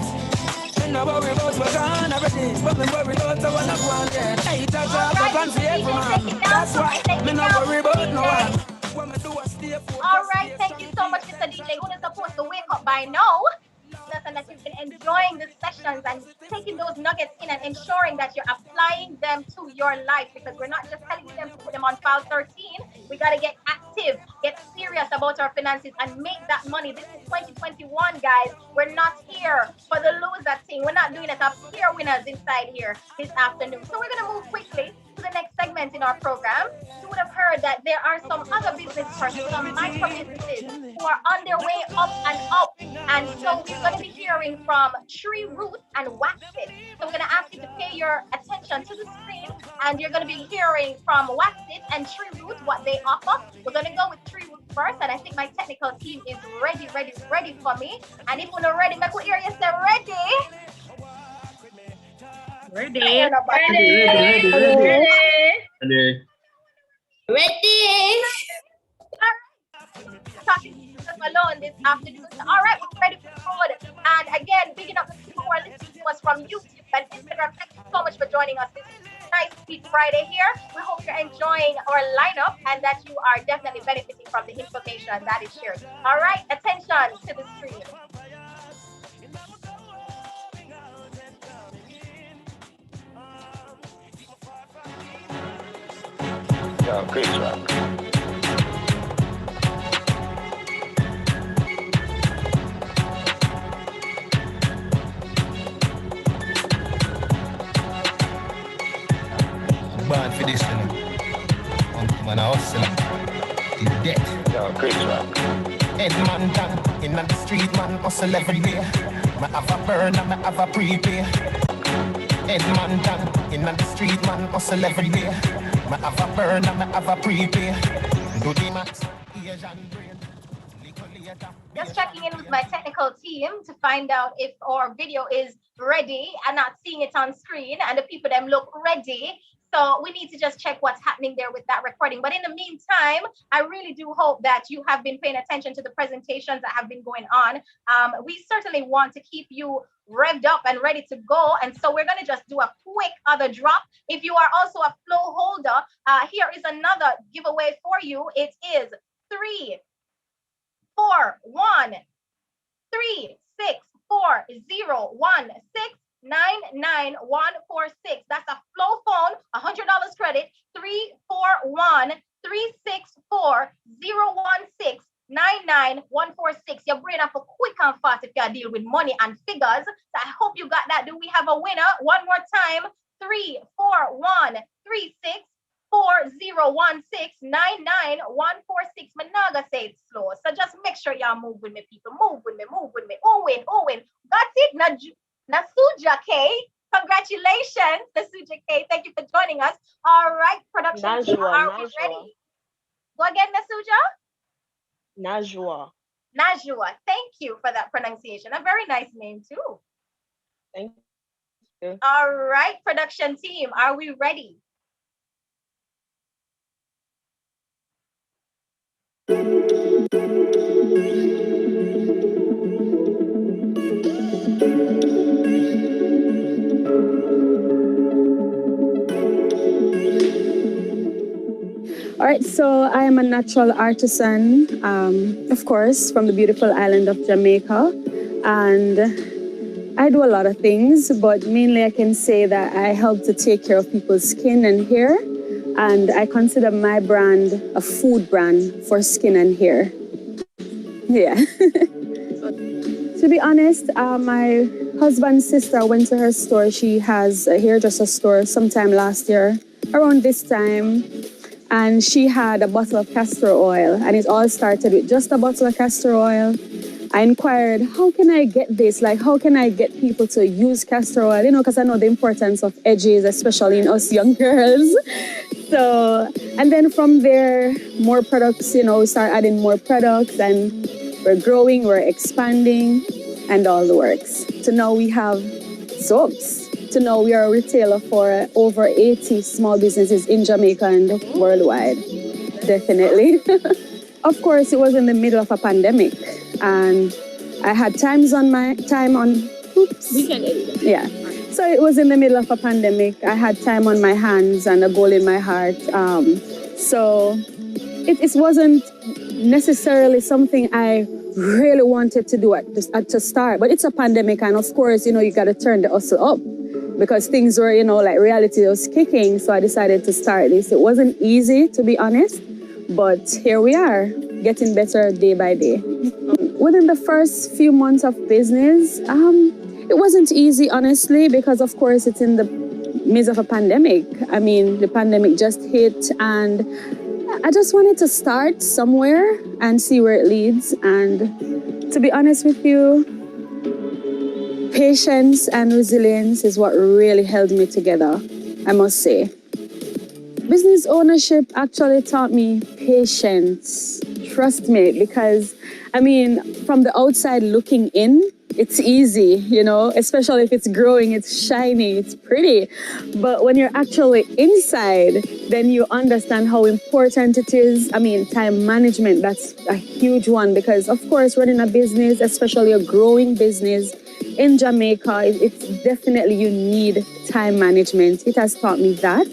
Me no worry about what's on everything. But me worry about the one I want there. Hey, that's all I can see everyone. That's why me no worry about no one. All right, thank you so much, Mr. DJ. Who is supposed to wake up by now? And that you've been enjoying the sessions and taking those nuggets in and ensuring that you're applying them to your life, because we're not just telling them to put them on file 13. We got to get active, get serious about our finances and make that money. This is 2021, guys. We're not here for the loser thing. We're not doing it. Our peer winners inside here this afternoon. So we're going to move quickly to the next segment in our program. You would have heard that there are some other business persons, some micro businesses who are on their way up and up. And so we're going to be hearing from Tree Root and Wax It. So we're going to ask you to pay your attention to the screen, and you're going to be hearing from Wax It and Tree Root what they offer. We're going to go with Tree Root first, and I think my technical team is ready for me. And if we're not ready, make we hear you say ready. Ready. Talking to us alone this afternoon. All right, we're ready for forward. And again, picking up the people who are listening to us from YouTube and Instagram. Thank you so much for joining us. This is nice Sweet Friday here. We hope you're enjoying our lineup and that you are definitely benefiting from the information that is shared. All right, attention to the screen. Yeah, great track. Born for this, man, I hustle to death. Yeah, great track. Head man down in the street, man, hustle every day. Me have a burn and me have a prepay. Head man down in the street, man, hustle every day. Me have a burn and me have a prepay. Do the max, Asian brain. Just checking in with my technical team to find out if our video is ready and not seeing it on screen and the people them look ready. So we need to just check what's happening there with that recording. But in the meantime, I really do hope that you have been paying attention to the presentations that have been going on. We certainly want to keep you revved up and ready to go. And so we're going to just do a quick other drop. If you are also a flow holder, here is another giveaway for you. It is 3, 4, 1, 3, 6, 4, 0, 1, 6, 99146. That's a flow phone, $100 credit. 341 364 016 99146. Your brain up for quick and fast if you deal with money and figures. So I hope you got that. Do we have a winner? One more time. 341 36 4016 99146. Managa say it's slow. So just make sure y'all move with me, people. Move with me, move with me. Owen. Got it? Nasuja K. Congratulations, Nasuja K. Thank you for joining us. All right, production team, are we ready? Go again, Nasuja? Najwa. Thank you for that pronunciation. A very nice name too. Thank you. All right, production team, are we ready? All right, so I am a natural artisan, of course, from the beautiful island of Jamaica. And I do a lot of things, but mainly I can say that I help to take care of people's skin and hair. And I consider my brand a food brand for skin and hair. Yeah. To be honest, my husband's sister went to her store. She has a hairdresser store sometime last year, around this time. And she had a bottle of castor oil, and it all started with just a bottle of castor oil. I inquired, how can I get this? Like, how can I get people to use castor oil? You know, because I know the importance of edges, especially in us young girls. So, and then from there, more products, you know, we start adding more products, and we're growing, we're expanding, and all the works. So now we have soaps. To know we are a retailer for over 80 small businesses in Jamaica and worldwide. Definitely. Of course, it was in the middle of a pandemic, and I had time on. Oops. We can edit. Yeah. So it was in the middle of a pandemic. I had time on my hands and a goal in my heart. So it wasn't necessarily something I really wanted to do to start, but it's a pandemic, and of course, you know, you got to turn the hustle up. Because things were, you know, like reality was kicking. So I decided to start this. It wasn't easy, to be honest, but here we are, getting better day by day. Within the first few months of business, it wasn't easy, honestly, because of course it's in the midst of a pandemic. I mean, the pandemic just hit, and I just wanted to start somewhere and see where it leads. And to be honest with you, patience and resilience is what really held me together, I must say. Business ownership actually taught me patience. Trust me, because, I mean, from the outside looking in, it's easy, you know, especially if it's growing, it's shiny, it's pretty. But when you're actually inside, then you understand how important it is. I mean, time management, that's a huge one, because, of course, running a business, especially a growing business, in Jamaica, it's definitely you need time management. It has taught me that.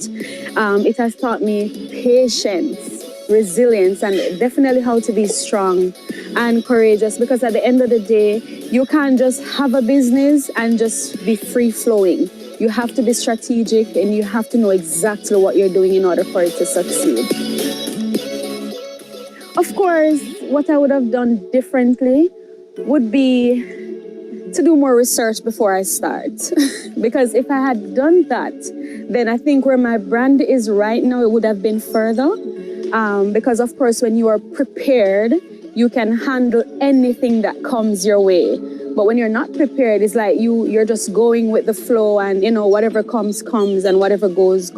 It has taught me patience, resilience, and definitely how to be strong and courageous, because at the end of the day, you can't just have a business and just be free flowing. You have to be strategic and you have to know exactly what you're doing in order for it to succeed. Of course, what I would have done differently would be to do more research before I start. Because if I had done that, then I think where my brand is right now, it would have been further. Because of course, when you are prepared, you can handle anything that comes your way. But when you're not prepared, it's like you're just going with the flow, and whatever comes, and whatever goes.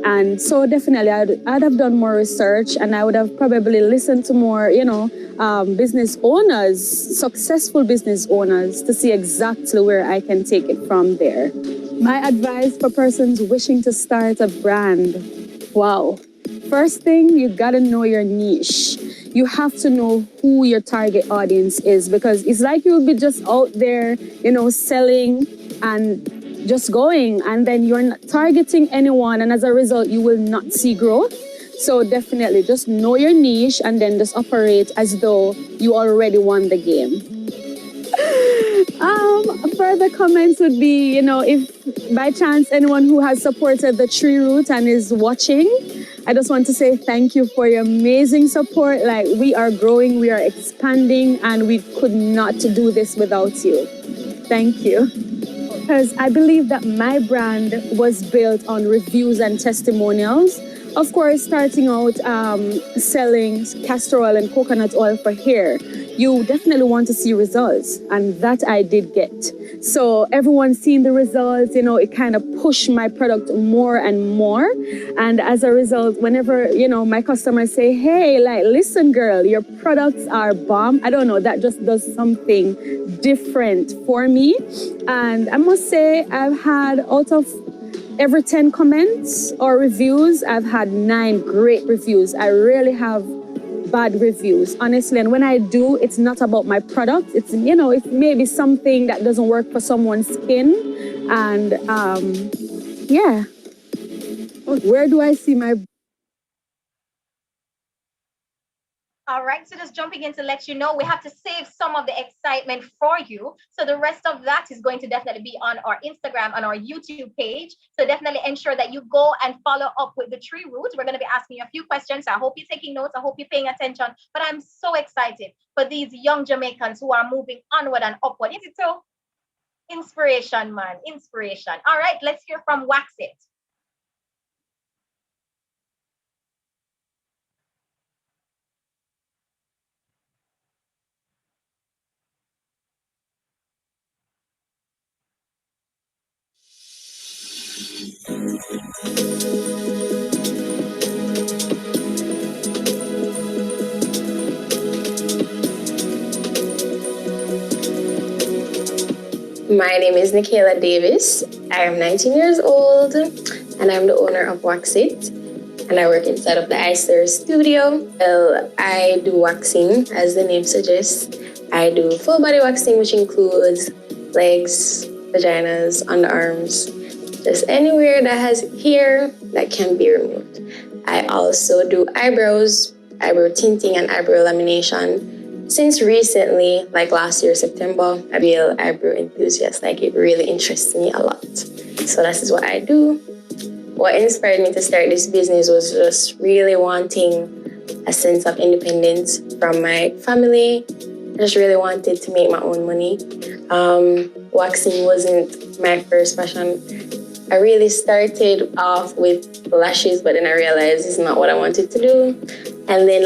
And so definitely I'd have done more research, and I would have probably listened to more, business owners, successful business owners, to see exactly where I can take it from there. My advice for persons wishing to start a brand, wow. First thing, you gotta know your niche. You have to know who your target audience is, because it's like you'll be just out there, selling and just going, and then you're not targeting anyone, and as a result, you will not see growth. So definitely just know your niche and then just operate as though you already won the game. Further comments would be, if by chance anyone who has supported the Tree Root and is watching, I just want to say thank you for your amazing support. Like, we are growing, we are expanding, and we could not do this without you. Thank you. Because I believe that my brand was built on reviews and testimonials. Of course, starting out selling castor oil and coconut oil for hair, you definitely want to see results, and that I did get. So everyone seeing the results, it kind of pushed my product more and more. And as a result, whenever, my customers say, hey, listen, girl, your products are bomb. I don't know, that just does something different for me. And I must say, I've had out of every 10 comments or reviews, I've had 9 great reviews. I rarely have bad reviews, honestly. And when I do, it's not about my product. It's, it's maybe something that doesn't work for someone's skin. And yeah, where do I see my... All right, so just jumping in to let you know, we have to save some of the excitement for you. So the rest of that is going to definitely be on our Instagram, on our YouTube page. So definitely ensure that you go and follow up with the Tree Root. We're going to be asking you a few questions. I hope you're taking notes. I hope you're paying attention. But I'm so excited for these young Jamaicans who are moving onward and upward. Is it so? Inspiration, man. Inspiration. All right, let's hear from Wax It. My name is Nikayla Davis. I am 19 years old and I'm the owner of Wax It, and I work inside of the Isler studio. Well, I do waxing, as the name suggests. I do full body waxing, which includes legs, vaginas, underarms, just anywhere that has hair that can be removed. I also do eyebrows, eyebrow tinting, and eyebrow lamination. Since recently, like last year, September, I be an eyebrow enthusiast. It really interests me a lot. So that is what I do. What inspired me to start this business was just really wanting a sense of independence from my family. I just really wanted to make my own money. Waxing wasn't my first passion. I really started off with lashes, but then I realized it's not what I wanted to do. And then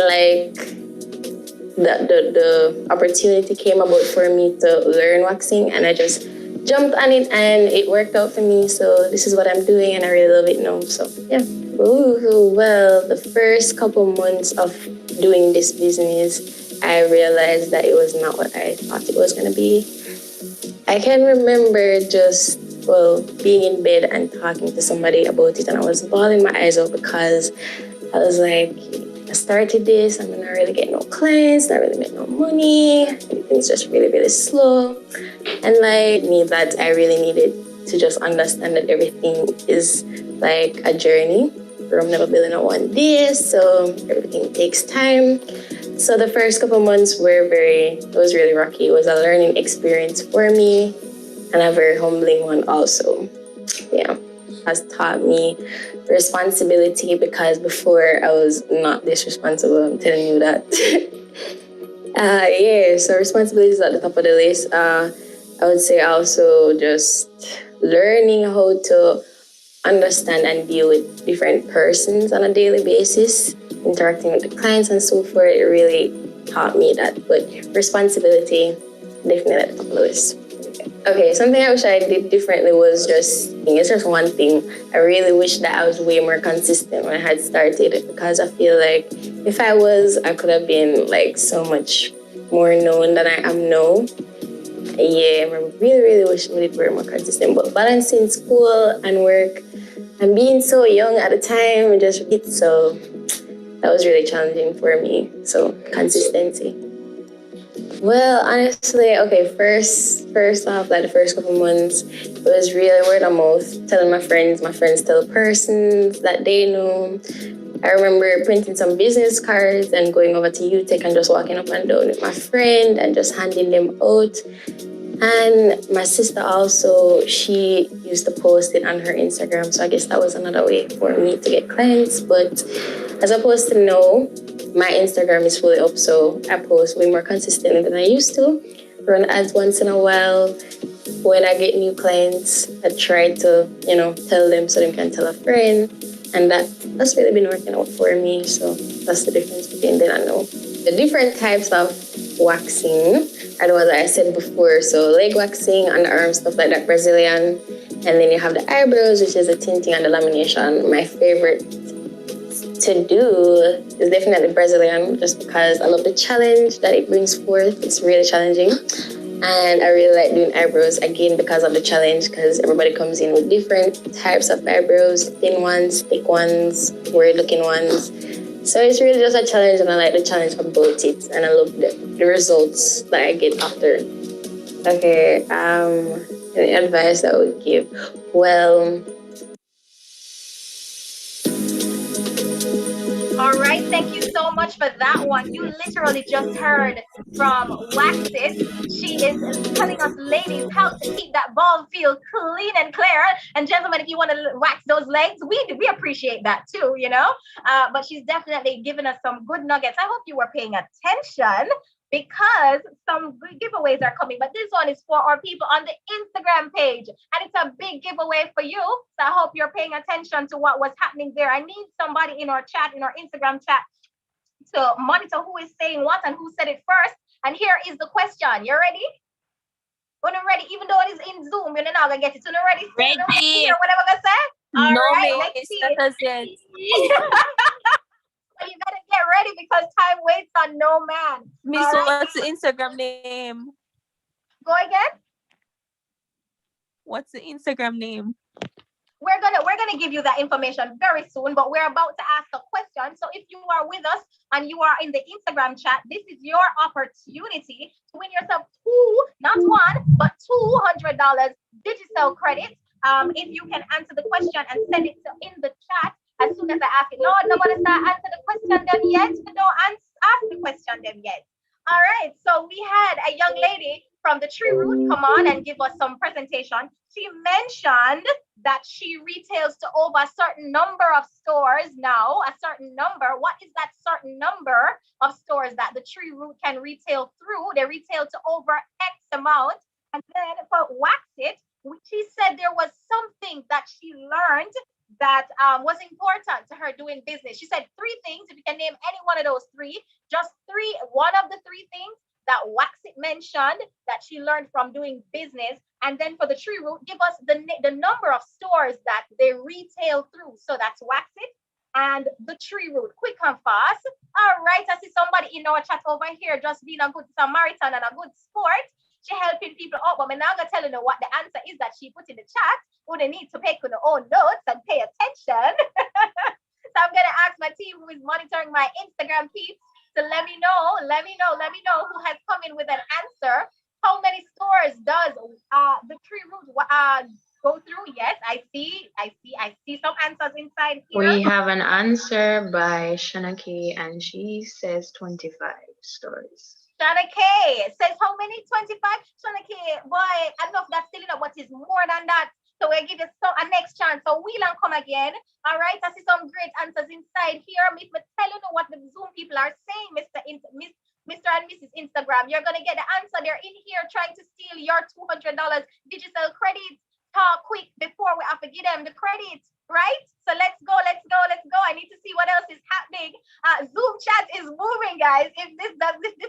the opportunity came about for me to learn waxing, and I just jumped on it and it worked out for me. So this is what I'm doing and I really love it now. So yeah. Ooh, well, the first couple months of doing this business, I realized that it was not what I thought it was gonna be. I can remember just, being in bed and talking to somebody about it, and I was bawling my eyes out because I was like, I started this, I'm not really getting no clients, not really making no money, everything's just really, really slow. And like me, that I really needed to just understand that everything is like a journey. Rome never built in one day, so everything takes time. So the first couple months it was really rocky. It was a learning experience for me and a very humbling one also. Yeah, has taught me responsibility because before I was not this responsible. I'm telling you that. So responsibility is at the top of the list. I would say also just learning how to understand and deal with different persons on a daily basis, interacting with the clients and so forth. It really taught me that. But responsibility, definitely at the top of the list. Okay, something I wish I did differently was it's just one thing. I really wish that I was way more consistent when I had started, because I feel like if I was, I could have been like so much more known than I am now. Yeah, I really, really wish I would be more consistent. But balancing school and work and being so young at the time, so that was really challenging for me. So consistency. Well, honestly, okay, first off, like the first couple months, it was really word of mouth, telling my friends tell persons that they know. I remember printing some business cards and going over to UTech and just walking up and down with my friend and just handing them out. And my sister also, she used to post it on her Instagram, so I guess that was another way for me to get clients. But as opposed to now, my Instagram is fully up, so I post way more consistently than I used to. Run ads once in a while. When I get new clients, I try to, tell them so they can tell a friend. And that's really been working out for me. So that's the difference between then and now. The different types of waxing are the ones that I said before. So leg waxing, underarm, stuff like that, Brazilian. And then you have the eyebrows, which is the tinting and the lamination. My favorite to do is definitely Brazilian, just because I love the challenge that it brings forth. It's really challenging. And I really like doing eyebrows, again, because of the challenge, because everybody comes in with different types of eyebrows, thin ones, thick ones, weird-looking ones. So it's really just a challenge, and I like the challenge about it, and I love the results that I get after. Okay, any advice I would give? Well, all right, thank you so much for that one. You literally just heard from Waxit. She is telling us, ladies, how to keep that ball field clean and clear. And gentlemen, if you want to wax those legs, we appreciate that too, But she's definitely given us some good nuggets. I hope you were paying attention, because some good giveaways are coming. But this one is for our people on the Instagram page, and it's a big giveaway for you. So I hope you're paying attention to what was happening there. I need somebody in our chat, in our Instagram chat, to monitor who is saying what and who said it first. And here is the question. You ready? When you're ready, even though it is in Zoom, you're not gonna get it. So you're ready? Ready. Hear what I'm gonna say? All right, let's see. So you gotta get ready, because time waits on no man. Miss, what's the Instagram name? Go again. What's the Instagram name? We're gonna give you that information very soon, but we're about to ask a question. So if you are with us and you are in the Instagram chat, this is your opportunity to win yourself not one, but $200 digital credits. If you can answer the question and send it in the chat as soon as I ask it. No, nobody start answer the question them yet. We don't ask the question them yet. All right, so we had a young lady from the Tree Root come on and give us some presentation. She mentioned that she retails to over a certain number of stores now, a certain number. What is that certain number of stores that the Tree Root can retail through? They retail to over X amount. And then for Waxit, she said there was something that she learned that was important to her doing business. She said 3 things. If you can name any one of those 3, just 3, one of the 3 things that Waxit mentioned that she learned from doing business. And then for the Tree Root, give us the number of stores that they retail through. So that's Waxit and the Tree Root. Quick and fast. All right, I see somebody in our chat over here just being a good Samaritan and a good sport. She helping people out, but I'm not gonna tell you what the answer is that she put in the chat. Who they need to take on their own notes and pay attention. So I'm gonna ask my team who is monitoring my Instagram peeps to let me know who has come in with an answer. How many stores does the tree root go through? Yes, I see some answers inside here. We have an answer by Shanaki, and she says 25 stories. Shana K says how many? 25? Shana K, boy, I don't know if that's still enough, but it's more than that. So we'll give you a next chance. So we'll come again. All right, I see some great answers inside here. If me tell you what the Zoom people are saying, Mr. and Mrs. Instagram, you're gonna get the answer. They're in here trying to steal your $200 digital credit. Talk quick before we have to give them the credit, right? So let's go. I need to see what else is happening. Zoom chat is moving, guys. If this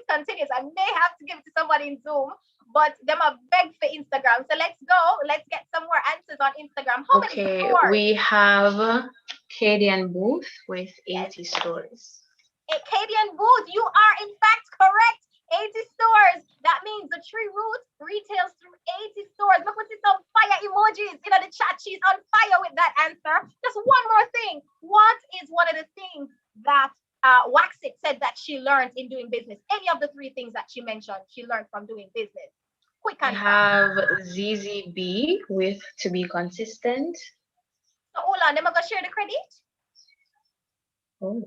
continues, I may have to give it to somebody in Zoom, but them are begged for Instagram. So let's go. Let's get some more answers on Instagram. How many stores? We have Katie and Booth with 80 stores. Katie and Booth, you are in fact correct. 80 stores. That means the tree root retails through 80 stores. Look, we see some fire emojis in the chat. She's on fire with that answer. Just one more thing. What is one of the things that Waxit said that she learned in doing business? Any of the three things that she mentioned she learned from doing business? Quick answer. I have ZZB with to be consistent. So hold on, am I gonna share the credit? Oh.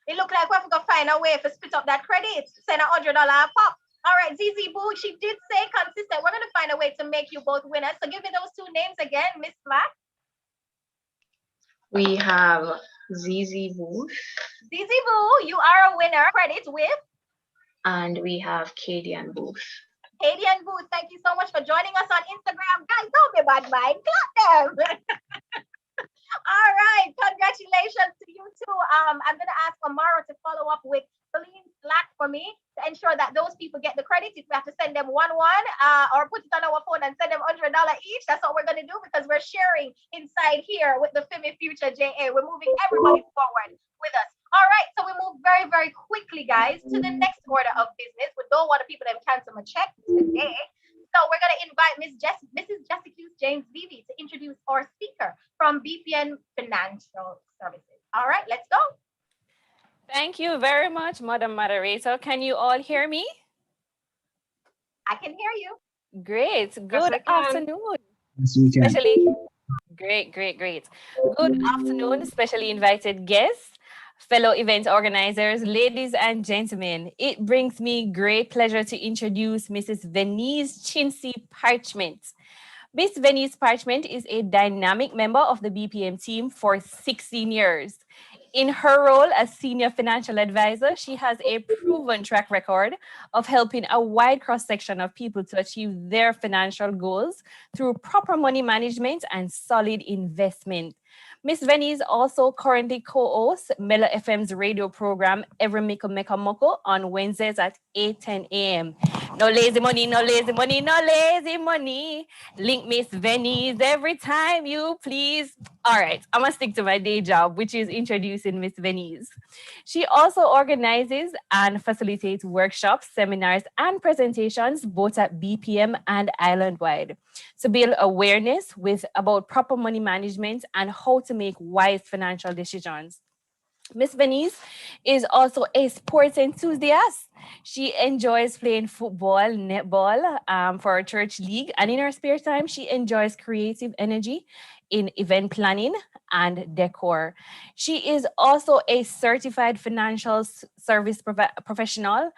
It looked like we're gonna find a way to split up that credit. Send $100 pop. All right, ZZ Boo, she did say consistent. We're gonna find a way to make you both winners. So give me those two names again, Miss Black. We have ZZ Booth. ZZ Boo, you are a winner. Credit with. And we have Katie and Booth. Katie and Booth, thank you so much for joining us on Instagram. Guys, don't be bad mind. Clap them. All right, congratulations to you too. I'm gonna ask Amara to follow up with Celine Slack for me to ensure that those people get the credit. If we have to send them one, or put it on our phone and send them $100 each, that's what we're gonna do because we're sharing inside here with the Fimi Future JA. We're moving everybody forward with us. All right, so we move very, very quickly, guys, to the next order of business. We don't want the people to cancel my check today. So we're going to invite Mrs. Jessica James Vivi to introduce our speaker from BPM Financial Services. All right, let's go. Thank you very much, Madam Moderator. Can you all hear me? I can hear you. Great. Good afternoon. Yes, we can. Especially, great. Good afternoon, specially invited guests, fellow event organizers, ladies and gentlemen. It brings me great pleasure to introduce Mrs. Venice Chinsey Parchment. Miss Venice Parchment is a dynamic member of the BPM team for 16 years. In her role as senior financial advisor, she has a proven track record of helping a wide cross-section of people to achieve their financial goals through proper money management and solid investment. Miss Venice also currently co-hosts Mela FM's radio program Every Miko Meka Moko on Wednesdays at 8:10 a.m. No lazy money, no lazy money, no lazy money. Link Miss Venice every time you please. All right, I'm gonna stick to my day job, which is introducing Miss Venice. She also organizes and facilitates workshops, seminars, and presentations both at BPM and island-wide to build awareness about proper money management and how to make wise financial decisions. Miss Venice is also a sports enthusiast. She enjoys playing football, netball for her church league, and in her spare time, she enjoys creative energy in event planning and decor. She is also a certified financial service professional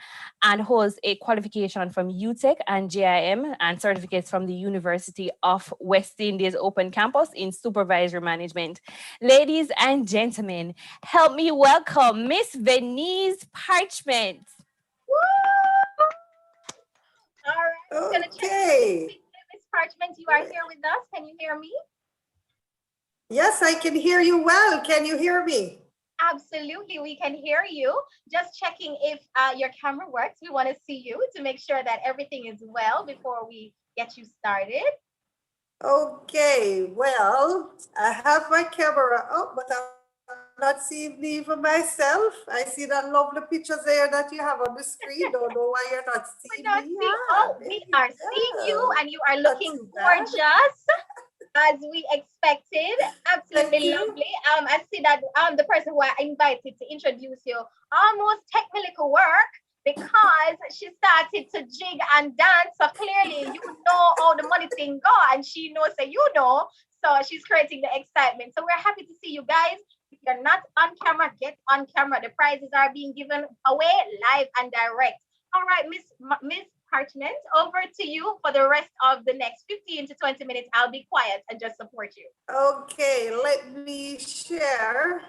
and holds a qualification from UTEC and JIM and certificates from the University of West Indies Open Campus in supervisory management. Ladies and gentlemen, help me welcome Miss Venice Parchment. All right. Okay. Miss Parchment, you are here with us. Can you hear me? Yes, I can hear you well. Can you hear me? Absolutely, we can hear you. Just checking if your camera works. We want to see you to make sure that everything is well before we get you started. Okay, well, I have my camera up, but I'm not seeing me for myself. I see that lovely pictures there that you have on the screen. Don't know why you're not seeing me. We are seeing you, and you are looking gorgeous. As we expected. Absolutely lovely. I see that the person who I invited to introduce you almost technical work. because she started to jig and dance. So clearly, you know how the money thing go, and she knows that you know. So she's creating the excitement. So we're happy to see you guys. If you're not on camera, get on camera. The prizes are being given away live and direct. All right, Miss Parchment, over to you for the rest of the next 15 to 20 minutes. I'll be quiet and just support you. Okay, let me share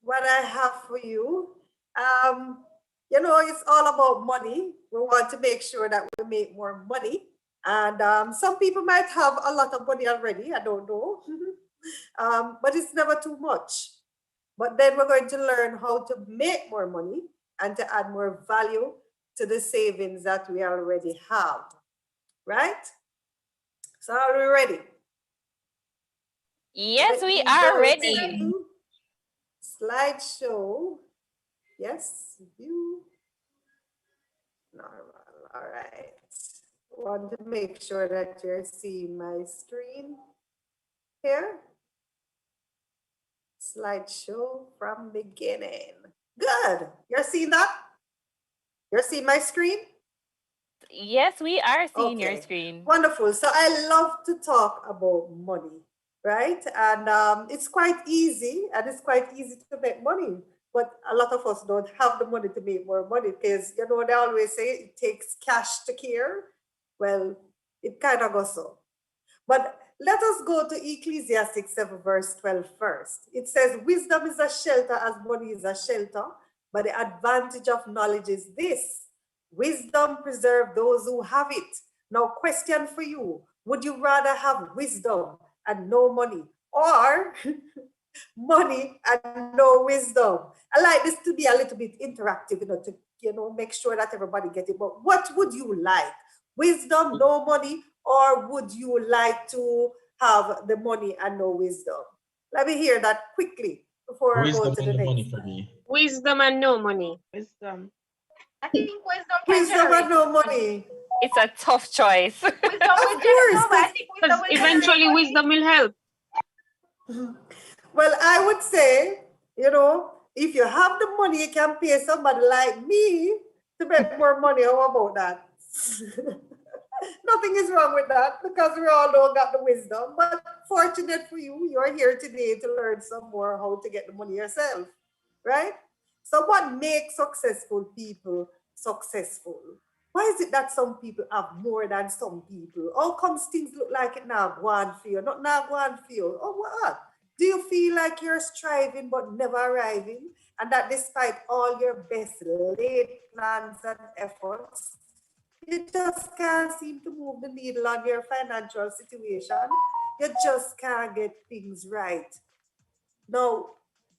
what I have for you. It's all about money. We want to make sure that we make more money. And some people might have a lot of money already, I don't know. But it's never too much. But then we're going to learn how to make more money and to add more value to the savings that we already have, right? So are we ready? Yes, we are ready. Slideshow. Yes, you. Normal. All right. Want to make sure that you're seeing my screen here. Slideshow from beginning. Good. You're seeing that? You're seeing my screen? Yes, we are seeing your screen. Wonderful. So I love to talk about money, right? And it's quite easy, and it's quite easy to make money. But a lot of us don't have the money to make more money because, they always say it takes cash to care. Well, it kind of goes so. But let us go to Ecclesiastes 7 verse 12 first. It says, wisdom is a shelter as money is a shelter, but the advantage of knowledge is this. Wisdom preserves those who have it. Now, question for you. Would you rather have wisdom and no money, or money and no wisdom? I like this to be a little bit interactive, to make sure that everybody gets it. But what would you like? Wisdom, no money, or would you like to have the money and no wisdom? Let me hear that quickly before I go to the next. Money for me. Wisdom and no money. Wisdom. I think wisdom and no money. It's a tough choice. Of course. Because eventually wisdom will help. Well, I would say, if you have the money, you can pay somebody like me to make more money. How about that? Nothing is wrong with that because we all don't got the wisdom. But fortunate for you, you're here today to learn some more how to get the money yourself, right? So what makes successful people successful? Why is it that some people have more than some people? How comes things look like it now go on for you, not now go on for you? Or what? Do you feel like you're striving but never arriving? And that despite all your best laid plans and efforts, you just can't seem to move the needle on your financial situation. You just can't get things right. Now,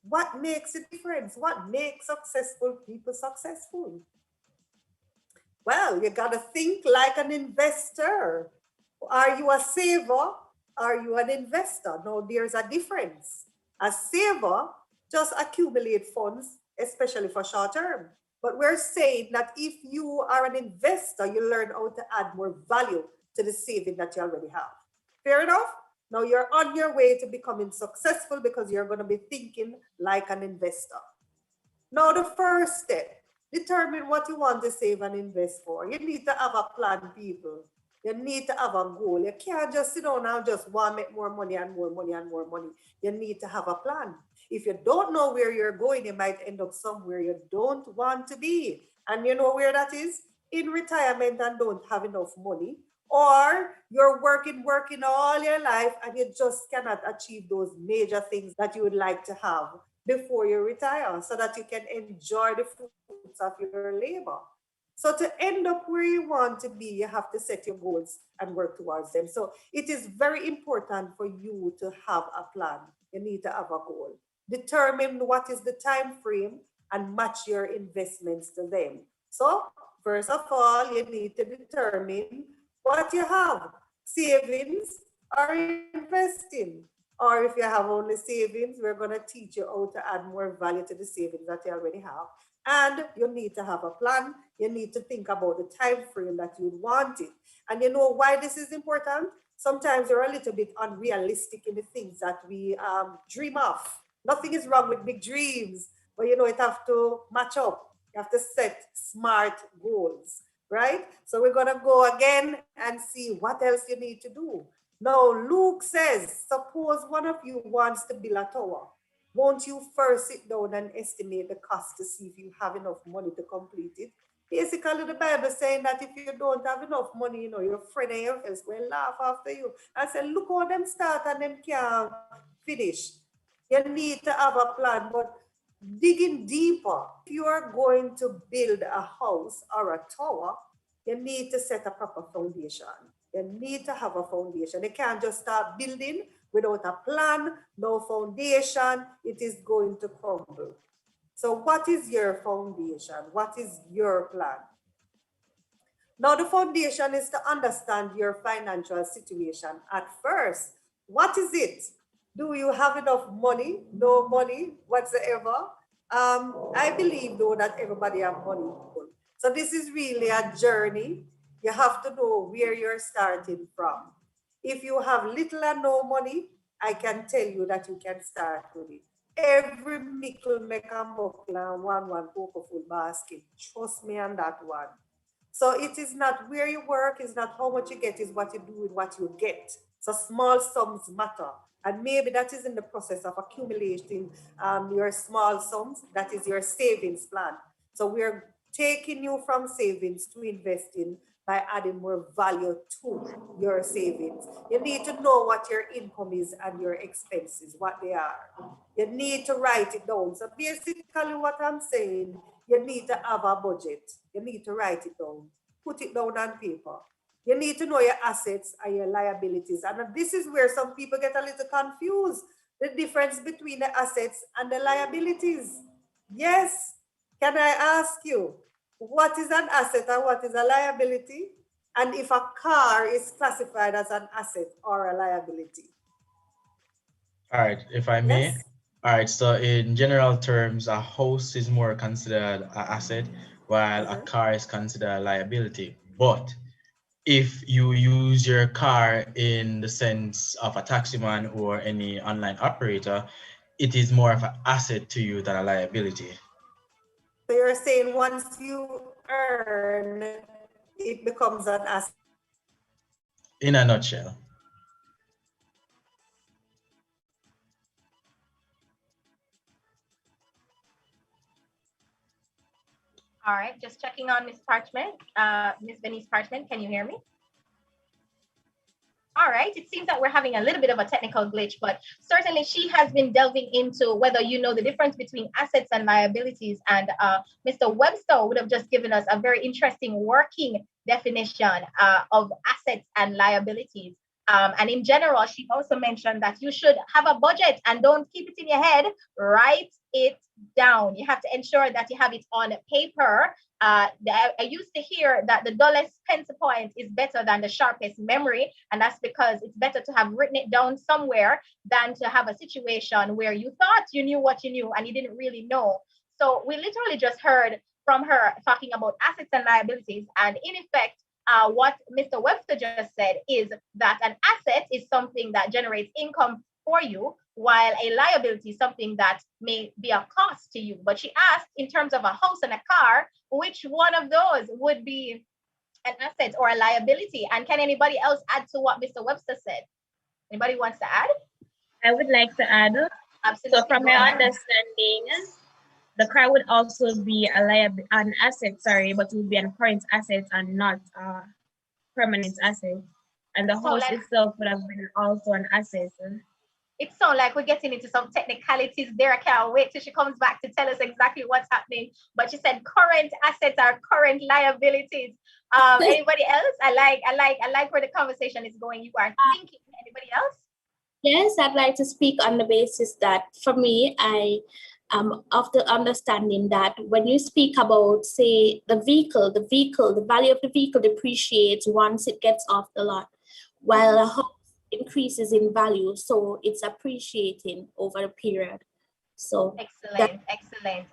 what makes a difference? What makes successful people successful? Well, you got to think like an investor. Are you a saver? Are you an investor? No, there's a difference. A saver just accumulate funds, especially for short term. But we're saying that if you are an investor, you learn how to add more value to the saving that you already have. Fair enough? Now you're on your way to becoming successful because you're going to be thinking like an investor. Now the first step, determine what you want to save and invest for. You need to have a plan, people. You need to have a goal. You can't just sit down and just want to make more money and more money and more money. You need to have a plan. If you don't know where you're going, you might end up somewhere you don't want to be. And you know where that is? In retirement and don't have enough money. Or you're working all your life and you just cannot achieve those major things that you would like to have before you retire so that you can enjoy the fruits of your labor. So to end up where you want to be, you have to set your goals and work towards them. So it is very important for you to have a plan. You need to have a goal. Determine what is the time frame and match your investments to them. So first of all, you need to determine what you have, savings or investing. Or if you have only savings, we're going to teach you how to add more value to the savings that you already have. And you need to have a plan. You need to think about the time frame that you want it. And you know why this is important? Sometimes we're a little bit unrealistic in the things that we dream of. Nothing is wrong with big dreams, but it have to match up. You have to set smart goals, right? So we're going to go again and see what else you need to do. Now, Luke says, suppose one of you wants to build a tower. Won't you first sit down and estimate the cost to see if you have enough money to complete it? Basically, the Bible saying that if you don't have enough money, your friend and your friends will laugh after you and say, look how them start and them can't finish. You need to have a plan, but digging deeper, if you are going to build a house or a tower, you need to set a proper foundation. You need to have a foundation. You can't just start building without a plan, no foundation, it is going to crumble. So what is your foundation? What is your plan? Now the foundation is to understand your financial situation at first. What is it? Do you have enough money? No money whatsoever? I believe though that everybody have money. So this is really a journey. You have to know where you're starting from. If you have little and no money, I can tell you that you can start with it. Every mickle make a muckle and one cocoa full basket. Trust me on that one. So it is not where you work, it's not how much you get, it's what you do with what you get. So small sums matter. And maybe that is in the process of accumulating your small sums. That is your savings plan. So we're taking you from savings to investing by adding more value to your savings. You need to know what your income is and your expenses, what they are. You need to write it down. So basically what I'm saying, you need to have a budget. You need to write it down, put it down on paper. You need to know your assets and your liabilities. And this is where some people get a little confused, the difference between the assets and the liabilities. Yes, can I ask you, what is an asset and what is a liability? And if a car is classified as an asset or a liability? All right, if I may. Yes. All right, so in general terms, a house is more considered an asset, while a car is considered a liability. But if you use your car in the sense of a taximan or any online operator, it is more of an asset to you than a liability. So you're saying once you earn, it becomes an asset? In a nutshell. All right, just checking on Miss Parchment. Miss Venice Parchment, can you hear me? All right, it seems that we're having a little bit of a technical glitch, but certainly she has been delving into whether you know the difference between assets and liabilities. And Mr. Webster would have just given us a very interesting working definition of assets and liabilities. And in general, she also mentioned that you should have a budget and don't keep it in your head, write it down. You have to ensure that you have it on paper. I used to hear that the dullest pencil point is better than the sharpest memory. And that's because it's better to have written it down somewhere than to have a situation where you thought you knew what you knew and you didn't really know. So we literally just heard from her talking about assets and liabilities. And in effect, what Mr. Webster just said is that an asset is something that generates income for you, while a liability is something that may be a cost to you. But she asked, in terms of a house and a car, which one of those would be an asset or a liability? And can anybody else add to what Mr. Webster said? Anybody wants to add? I would like to add. Absolutely. So from my understanding, the car would also be an asset, but it would be a current asset and not a permanent asset. And the house itself would have been also an asset. It sounds like we're getting into some technicalities there. I can't wait till she comes back to tell us exactly what's happening. But she said current assets are current liabilities. Anybody else? I like where the conversation is going. You are thinking. Anybody else? Yes, I'd like to speak on the basis that for me, I am of the understanding that when you speak about, say, the value of the vehicle depreciates once it gets off the lot, while a house increases in value, so it's appreciating over a period. So excellent.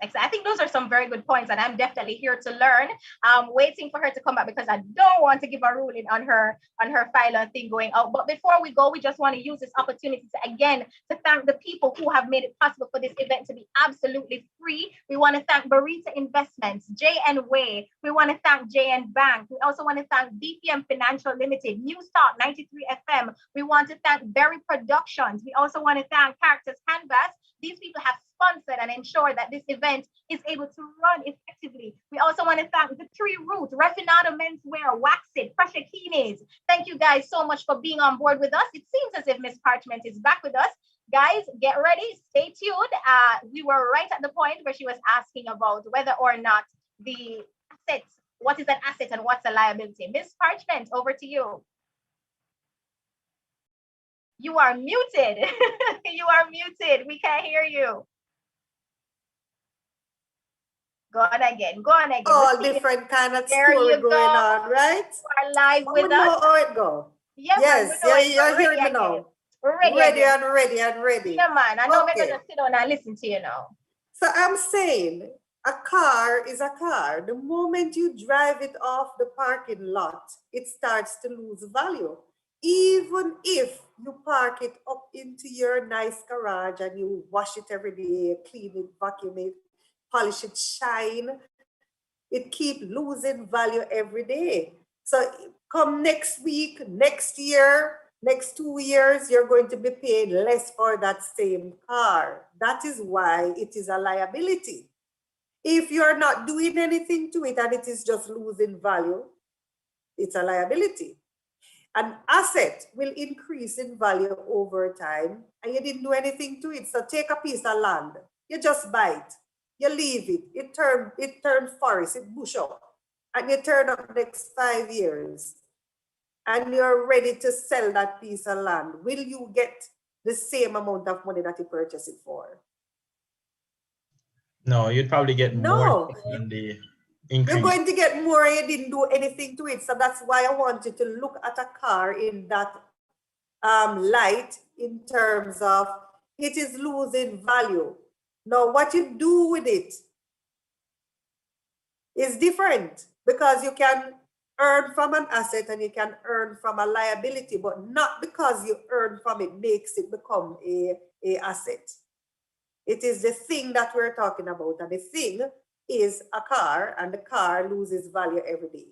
I think those are some very good points, and I'm definitely here to learn. I'm waiting for her to come back because I don't want to give a ruling on her file thing going out. But before we go, we just want to use this opportunity to thank the people who have made it possible for this event to be absolutely free. We want to thank Barita Investments, JN Way. We want to thank JN Bank. We also want to thank BPM Financial Limited, News Talk 93 FM. We want to thank Berry Productions. We also want to thank Characters Canvas. These people have sponsored and ensured that this event is able to run effectively. We also want to thank the Tree Root, Refinado Menswear, Wax It, Pressure Keenes. Thank you guys so much for being on board with us. It seems as if Miss Parchment is back with us. Guys, get ready, stay tuned. We were right at the point where she was asking about whether or not the assets, what is an asset and what's a liability. Miss Parchment, over to you. You are muted. You are muted. We can't hear you. Go on again. All different kind of story going on, right? You are live with us. Know how it go. Yeah, yes, you're hearing me now. Ready. Yeah, man. I know I'm going to sit down and listen to you now. So I'm saying a car is a car. The moment you drive it off the parking lot, it starts to lose value. Even if you park it up into your nice garage and you wash it every day, clean it, vacuum it, polish it, shine, it keeps losing value every day. So come next week, next year, next 2 years, you're going to be paid less for that same car. That is why it is a liability. If you're not doing anything to it and it is just losing value, it's a liability. An asset will increase in value over time and you didn't do anything to it. So take a piece of land, you just buy it, you leave it, it turn forest, it bush up, and you turn up next 5 years and you're ready to sell that piece of land. Will you get the same amount of money that you purchased it for? No, you'd probably get more than the increase. You're going to get more and you didn't do anything to it. So that's why I want you to look at a car in that light in terms of it is losing value. Now, what you do with it is different because you can earn from an asset and you can earn from a liability, but not because you earn from it makes it become a asset. It is the thing that we're talking about, and the thing is a car, and the car loses value every day.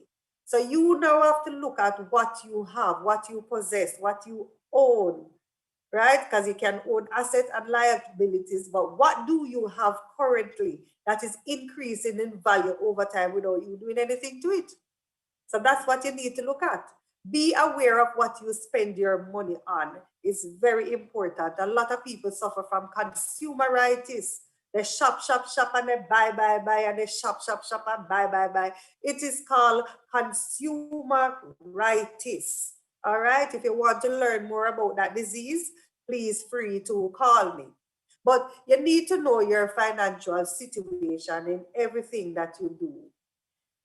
So you now have to look at what you have, what you possess, what you own, right? Because you can own assets and liabilities, but what do you have currently that is increasing in value over time without you doing anything to it? So that's what you need to look at. Be aware of what you spend your money on. It's very important. A lot of people suffer from consumeritis. They shop, and they buy, and they shop, and buy. It is called consumeritis. All right. If you want to learn more about that disease, please free to call me. But you need to know your financial situation in everything that you do.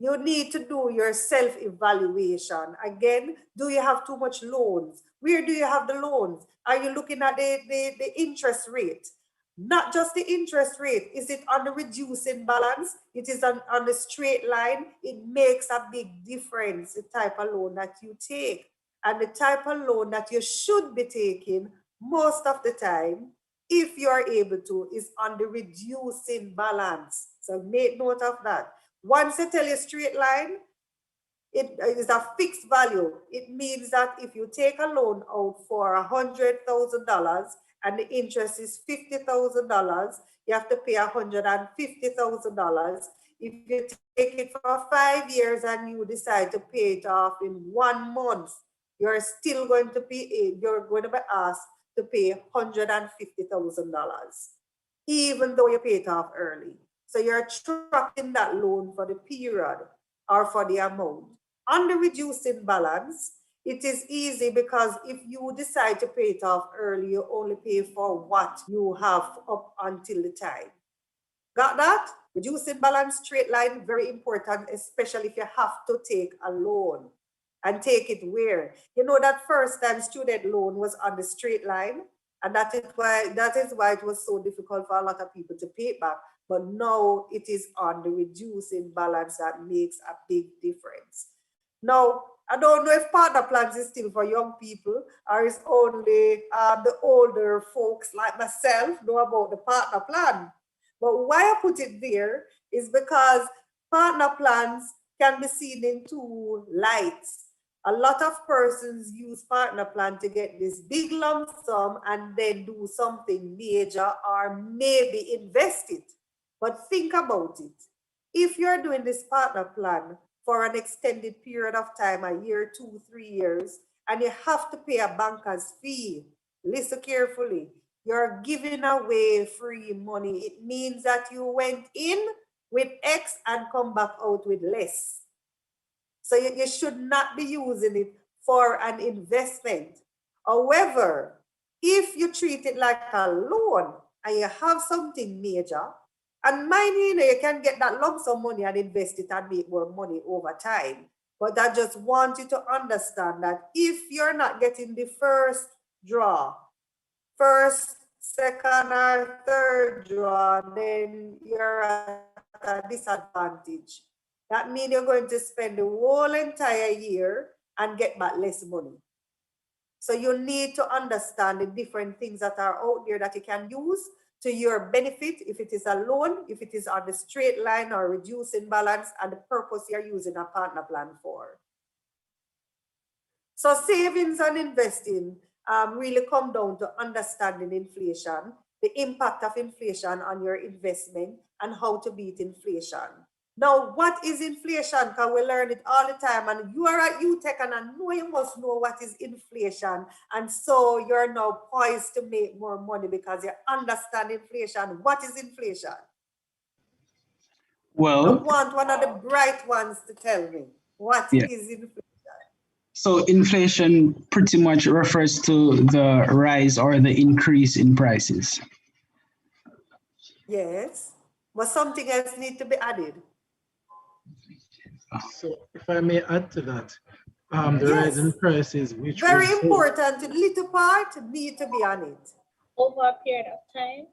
You need to do your self-evaluation. Again, do you have too much loans? Where do you have the loans? Are you looking at the interest rate? Not just the interest rate. Is it on the reducing balance? It is on the straight line. It makes a big difference, the type of loan that you take. And the type of loan that you should be taking most of the time, if you are able to, is on the reducing balance. So make note of that. Once I tell you straight line, it is a fixed value. It means that if you take a loan out for $100,000 and the interest is $50,000, you have to pay $150,000. If you take it for 5 years and you decide to pay it off in 1 month, you're still going to be asked to pay $150,000, even though you pay it off early. So you're tracking that loan for the period or for the amount. On the reducing balance, it is easy because if you decide to pay it off early, you only pay for what you have up until the time. Got that? Reducing balance, straight line, very important, especially if you have to take a loan. And take it where? You know that first time student loan was on the straight line And that is why it was so difficult for a lot of people to pay it back. But now it is on the reducing balance that makes a big difference. Now, I don't know if partner plans is still for young people or is only the older folks like myself know about the partner plan. But why I put it there is because partner plans can be seen in two lights. A lot of persons use partner plan to get this big lump sum and then do something major or maybe invest it. But think about it. If you're doing this partner plan for an extended period of time, a year, 2, 3 years, and you have to pay a banker's fee, listen carefully, you're giving away free money. It means that you went in with X and come back out with less. So you should not be using it for an investment. However, if you treat it like a loan and you have something major, and mind you, you can get that lump sum money and invest it and make more money over time. But I just want you to understand that if you're not getting the first draw, first, second, or third draw, then you're at a disadvantage. That means you're going to spend the whole entire year and get back less money. So you need to understand the different things that are out there that you can use to your benefit, if it is a loan, if it is on the straight line or reducing balance, and the purpose you're using a partner plan for. So savings and investing really come down to understanding inflation, the impact of inflation on your investment, and how to beat inflation. Now, what is inflation? Because we learn it all the time, and you are at UTech, and I know you must know what is inflation. And so you're now poised to make more money because you understand inflation. What is inflation? Well, I want one of the bright ones to tell me what is inflation. So inflation pretty much refers to the rise or the increase in prices. Yes, but something else needs to be added. So if I may add to that, the rise in prices, which very important, little part need to be on it. Over a period of time.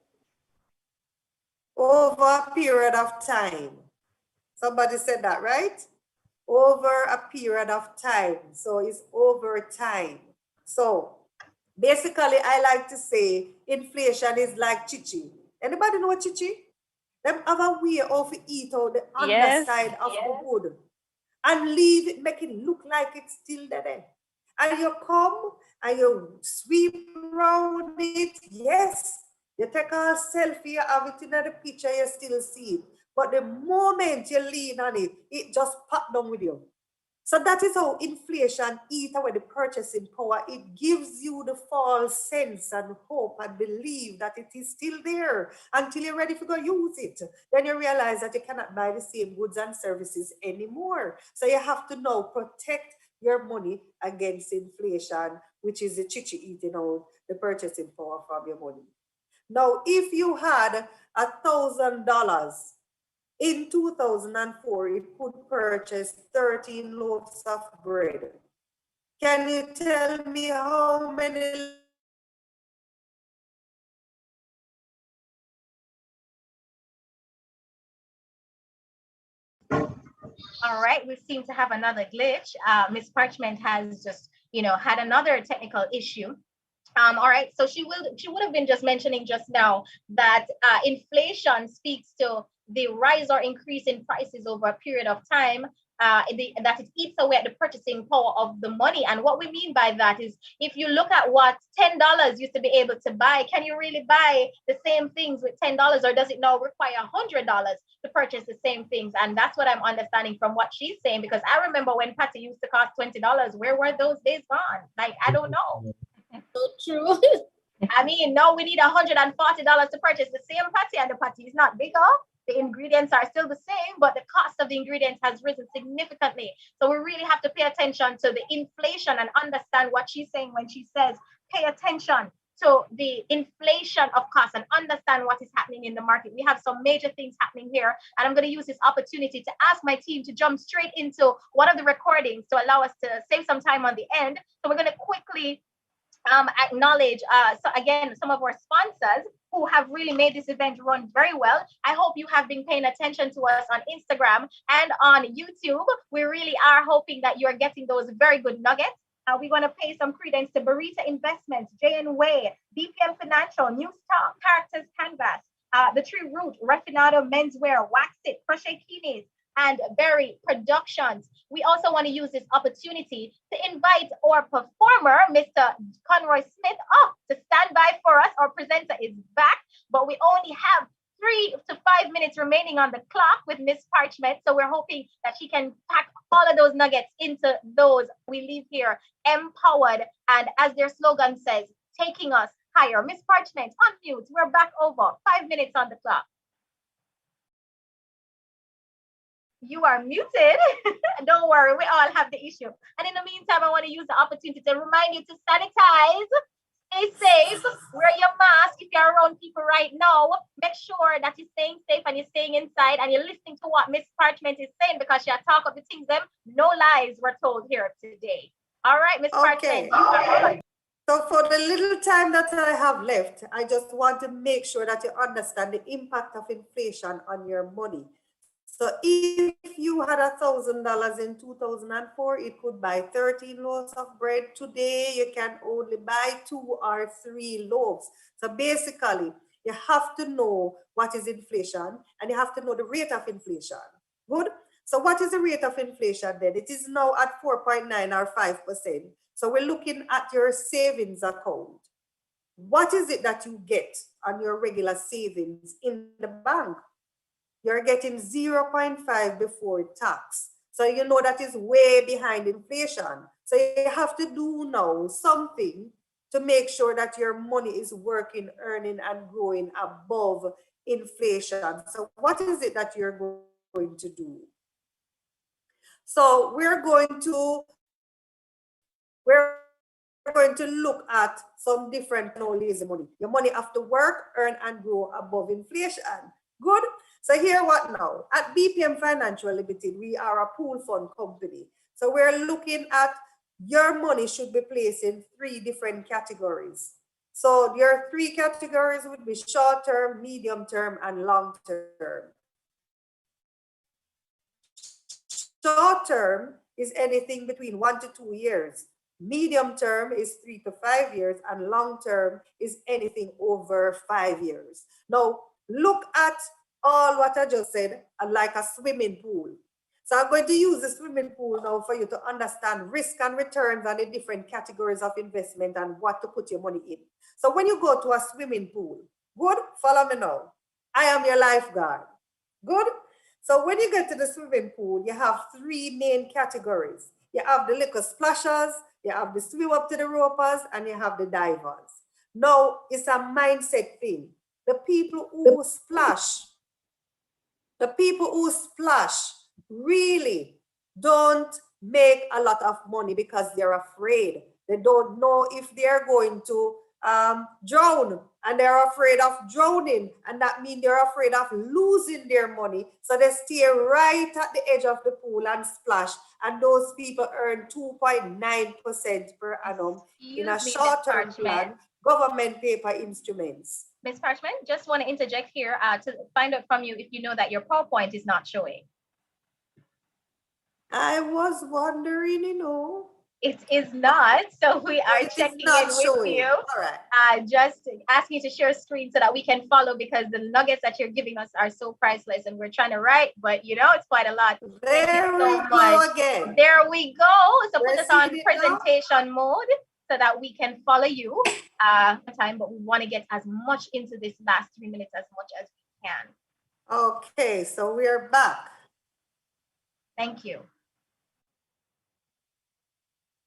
Over a period of time. Somebody said that, right? Over a period of time. So it's over time. So basically, I like to say inflation is like chichi. Anybody know what chichi? Them have a way of eat out the underside of the wood and leave it, make it look like it's still there. And you come and you sweep around it. Yes, you take a selfie, you have it in the picture, you still see it. But the moment you lean on it, it just pop down with you. So that is how inflation eats away the purchasing power. It gives you the false sense and hope and belief that it is still there until you're ready to go use it. Then you realize that you cannot buy the same goods and services anymore. So you have to now protect your money against inflation, which is the chichi eating out the purchasing power from your money. Now, if you had $1,000 in 2004, it could purchase 13 loaves of bread. Can you tell me how many? All right, we seem to have another glitch. Miss Parchment has just, had another technical issue. All right, so she would have been just mentioning just now that inflation speaks to the rise or increase in prices over a period of time, that it eats away at the purchasing power of the money. And what we mean by that is, if you look at what $10 used to be able to buy, can you really buy the same things with $10, or does it now require $100 to purchase the same things? And that's what I'm understanding from what she's saying, because I remember when patty used to cost $20. Where were those days gone? Like, I don't know. So true. I mean, no, we need $140 to purchase the same patty, and the patty is not bigger. The ingredients are still the same, but the cost of the ingredients has risen significantly. So we really have to pay attention to the inflation and understand what she's saying when she says pay attention to the inflation of costs and understand what is happening in the market. We have some major things happening here, and I'm going to use this opportunity to ask my team to jump straight into one of the recordings to allow us to save some time on the end. So we're going to quickly acknowledge, so again, some of our sponsors who have really made this event run very well. I hope you have been paying attention to us on Instagram and on YouTube. We really are hoping that you're getting those very good nuggets. We want to pay some credence to Barita Investments, J&W, BPM Financial, New Stock, Characters Canvas, The Tree Root, Refinado Menswear, Wax It, Crochet Kinis, and Berry Productions. We also want to use this opportunity to invite our performer, Mr. Conroy Smith, to stand by for us. Our presenter is back, but we only have 3 to 5 minutes remaining on the clock with Miss Parchment. So we're hoping that she can pack all of those nuggets into those. We leave here empowered, and as their slogan says, taking us higher. Miss Parchment, on mute. We're back over. 5 minutes on the clock. You are muted. Don't worry, we all have the issue. And in the meantime, I want to use the opportunity to remind you to sanitize, stay safe, wear your mask if you're around people right now. Make sure that you're staying safe and you're staying inside and you're listening to what Miss Parchment is saying, because she'll talk of the things them. No lies were told here today. All right, Miss Parchment. So for the little time that I have left, I just want to make sure that you understand the impact of inflation on your money. So if you had $1,000 in 2004, it could buy 13 loaves of bread. Today, you can only buy 2 or 3 loaves. So basically, you have to know what is inflation and you have to know the rate of inflation. Good? So what is the rate of inflation then? It is now at 4.9 or 5%. So we're looking at your savings account. What is it that you get on your regular savings in the bank? You're getting 0.5 before tax. So you know that is way behind inflation. So you have to do now something to make sure that your money is working, earning, and growing above inflation. So what is it that you're going to do? So we're going to look at some different lazy money. Your money after work, earn and grow above inflation. Good. So here what now? At BPM Financial Limited, we are a pool fund company. So we're looking at your money should be placed in 3 different categories. So your 3 categories would be short term, medium term, and long term. Short term is anything between 1 to 2 years. Medium term is 3 to 5 years, and long term is anything over 5 years. Now, look at all what I just said like a swimming pool. So I'm going to use the swimming pool now for you to understand risk and returns and the different categories of investment and what to put your money in. So when you go to a swimming pool, good, follow me now. I am your lifeguard. Good. So when you get to the swimming pool, you have 3 main categories. You have the little splashers, you have the swim up to the ropers, and you have the divers. Now, it's a mindset thing. The people who splash really don't make a lot of money because they're afraid. They don't know if they're going to drown, and they're afraid of drowning, and that means they're afraid of losing their money. So they stay right at the edge of the pool and splash, and those people earn 2.9% per annum in a short-term plan, government paper instruments. Ms. Parchment, just want to interject here to find out from you if you know that your PowerPoint is not showing. I was wondering, It is not, so we are checking in with you. All right. Just asking you to share screen so that we can follow, because the nuggets that you're giving us are so priceless, and we're trying to write, but it's quite a lot. There we go again. There we go. So put us on presentation mode so that we can follow you time, but we want to get as much into this last 3 minutes as much as we can. Okay, so we are back. Thank you.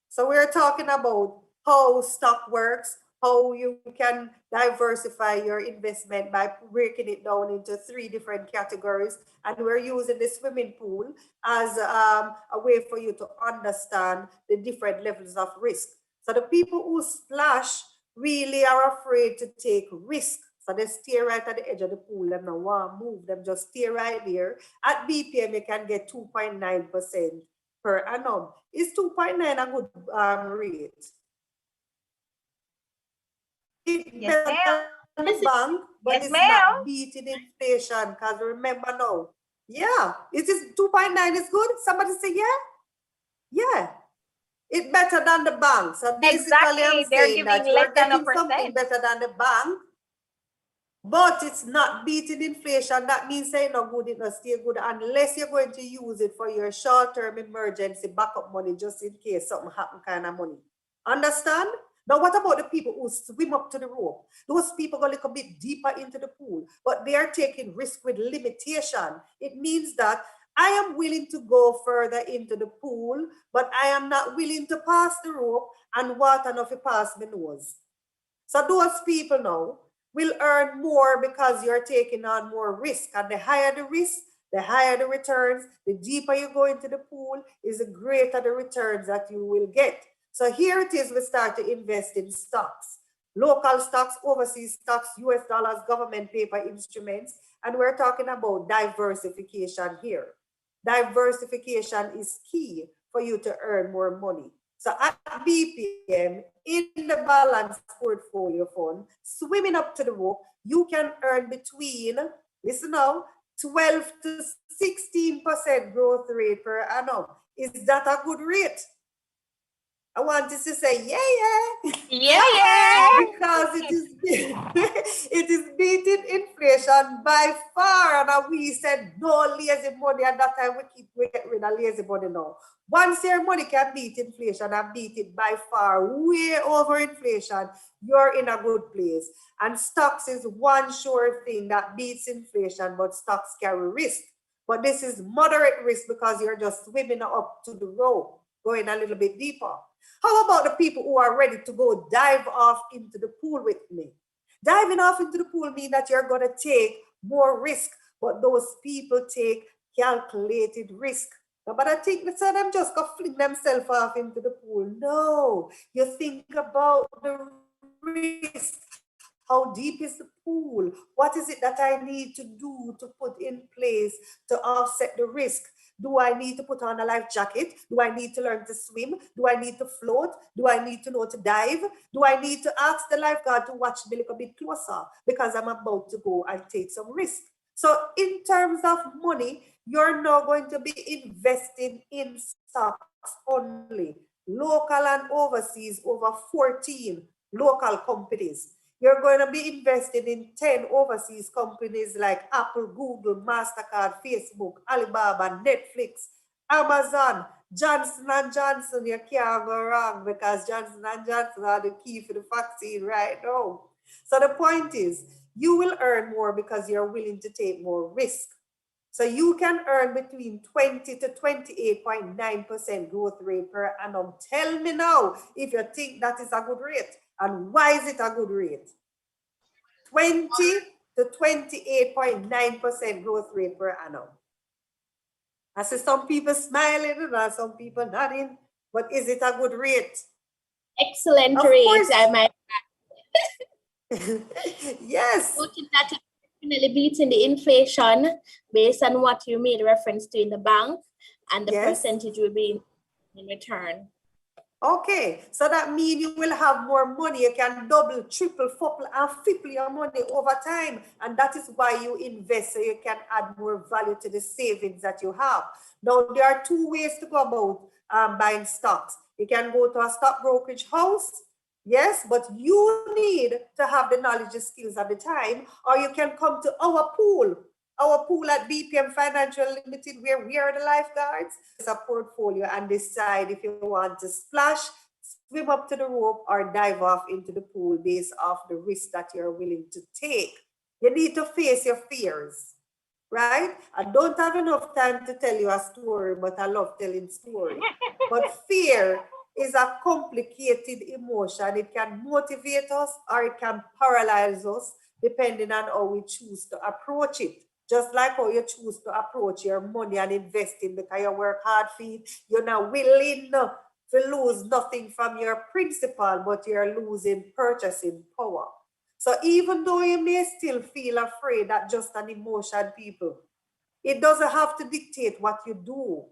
So we're talking about how stock works, how you can diversify your investment by breaking it down into 3 different categories. And we're using the swimming pool as a way for you to understand the different levels of risk. So the people who splash really are afraid to take risk. So they stay right at the edge of the pool and no one move them, just stay right there. At BPM, you can get 2.9% per annum. Is 2.9 a good rate? It's better than the bank, but it's not beating inflation. Because remember now, yeah, it is 2.9 is good. Somebody say yeah, yeah. It's better than the bank. So basically, I'm saying that you're getting something better than the bank, but it's not beating inflation. That means saying no good, it not stay good unless you're going to use it for your short-term emergency backup money, just in case something happen kind of money. Understand? Now, what about the people who swim up to the rope? Those people go a little bit deeper into the pool, but they are taking risk with limitation. It means that I am willing to go further into the pool, but I am not willing to pass the rope and water enough to pass my nose. So those people now will earn more because you're taking on more risk. And the higher the risk, the higher the returns. The deeper you go into the pool, is the greater the returns that you will get. So here it is, we start to invest in stocks. Local stocks, overseas stocks, US dollars, government paper instruments. And we're talking about diversification here. Diversification is key for you to earn more money. So at BPM, in the balanced portfolio fund, swimming up to the rope, you can earn between, listen now, 12 to 16% growth rate per annum. Is that a good rate? I want you to say, yeah. Because it is it is beating inflation by far. And we said no lazy money, and that time we get rid of lazy money now. Once your money can beat inflation and beat it by far, way over inflation, you're in a good place. And stocks is one sure thing that beats inflation, but stocks carry risk. But this is moderate risk because you're just swimming up to the rope, going a little bit deeper. How about the people who are ready to go dive off into the pool with me? Diving off into the pool means that you're going to take more risk, but those people take calculated risk. But I think they said them just go fling themselves off into the pool. No, you think about the risk. How deep is the pool? What is it that I need to do to put in place to offset the risk? Do I need to put on a life jacket? Do I need to learn to swim? Do I need to float? Do I need to know to dive? Do I need to ask the lifeguard to watch me a little bit closer because I'm about to go and take some risk? So in terms of money, you're now going to be investing in stocks only, local and overseas, over 14 local companies. You're going to be invested in 10 overseas companies like Apple, Google, MasterCard, Facebook, Alibaba, Netflix, Amazon, Johnson & Johnson. You can't go wrong because Johnson & Johnson are the key for the vaccine right now. So the point is, you will earn more because you're willing to take more risk. So you can earn between 20 to 28.9% growth rate per annum. Tell me now if you think that is a good rate. And why is it a good rate? 20 to 28.9% growth rate per annum. I see some people smiling and some people nodding, but is it a good rate? Excellent rate, I might add. Yes. Noting that it's definitely beating the inflation based on what you made reference to in the bank, and the percentage will be in return. Okay, so that means you will have more money. You can double, triple, quadruple, and triple your money over time. And that is why you invest, so you can add more value to the savings that you have. Now, there are two ways to go about buying stocks. You can go to a stock brokerage house, yes, but you need to have the knowledge and skills at the time, or you can come to our pool at BPM Financial Limited, where we are the lifeguards. It's a portfolio and decide if you want to splash, swim up to the rope, or dive off into the pool based off the risk that you're willing to take. You need to face your fears, right? I don't have enough time to tell you a story, but I love telling stories. But fear is a complicated emotion. It can motivate us or it can paralyze us depending on how we choose to approach it. Just like how you choose to approach your money and investing because you work hard for it, you're not willing to lose nothing from your principal, but you're losing purchasing power. So even though you may still feel afraid, that just an emotion, people, it doesn't have to dictate what you do.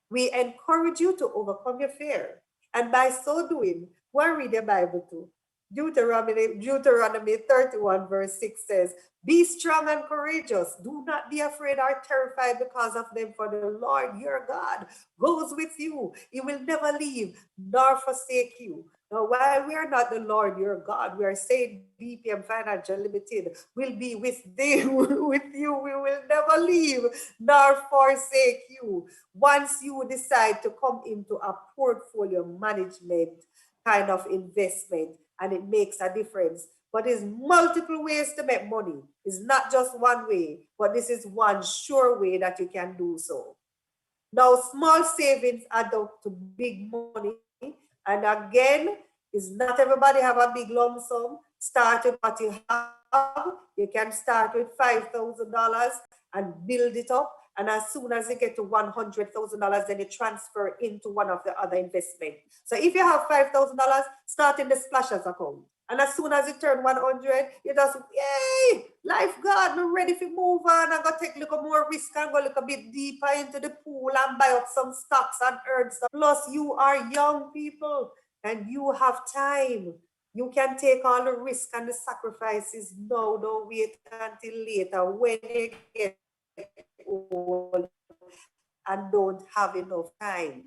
We encourage you to overcome your fear. And by so doing, go and read your Bible too. Deuteronomy 31 verse 6 says, be strong and courageous. Do not be afraid or terrified because of them, for the Lord your God goes with you. He will never leave nor forsake you. Now, while we are not the Lord your God, we are saying BPM Financial Limited will be with you. With you, we will never leave nor forsake you. Once you decide to come into a portfolio management kind of investment, and it makes a difference. But there's multiple ways to make money. It's not just one way, but this is one sure way that you can do so. Now, small savings add up to big money. And again, is not everybody have a big lump sum. Start with what you have. You can start with $5,000 and build it up. And as soon as you get to $100,000, then you transfer into one of the other investments. So if you have $5,000, start in the splashes account. And as soon as you turn 100, you just, yay, lifeguard, I'm ready to move on. I'm going to take a little more risk and go a little bit deeper into the pool and buy up some stocks and earn some. Plus, you are young people and you have time. You can take all the risk and the sacrifices now. Don't wait until later when you get old and don't have enough time.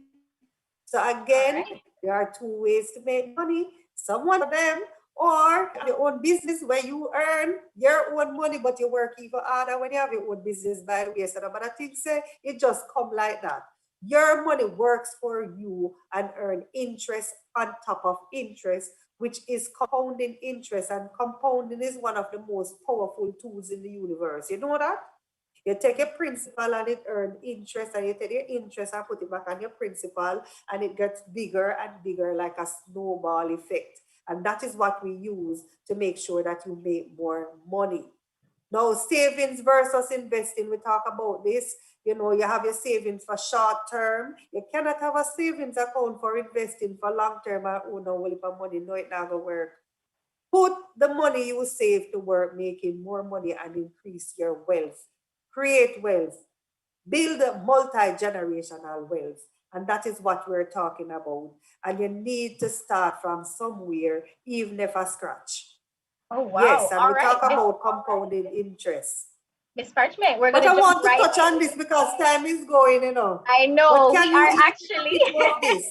So again, there are two ways to make money. Someone of them, or your own business where you earn your own money, but you work even harder when you have your own business, by the way. So but I think say it just come like that. Your money works for you and earn interest on top of interest, which is compounding interest. And compounding is one of the most powerful tools in the universe. You know that? You take a principal and it earns interest, and you take your interest and put it back on your principal, and it gets bigger and bigger like a snowball effect. And that is what we use to make sure that you make more money. Now, savings versus investing, we talk about this. You know, you have your savings for short term. You cannot have a savings account for investing for long term and own a whole heap of money. No, it never work. Put the money you save to work, making more money and increase your wealth. Create wealth. Build multi-generational wealth. And that is what we're talking about. And you need to start from somewhere, even if a scratch. Oh, wow. Yes, and all we right. talk about compounding interest. Miss Parchment, we're But going I want to right touch on this because time is going, you know. I know. But We are actually this?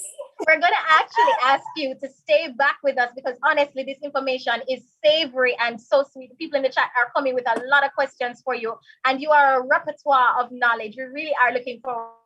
We're going to actually ask you to stay back with us because honestly, this information is savory and so sweet. People in the chat are coming with a lot of questions for you, and you are a repertoire of knowledge. We really are looking forward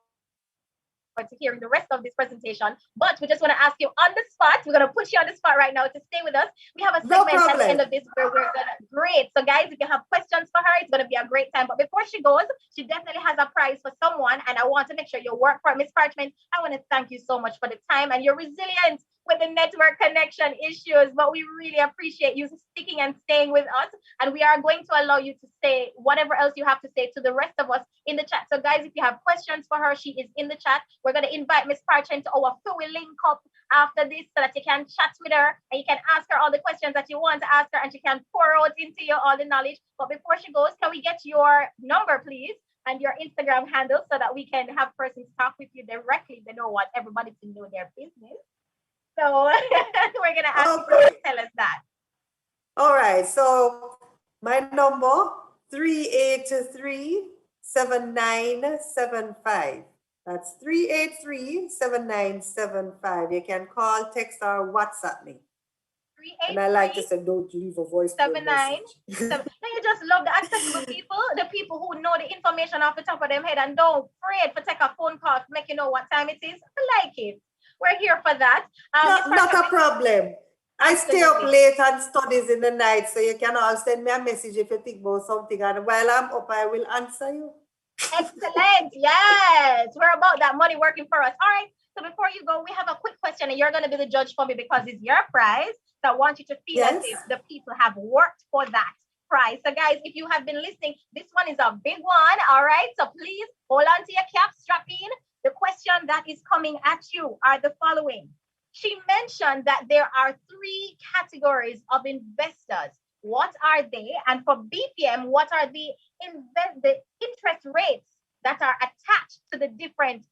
to hearing the rest of this presentation. But we just want to ask you on the spot. We're going to put you on the spot right now to stay with us. We have a segment at the end of this where we're going to, great. So guys, if you have questions for her, it's going to be a great time. But before she goes, she definitely has a prize for someone. And I want to make sure you work for it. Miss Parchment, I want to thank you so much for the time and your resilience with the network connection issues, but we really appreciate you sticking and staying with us. And we are going to allow you to say whatever else you have to say to the rest of us in the chat. So guys, if you have questions for her, she is in the chat. We're going to invite Miss Parchment to our full link up after this so that you can chat with her and you can ask her all the questions that you want to ask her and she can pour out into you all the knowledge. But before she goes, can we get your number, please? And your Instagram handle so that we can have persons talk with you directly. They know what everybody to know their business. So we're going to ask you to tell us that. All right. So my number, 383-7975. That's 383-7975. You can call, text, or WhatsApp me. And I like to say, don't leave a voice message. No, you just love the accessible people, the people who know the information off the top of their head and don't afraid to take a phone call to make you know what time it is. I like it. We're here for that. Not a problem. I stay up late and studies in the night, so you can all send me a message if you think about something. And while I'm up, I will answer you. Excellent. Yes. We're about that money working for us. All right. So before you go, we have a quick question, and you're going to be the judge for me because it's your prize. So I want you to feel as if the people have worked for that prize. So guys, if you have been listening, this one is a big one. All right. So please hold on to your cap, strap in. The question that is coming at you are the following. She mentioned that there are 3 categories of investors. What are they? And for BPM, what are the interest rates that are attached to the different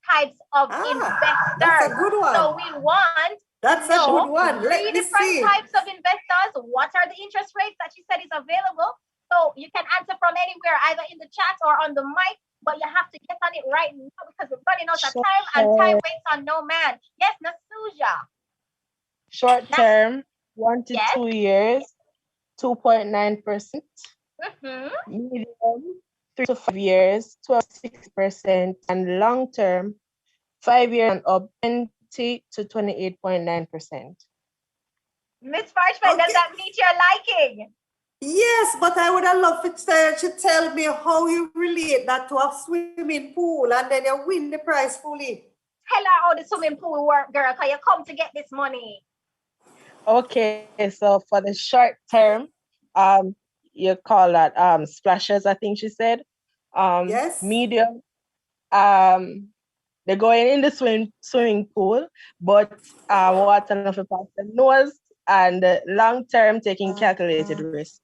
types of investors? That's a good one. So we want That's a good one. Let Three me different see. types of investors. What are the interest rates that she said is available? So you can answer from anywhere, either in the chat or on the mic, but you have to get on it right now because we're running out of time and time waits on no man. Yes, Nasuja. Short term, 1 to Yes. 2 years, 2.9%. Mm-hmm. Medium, 3 to 5 years, 12.6%, and long term, 5 years and up, 20 to 28.9%. Miss Parchman, does that meet your liking? Yes, but I would have loved it to tell me how you relate that to a swimming pool and then you win the prize fully. Tell her how the swimming pool work, girl, because you come to get this money. Okay, so for the short term, you call that splashes, I think she said. Yes. Medium, they're going in the swimming pool, but water enough to pass the nose, and long term taking calculated risks.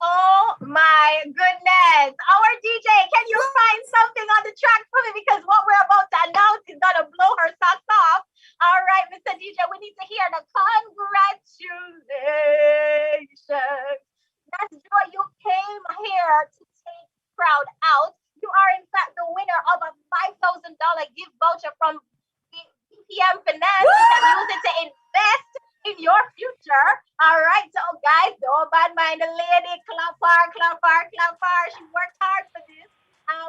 Oh my goodness. Our DJ, can you find something on the track for me? Because what we're about to announce is going to blow her socks off. All right, Mr. DJ, we need to hear the congratulations. That's joy. You came here to take the crowd out. You are, in fact, the winner of a $5,000 gift voucher from BPM Financial. You can use it to invest in your future. All right, so guys, don't bad mind the lady. Clap for her, clap for her, clap for her. She worked hard for this.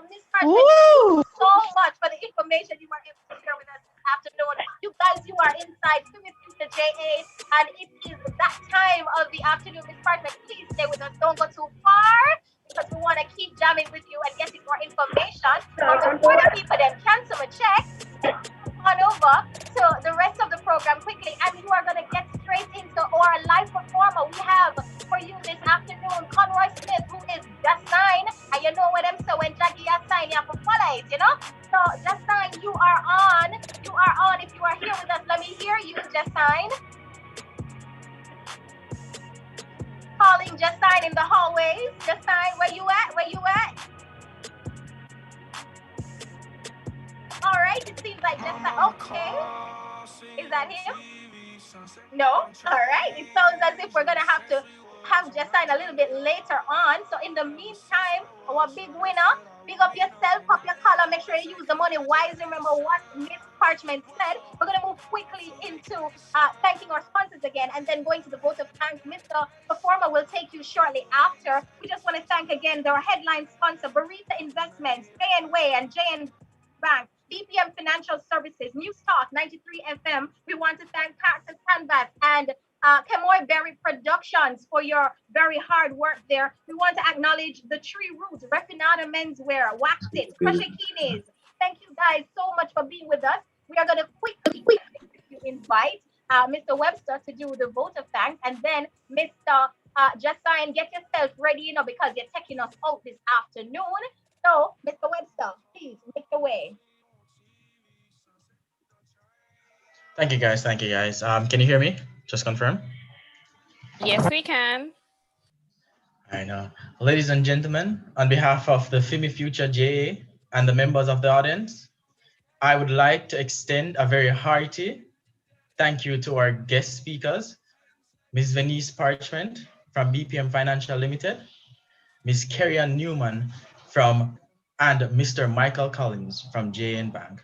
Miss Parchman, thank you so much for the information you were able to share with us this afternoon. You guys, you are inside Fimi Future JA, and it is that time of the afternoon. Miss Parchman, please stay with us. Don't go too far because we want to keep jamming with you and getting more information. But before the people then cancel a check, on over to the rest of the program quickly, and you are going to get straight into our live performer we have for you this afternoon, Conroy Smith, who is Just Sign, and you know what I'm saying, when Jackie has signed, you have to follow it, you know? So Just Sign, you are on. If you are here with us, let me hear you, Just Sign. Calling Just Sign in the hallways. Just Sign, where you at? All right, it seems like Just Sign. Okay. Is that him? No? All right. It sounds as if we're going to have Just Sign a little bit later on. So in the meantime, our big winner, big up yourself, pop your collar, make sure you use the money wisely. Remember what Miss Parchman said. We're going to move quickly into thanking our sponsors again and then going to the vote of thanks. Mr. Performer will take you shortly after. We just want to thank again our headline sponsor, Barita Investments, J&W and J&W Bank, BPM Financial Services, News Talk 93 FM. We want to thank Carson Canvas and Kemoy Berry Productions for your very hard work there. We want to acknowledge the Tree Roots, Refinada Menswear, Wax It, Crochet Kinis. Thank you guys so much for being with us. We are going to quickly invite Mr. Webster to do the vote of thanks, and then Mr. Just Sign, get yourself ready, you know, because you're taking us out this afternoon. So, Mr. Webster, please make the way. Thank you, guys. Can you hear me? Just confirm. Yes, we can. I know. Ladies and gentlemen, on behalf of the Fimi Future JA and the members of the audience, I would like to extend a very hearty thank you to our guest speakers, Ms. Venice Parchment from BPM Financial Limited, Ms. Kerry-Ann Newman and Mr. Michael Collins from JN Bank.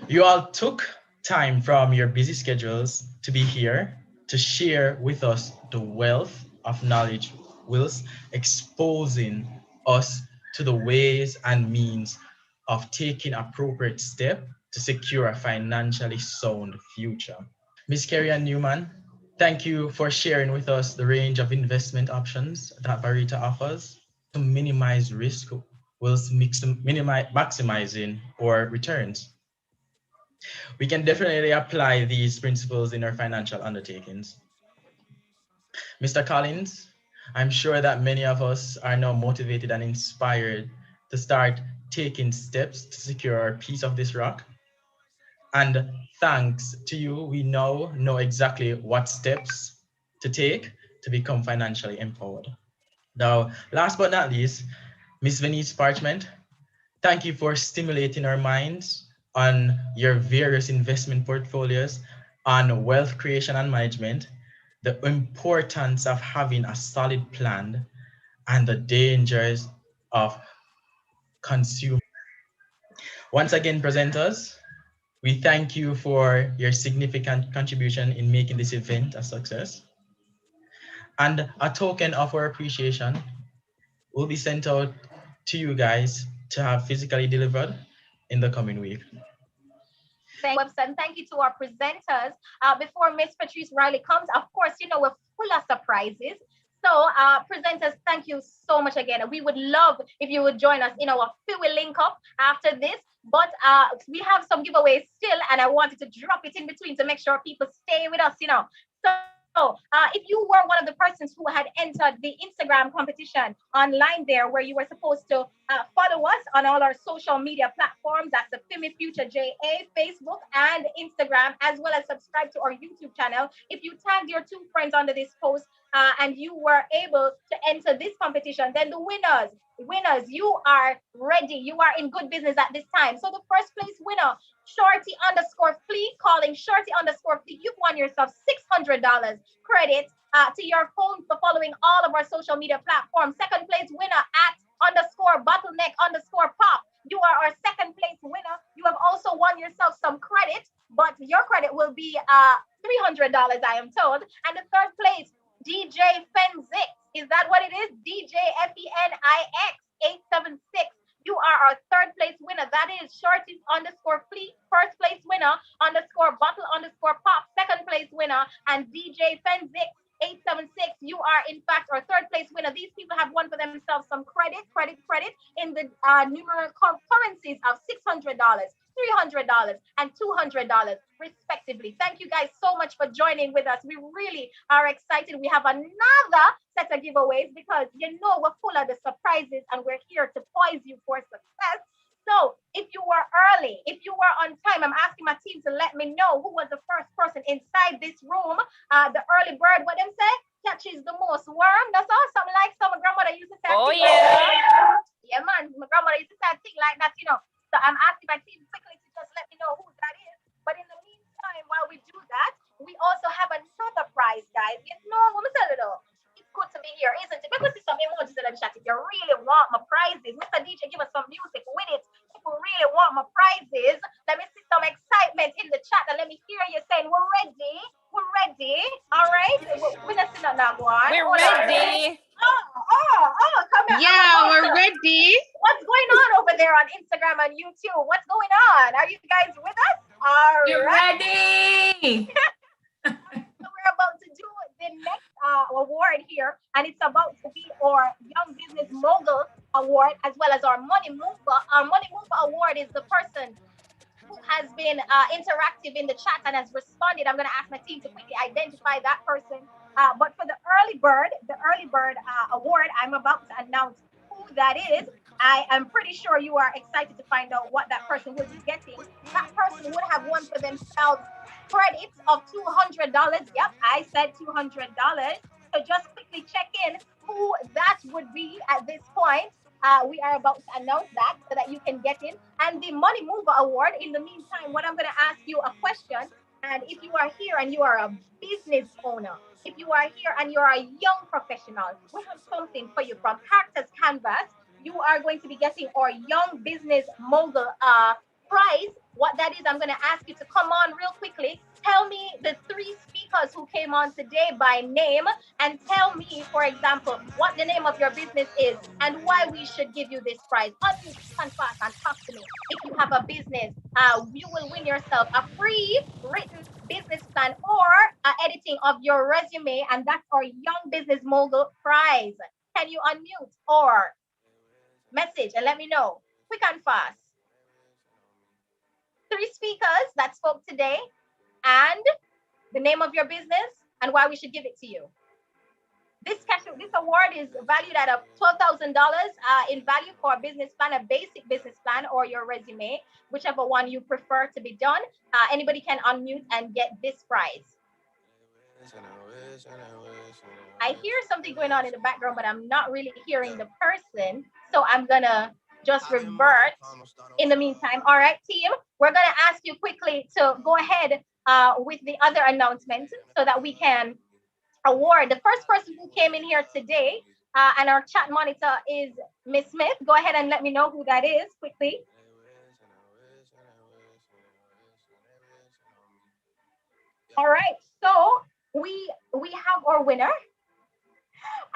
You all took time from your busy schedules to be here to share with us the wealth of knowledge whilst exposing us to the ways and means of taking appropriate steps to secure a financially sound future. Ms. Kerry-Ann Newman, thank you for sharing with us the range of investment options that Barita offers to minimize risk whilst maximizing our returns. We can definitely apply these principles in our financial undertakings. Mr. Collins, I'm sure that many of us are now motivated and inspired to start taking steps to secure our piece of this rock. And thanks to you, we now know exactly what steps to take to become financially empowered. Now, last but not least, Ms. Venice Parchment, thank you for stimulating our minds on your various investment portfolios, on wealth creation and management, the importance of having a solid plan, and the dangers of consuming. Once again, presenters, we thank you for your significant contribution in making this event a success. And a token of our appreciation will be sent out to you guys to have physically delivered in the coming week. And thank you to our presenters. Before Miss Patrice Riley comes, of course, you know, we're full of surprises. So, presenters, thank you so much again. We would love if you would join us in our Fiwi link up after this. But we have some giveaways still, and I wanted to drop it in between to make sure people stay with us, you know. So, if you were one of the persons who had entered the Instagram competition online there, where you were supposed to follow us on all our social media platforms, that's the Fimi Future JA, Facebook and Instagram, as well as subscribe to our YouTube channel. If you tagged your 2 friends under this post and you were able to enter this competition, then the winners, you are ready. You are in good business at this time. So the first place winner, Shorty_Fleet, calling Shorty_Fleet. You've won yourself $600 credit to your phone for following all of our social media platforms. Second place winner @_bottleneck_pop. You are our second place winner. You have also won yourself some credit, but your credit will be $300, I am told. And the third place, DJ Fenzix. Is that what it is? DJ FENIX 876. You are our third place winner. That is Shorty_Fleet. First place winner _bottle_pop. Second place winner and DJ Fenzix 876. You are in fact our third place winner. These people have won for themselves some credit in the numerous currencies of $600, $300, and $200 respectively. Thank you guys so much for joining with us. We really are excited. We have another set of giveaways because you know we're full of the surprises and we're here to poise you for success. So if you were early, if you were on time, I'm asking my team to let me know who was the first person inside this room. The early bird, what them say? Catches the most worm. That's awesome. Like some grandmother used to say. Oh yeah. Yeah, man. My grandmother used to say a thing like that, you know. So I'm asking my team quickly to just let me know who that is. But in the meantime, while we do that, we also have another prize, guys. You know, let me tell you though. It's good to be here, isn't it? Because see some emojis in the chat. If you really want my prizes, Mr. DJ, give us some music with it. If you really want my prizes, let me see some excitement in the chat and let me hear you saying, we're ready. We're ready. All right. We're not seeing that now, go on. We're ready. Come here. Yeah, we're ready. What's going on over there on Instagram and YouTube? What's going on? Are you guys with us? All We're right. ready. So we're about to do the next award here, and it's about to be our Young Business Mogul Award as well as our Money Mover. Our Money Mover Award is the person who has been interactive in the chat and has responded. I'm going to ask my team to quickly identify that person. But for the early bird award, I'm about to announce who that is. I am pretty sure you are excited to find out what that person will be getting. That person would have won for themselves credits of $200. Yep, I said $200. So just quickly check in who that would be at this point. We are about to announce that so that you can get in. And the Money Mover Award, in the meantime, what I'm going to ask you a question. And if you are here and you are a business owner, if you are here and you are a young professional, we have something for you from Characters Canvas. You are going to be getting our Young Business Mogul prize. What that is, I'm going to ask you to come on real quickly. Tell me the 3 speakers who came on today by name and tell me, for example, what the name of your business is and why we should give you this prize. Unmute and fast and talk to me. If you have a business, you will win yourself a free written business plan or editing of your resume, and that's our Young Business Mogul prize. Can you unmute or message and let me know? Quick and fast. 3 speakers that spoke today and the name of your business and why we should give it to you. This award is valued at $12,000 in value for a business plan, a basic business plan or your resume, whichever one you prefer to be done. Anybody can unmute and get this prize. I hear something going on in the background, but I'm not really hearing the person. So I'm gonna just revert in the meantime. All right, team, we're going to ask you quickly to go ahead with the other announcements so that we can award the first person who came in here today. And our chat monitor is Miss Smith. Go ahead and let me know who that is quickly. All right, so we have our winner.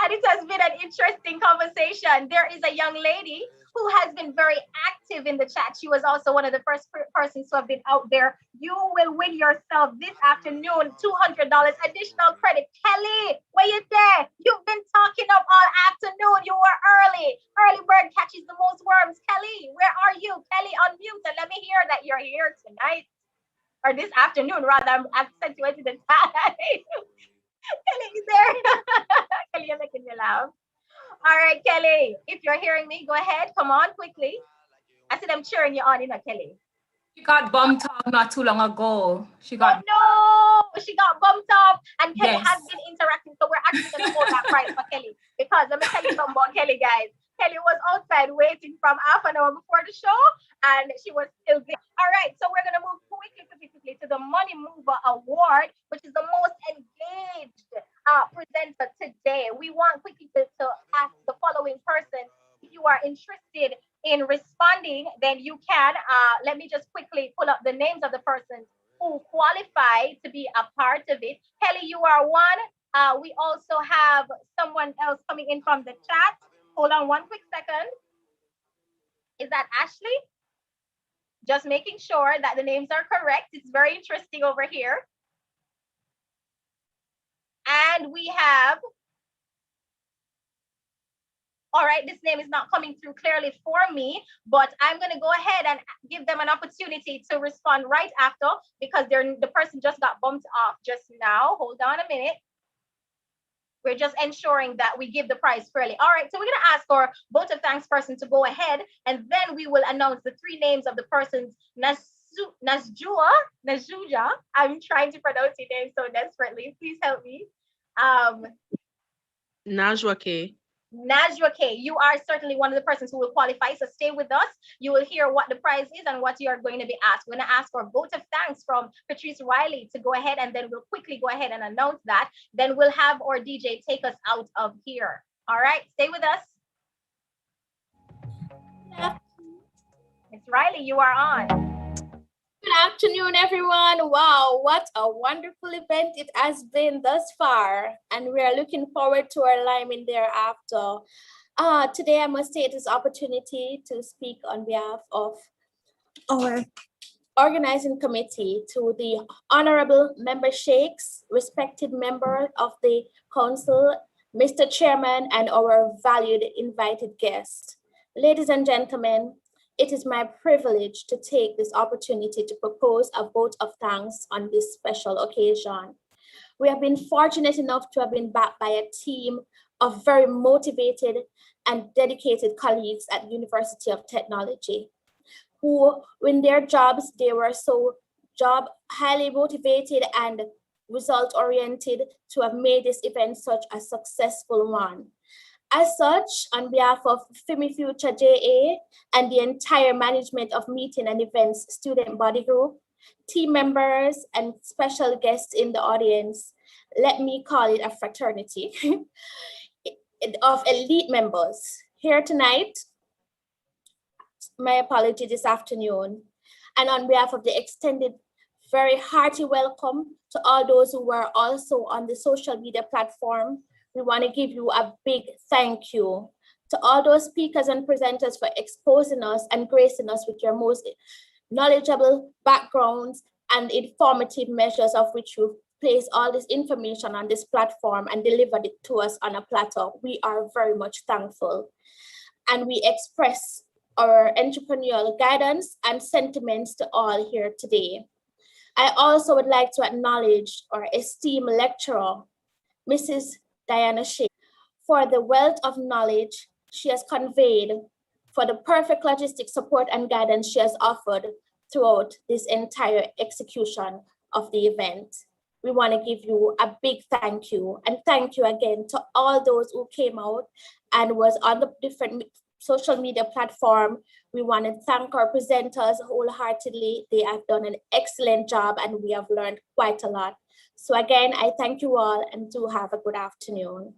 And it has been an interesting conversation. There is a young lady who has been very active in the chat. She was also one of the first persons who have been out there. You will win yourself this afternoon $200 additional credit. Kelly, where you there? You've been talking up all afternoon. You were early. Early bird catches the most worms. Kelly, where are you? Kelly, unmute and let me hear that you're here tonight. Or this afternoon, rather. I'm accentuating the time. Kelly is there. Kelly, you're making me laugh. All right, Kelly, if you're hearing me, go ahead. Come on, quickly. I see them cheering you on, Kelly. She got bumped off not too long ago. She got she got bumped off, and Kelly has been interacting. So we're actually going to hold that price for Kelly, because let me tell you something about Kelly, guys. Kelly was outside waiting from half an hour before the show, and she was still there. All right, so we're going to move quickly to the Money Mover Award, which is the most engaged presenter today. We want quickly to ask the following person. If you are interested in responding, then you can. Let me just quickly pull up the names of the persons who qualify to be a part of it. Kelly, you are one. We also have someone else coming in from the chat. Hold on one quick second. Is that Ashley? Just making sure that the names are correct. It's very interesting over here. And we have, all right, this name is not coming through clearly for me, but I'm going to go ahead and give them an opportunity to respond right after, because the person just got bumped off just now. Hold on a minute. We're just ensuring that we give the prize fairly. All right, so we're going to ask our vote of thanks person to go ahead, and then we will announce the three names of the persons. Najuja. I'm trying to pronounce your name so desperately. Please help me. Najwa K. Najwa K, you are certainly one of the persons who will qualify, so stay with us. You will hear what the prize is and what you are going to be asked. We're going to ask for a vote of thanks from Patrice Riley to go ahead, and then we'll quickly go ahead and announce that. Then we'll have our DJ take us out of here. All right, stay with us. Miss Riley, you are on. Good afternoon, everyone. Wow, what a wonderful event it has been thus far, and we are looking forward to our alignment thereafter. Today, I must take this opportunity to speak on behalf of our organizing committee to the honorable member sheikhs, respected member of the council, Mr. Chairman, and our valued invited guests. Ladies and gentlemen, it is my privilege to take this opportunity to propose a vote of thanks on this special occasion. We have been fortunate enough to have been backed by a team of very motivated and dedicated colleagues at the University of Technology, who in their jobs, they were so highly motivated and result-oriented to have made this event such a successful one. As such, on behalf of FIMI Future JA and the entire management of Meeting and Events Student Body Group, team members and special guests in the audience, let me call it a fraternity of elite members here tonight. My apology this afternoon. And on behalf of the extended, very hearty welcome to all those who were also on the social media platform. We want to give you a big thank you to all those speakers and presenters for exposing us and gracing us with your most knowledgeable backgrounds and informative measures of which you've placed all this information on this platform and delivered it to us on a platter. We are very much thankful. And we express our entrepreneurial guidance and sentiments to all here today. I also would like to acknowledge our esteemed lecturer, Mrs. Diana Sheikh, for the wealth of knowledge she has conveyed, for the perfect logistic support and guidance she has offered throughout this entire execution of the event. We want to give you a big thank you, and thank you again to all those who came out and was on the different social media platform. We want to thank our presenters wholeheartedly. They have done an excellent job and we have learned quite a lot. So again, I thank you all and do have a good afternoon.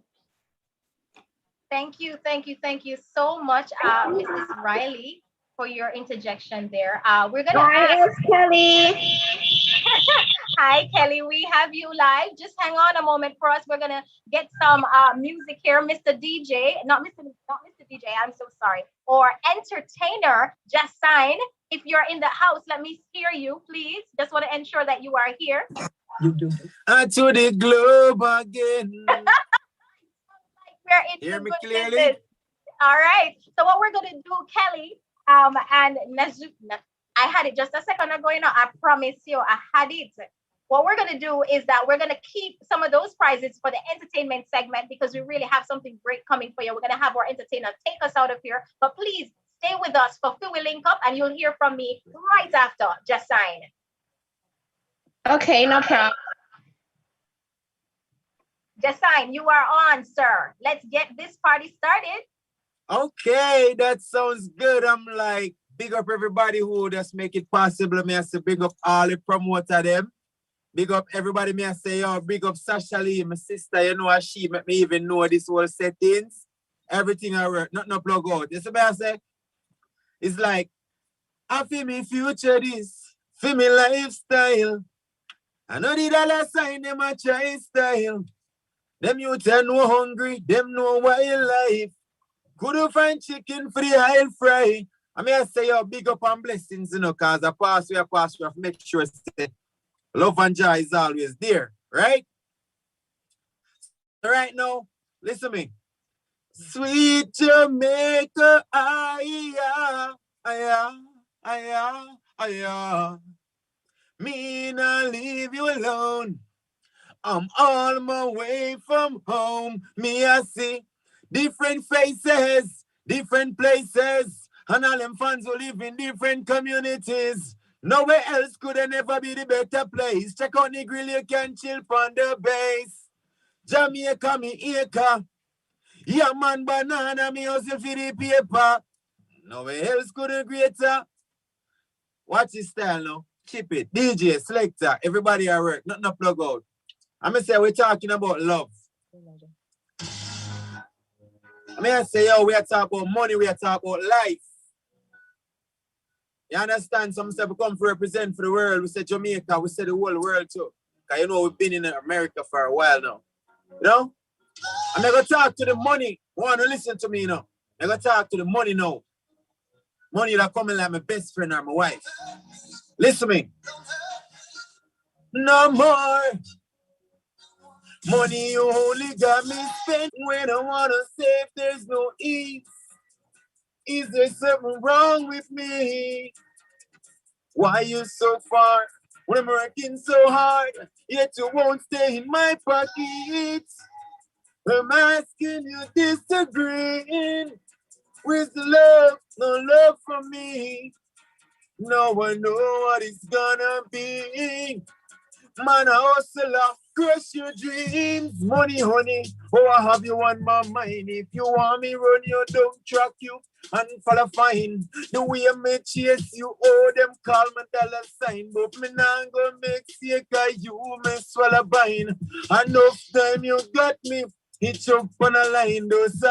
Thank you so much, Mrs. Riley, for your interjection there. We're gonna ask Kelly. Hi, Kelly. We have you live. Just hang on a moment for us. We're gonna get some music here, Mr. DJ, not Mr. DJ. I'm so sorry. Or entertainer, just sign. If you're in the house, let me hear you, please. Just want to ensure that you are here. To the globe again. We're into Hear me good clearly? business. All right. So what we're gonna do, Kelly, and Nazu, I had it just a second ago. You know, I promise you, I had it. What we're gonna do is that we're gonna keep some of those prizes for the entertainment segment because we really have something great coming for you. We're gonna have our entertainer take us out of here, but please stay with us for Phil Will Link Up, and you'll hear from me right after. Just sign. Okay, no problem. Just sign. You are on, sir. Let's get this party started. Okay, that sounds good. I'm like, big up everybody who just make it possible. Me I say big up all the promoter them. Big up everybody. Me I say, yo, big up Sasha Lee, my sister. You know, she make me even know this whole settings. Everything I work, not no plug out. You see what I say? It's like, I feel me future this, feel me lifestyle. I know the dollar sign, them a try style. Them youth are no hungry, them no wild life. Couldn't find chicken for the aisle fry. I mean, I say, yo, big up and blessings, you know, because I pass, we have to make sure say, love and joy is always there, right? Right now, listen to me. Sweet Jamaica, aya, aya, aya, aya. Me not leave you alone. I'm on my way from home. Me I see different faces, different places, and all them fans who live in different communities. Nowhere else could there never be the better place. Check out the grill, you can chill on the base. Jamaica, me acre. Yeah, man, banana, me hustle for the paper. Nowhere else could be greater. Watch this style now. Keep it. DJ, selector, everybody at work. Nothing to plug out. I'm going to say we're talking about love. I mean, I say, yo, we are talking about money, we are talking about life. You understand? Some say we come to represent for the world. We say Jamaica, we say the whole world too. Because you know, we've been in America for a while now. You know? I'm going to talk to the money. Want to listen to me, you know? I'm going to talk to the money now. Money that coming like my best friend or my wife. Listen to me. No more. Money you only got me spent when I want to save. There's no ease. Is there something wrong with me? Why you so far when I'm working so hard? Yet you won't stay in my pockets. I'm asking you disagreeing. Where's the love? No love for me. No one know what it's gonna be. Man, a hustler, crush your dreams. Money, honey, oh, I have you on my mind. If you want me, run you, don't track you, and follow fine. The way I may chase you, oh, them call me dollar sign. But me not gonna make sick of you, me swallow bine. Enough time you got me. Hitch up on a line, those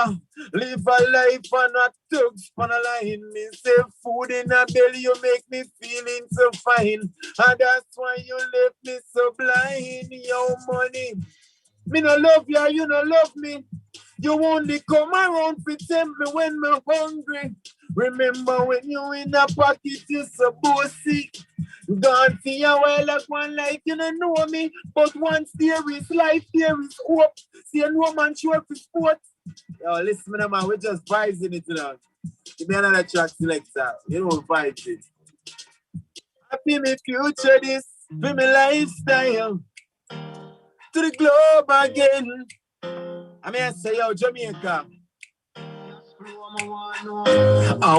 live a life and not thugs on a line. Me say food in a belly, you make me feeling so fine. And that's why you left me so blind. Yo, money, me no love you, you no love me. You only come around to tempt me when me hungry. Remember when you in a pocket, you so bossy. Gone for a while like one life, you don't know me. But once there is life, there is hope. See a woman show up for sports. Yo, listen, man, we're just vibes in it now. Give me another track selector. You know, vibes it. Happy me future this, for me lifestyle. To the globe again. I mean, I say, yo, Jamaica.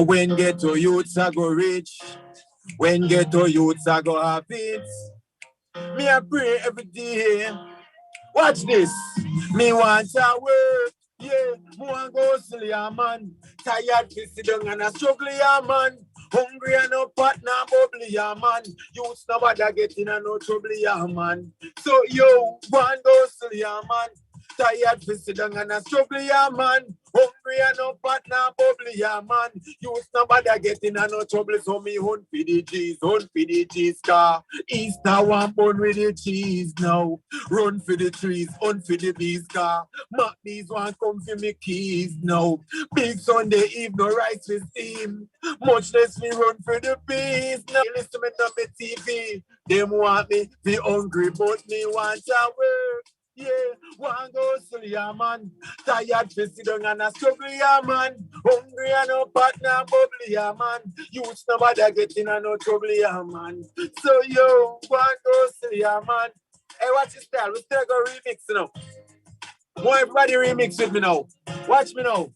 When ghetto youths I go rich, when ghetto youths I go have it. Me I pray every day. Watch this. Me want to work Yeah, more go hustle, yeah, man. Tired to sit down and a struggle, yeah, man. Hungry and no partner bubble, yeah, man. Youth nobody getting a no trouble, yeah, man. So yo, one go hustle, yeah, man. Tired to sit down and a struggle, yeah, man. Hungry and no partner bubble, yeah, man. Youth nobody getting a no trouble, so me hunt for the cheese, car. Easter one bun with the cheese now. Run for the trees, hunt for the bees, car. Mark these one come for me keys now. Big Sunday eve, no rice with steam. Much less me run for the bees. Now listen me on the TV. Them want me be hungry, but me want to work. Yeah, one go hustle, yeah, man. Tired to sit down and a struggle, yeah, man. Hungry and no partner bubble, yeah, man. Youth nobody getting a no trouble, yeah, man. So yo, one go hustle, yeah, man. Hey, watch this style. We still go remix now. More everybody remix with me now. Watch me now.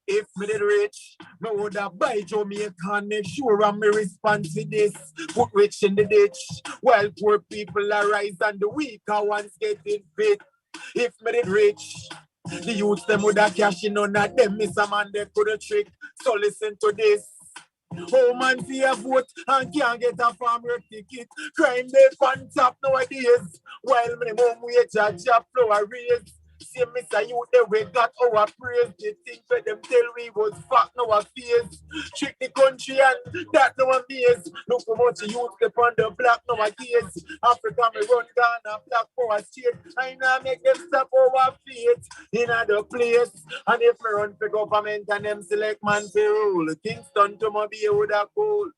If me did rich, me would have buy Jamaican, make sure I'm me respond to this. Put rich in the ditch, while poor people arise and the weaker ones getting fit. If me did rich, the youths them would have cash in none of them, miss a man they could trick. So listen to this. Oh man, see a vote and can't get a farm rate ticket. Crime they on top nowadays. While my mom wage a job flower raise. See Mr. Youth, they we got our praise. The things where them tell we was fuck our fears. Trick the country and that no amaze. Look how much youth step on the black nowadays. Africa me run Ghana, black power state. I now make them stop our fate in other place. And if me run for government and them select man to rule, Kingston to my be with a cool.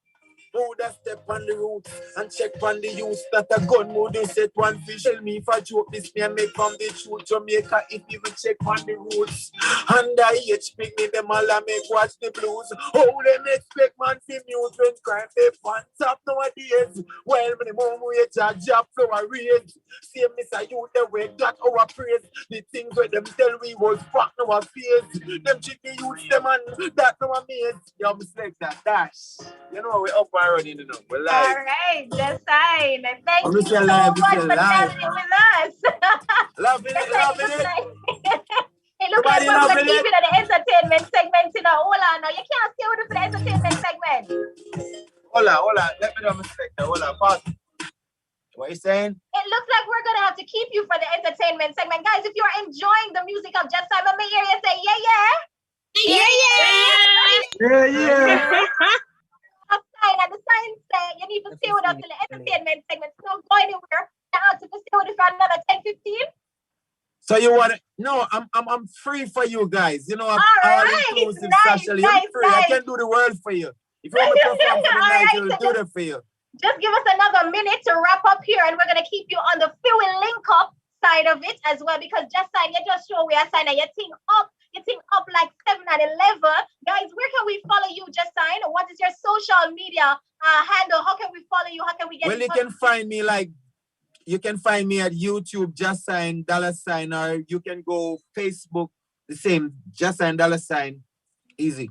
Who that step on the roots and check on the youth that a gun would they set one fish. Tell me if I joke this me and make from the truth. Jamaica if even check on the roots. And I pick me them all and make watch the blues. How them expect man to mute when crime they on top nowadays. Well when the mom wage a job flower raise. See Mr. Youth the way got our praise. The things where them tell we was fuck our fears. Them chicken youths them and that no amaze. Yo, me select that dash. You know we up and running, you know. We're live. All right, just fine. Thank I'm you just so alive, much just for alive. sharing it with us. Loving it, loving it. It looks like Everybody we're going to loving keep it. it at the entertainment segment. You know, hold on, no, you can't stay with it for the entertainment segment. Hold on. Let me know my selector. Hold on, pause. What you saying? It looks like we're going to have to keep you for the entertainment segment. Guys, if you're enjoying the music of Just Time, let me hear you say, yeah, yeah. Yeah, Yeah, yeah. Sign and the sign say you need to stay with us till the entertainment segment. So don't go anywhere. You have to stay with us for another 10-15. So you want to? No, I'm free for you guys. You know, I'm all all right, inclusive nice, socially. nice, I'm free. I can do the world for you. If you want me to perform for the All night, right, you'll do that for you. Just give us another minute to wrap up here, and we're gonna keep you on the fuel link up side of it as well, because just sign, you just show we are signing your thing up. Your thing up like 7 and 11. Guys, where can we follow you? Just sign. What is your social media handle? How can we follow you? How can we get? Well, you can find me like. You can find me at YouTube, just sign, $, or you can go Facebook, the same, just sign, $. Easy.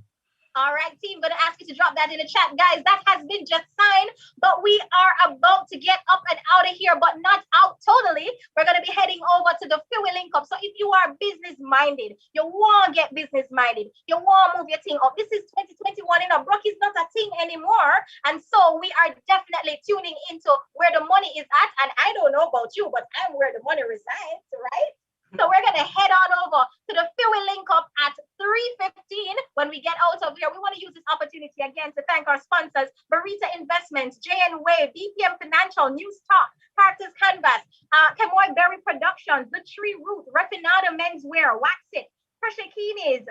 All right, team, gonna ask you to drop that in the chat. Guys, that has been just signed, but we are about to get up and out of here, but not out totally. We're gonna be heading over to the fuel link up. So if you are business minded, you want to get business minded, you want to move your thing up. This is 2021, you know, broke is not a thing anymore. And so we are definitely tuning into where the money is at. And I don't know about you, but I'm where the money resides, right? So we're going to head on over to the fuel link up at 3:15 when we get out of here. We want to use this opportunity again to thank our sponsors, Barita Investments, JN Way, BPM Financial, New Stock, Characters Canvas, Kemoy Berry Productions, The Tree Root, Refinado Menswear, Wax It, Pressure Keenis.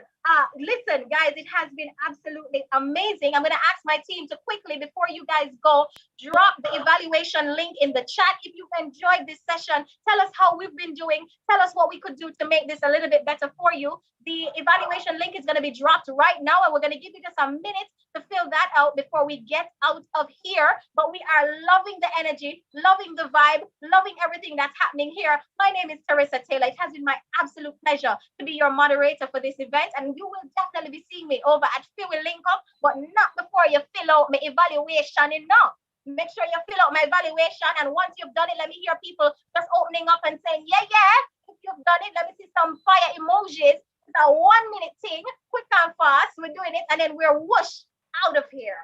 Listen, guys, it has been absolutely amazing. I'm going to ask my team to quickly, before you guys go, drop the evaluation link in the chat. If you've enjoyed this session, tell us how we've been doing. Tell us what we could do to make this a little bit better for you. The evaluation link is going to be dropped right now, and we're going to give you just a minute to fill that out before we get out of here. But we are loving the energy, loving the vibe, loving everything that's happening here. My name is Teresa Taylor. It has been my absolute pleasure to be your moderator for this event, and you will definitely be seeing me over at Fuel Link Up, but not before you fill out my evaluation enough. Make sure you fill out my evaluation, and once you've done it, let me hear people just opening up and saying, yeah, yeah. If you've done it, let me see some fire emojis. It's a 1 minute thing, quick and fast. We're doing it, and then we're whoosh out of here.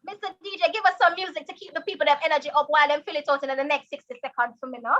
Mr. DJ, give us some music to keep the people that energy up while they fill it out in the next 60 seconds for me now.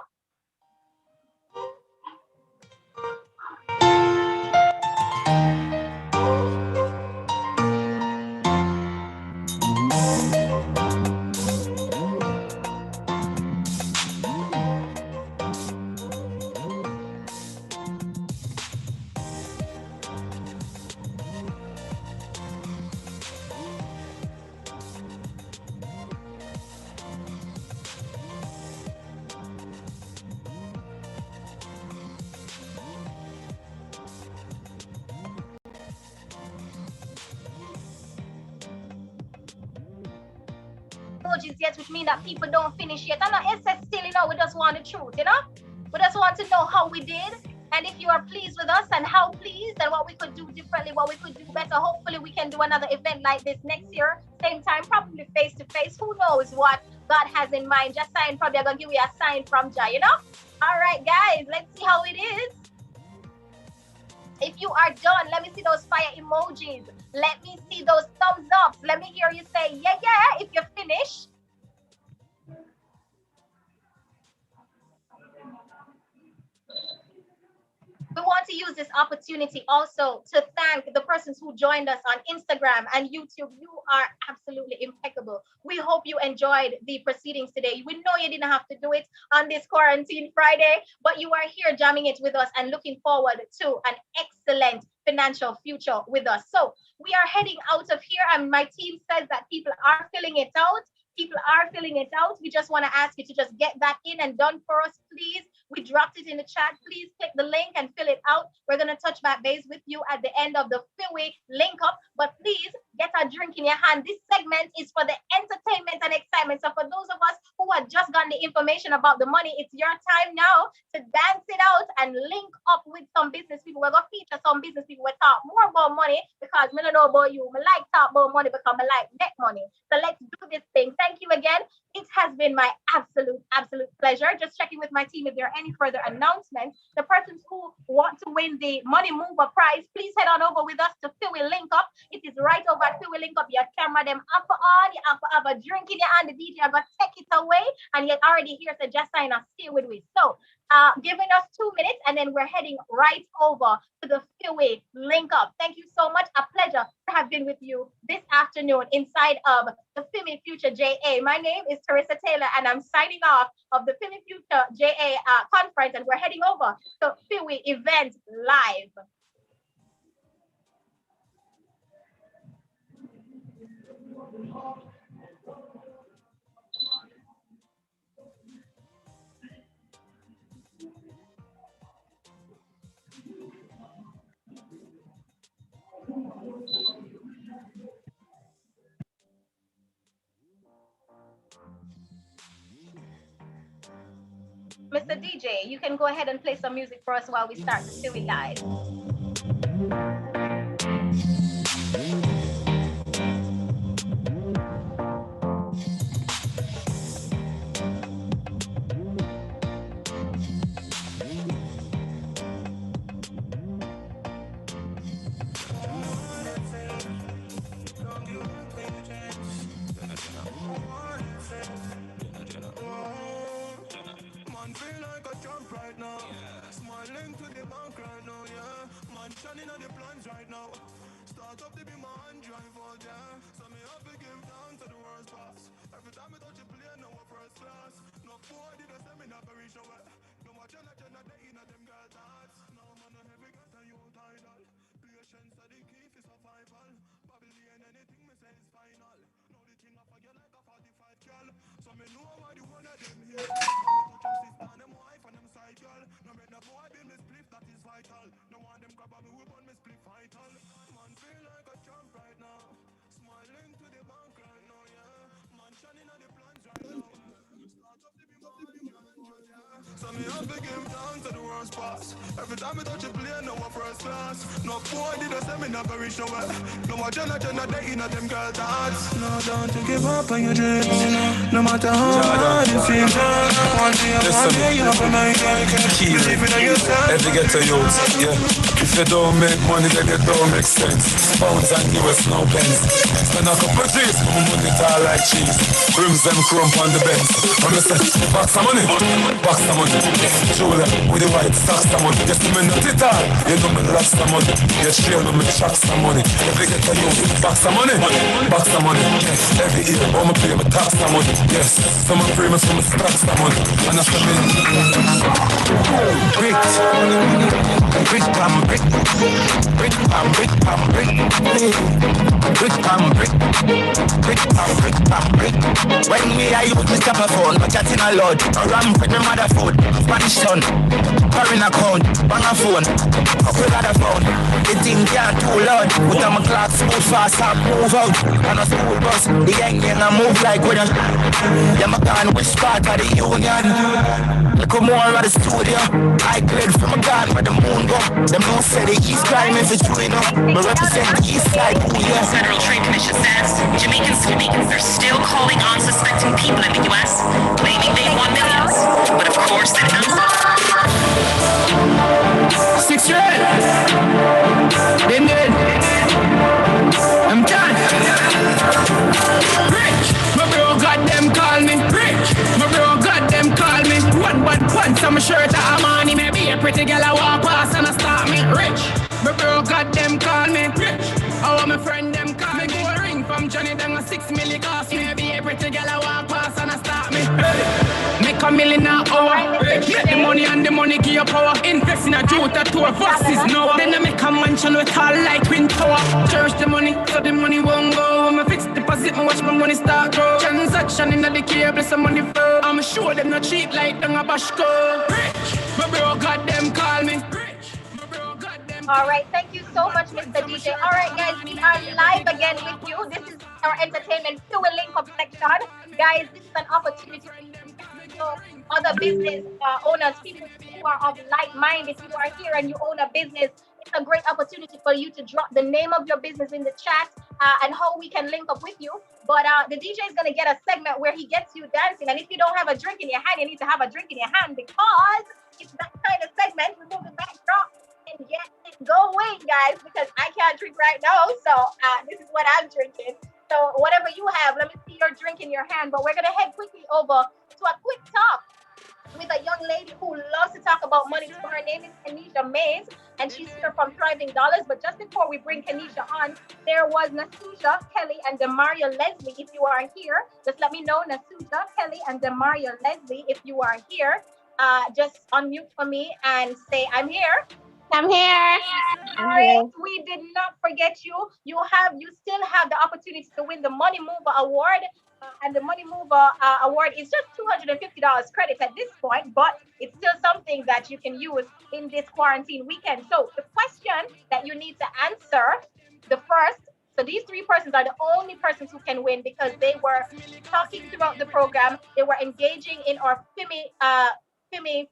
Emojis yet, which means that people don't finish yet. And it's still, we just want the truth, We just want to know how we did. And if you are pleased with us and how pleased and what we could do differently, what we could do better. Hopefully we can do another event like this next year, same time, probably face to face. Who knows what God has in mind? Just sign, probably I'm gonna give you a sign from Jah, All right, guys, let's see how it is. If you are done, let me see those fire emojis. Let me see those thumbs ups. Let me hear you say, yeah, if you're finished. We want to use this opportunity also to thank the persons who joined us on Instagram and YouTube. You are absolutely impeccable. We hope you enjoyed the proceedings today. We know you didn't have to do it on this quarantine Friday, but you are here jamming it with us and looking forward to an excellent financial future with us. So we are heading out of here, and my team says that people are filling it out. People are filling it out. We just want to ask you to just get that in and done for us, please. We dropped it in the chat. Please click the link and fill it out. We're going to touch back base with you at the end of the Philly link up. But please get a drink in your hand. This segment is for the entertainment and excitement. So for those of us who have just gotten the information about the money, it's your time now to dance it out and link up with some business people. We're going to feature some business people. We talk more about money because I don't know about you. I like talk about money because I like make money. So let's do this thing. Thank you again. It has been my absolute pleasure. Just checking with my team if there are any further announcements. The persons who want to win the Money Mover prize, please head on over with us to Philly Link Up. It is right over at Philly Link Up. Your camera them up on, you have a drink in your hand. The DJ are going to take it away. And yet already here, so just sign up, stay with me. So giving us 2 minutes, and then we're heading right over to the Philly Link Up. Thank you so much. A pleasure to have been with you this afternoon inside of the Philly Future JA. My name is Teresa Taylor, and I'm signing off of the Philly Future JA conference, and we're heading over to Philly Event Live. Mr. DJ, you can go ahead and play some music for us while we start the Philly Live. Feel like a jump right now. Smiling to the bank right now, Man, shining on the plans right now. Start up to be my hand drive out, So me have to give down to the worst pass. Every time I touch a plane, now first class. No four did a seminar for reach away. No more Jenna, they in them girl thoughts. No man, no heavy got a you title. Patience are the key for survival. Babylon, anything me say is final. Now the thing I forget like a 45 girl. So me know why the one of them here. And them wife and them side girl. No make no boy be me split, that is vital. No one them grab me whip on me split vital. Man feel like a champ right now. Smiling to the bank right now, Man shining on the plans right now. Start up the be my so me have to give down to the worst pass. Every time I touch a plane, no one first class. No boy did I say me not gonna reach nowhere. No more Jenna they in them girl thoughts. No, don't you give up on your dreams. No matter how hard it seems. One day I'm you up on my girl. Believe in yourself. Every get to use, yeah. If you don't make money, then it don't make sense. Pounds and US, no pence. Spend a couple of days, my money tall like cheese. Rims them crump on the bench. I'm just saying, box of money. Box of money. Julia, with the white socks of money. Yes, me not it all. You know me lots of money. You trail me, me chucks of money. Every get to use, box of money. Box of money. Every year, I'm pay my tax of money. Yes, some pay me for my stocks of money. And that's the me. Brick, brick, pam, brick, brick, pam, brick, pam, brick, brick, pam, brick, brick, pam, brick, pam, brick. When me I use my stopper phone, my chatting a lot. Ram with my mother food, Spanish son, foreign account, bang a phone, couple other phone. The thing can't too loud. Put on my clocks, move fast, I move out. On a school bus, the gang I move like when yeah, my gun, which part of the union? Look more at the studio. I played from a gun where the moon go. Them no say the East crime if it's true enough. But represent the East side, ooh yeah. Federal Trade Commission says Jamaicans are still calling on suspecting people in the US, claiming they won millions. But of course, they're not. 6 red. Been dead. I'm done. Rich. My bro got them call me. Rich. My bro got them call me. One bad pants on my shirt I'm on. Maybe a pretty girl I walk past and I start me. Rich. My bro got them call me. Rich. I want my friend them call me. Go a ring from Johnny down a 6 million cost me. Maybe a pretty girl I walk past and I start me. Make $1 million an hour. Get the money and the money give you power. Invest in a Jota to a buses now. Then I make a mansion with all like twin tower. Cherish the money so the money won't go. When I fix deposit, I watch my money start grow. Transaction in the cable, some money flow. I'm sure them not cheap like them a bashko. Rich, my bro got them call me. All right, thank you so much, Mr. DJ. All right, guys, we are live again with you. This is our entertainment fuel link-up section. Guys, this is an opportunity for other business owners, people who are of like mind. If you are here and you own a business, it's a great opportunity for you to drop the name of your business in the chat and how we can link up with you. But the DJ is going to get a segment where he gets you dancing. And if you don't have a drink in your hand, you need to have a drink in your hand because it's that kind of segment. We move the backdrop and get it going, guys, because I can't drink right now. So this is what I'm drinking. So whatever you have, let me see your drink in your hand. But we're going to head quickly over to a quick talk with a young lady who loves to talk about money. So her name is Kenisha Mays, and she's here from Thriving Dollars. But just before we bring Kenisha on, there was Nasuja, Kelly, and Demaria Leslie. If you are here, just let me know, Nasuja, Kelly, and Demaria Leslie, if you are here. Just unmute for me and say, I'm here. I'm here. All right, we did not forget you. You still have the opportunity to win the Money Mover Award. And the Money Mover Award is just $250 credit at this point, but it's still something that you can use in this quarantine weekend. So the question that you need to answer, so these 3 persons are the only persons who can win because they were talking throughout the program. They were engaging in our FIMI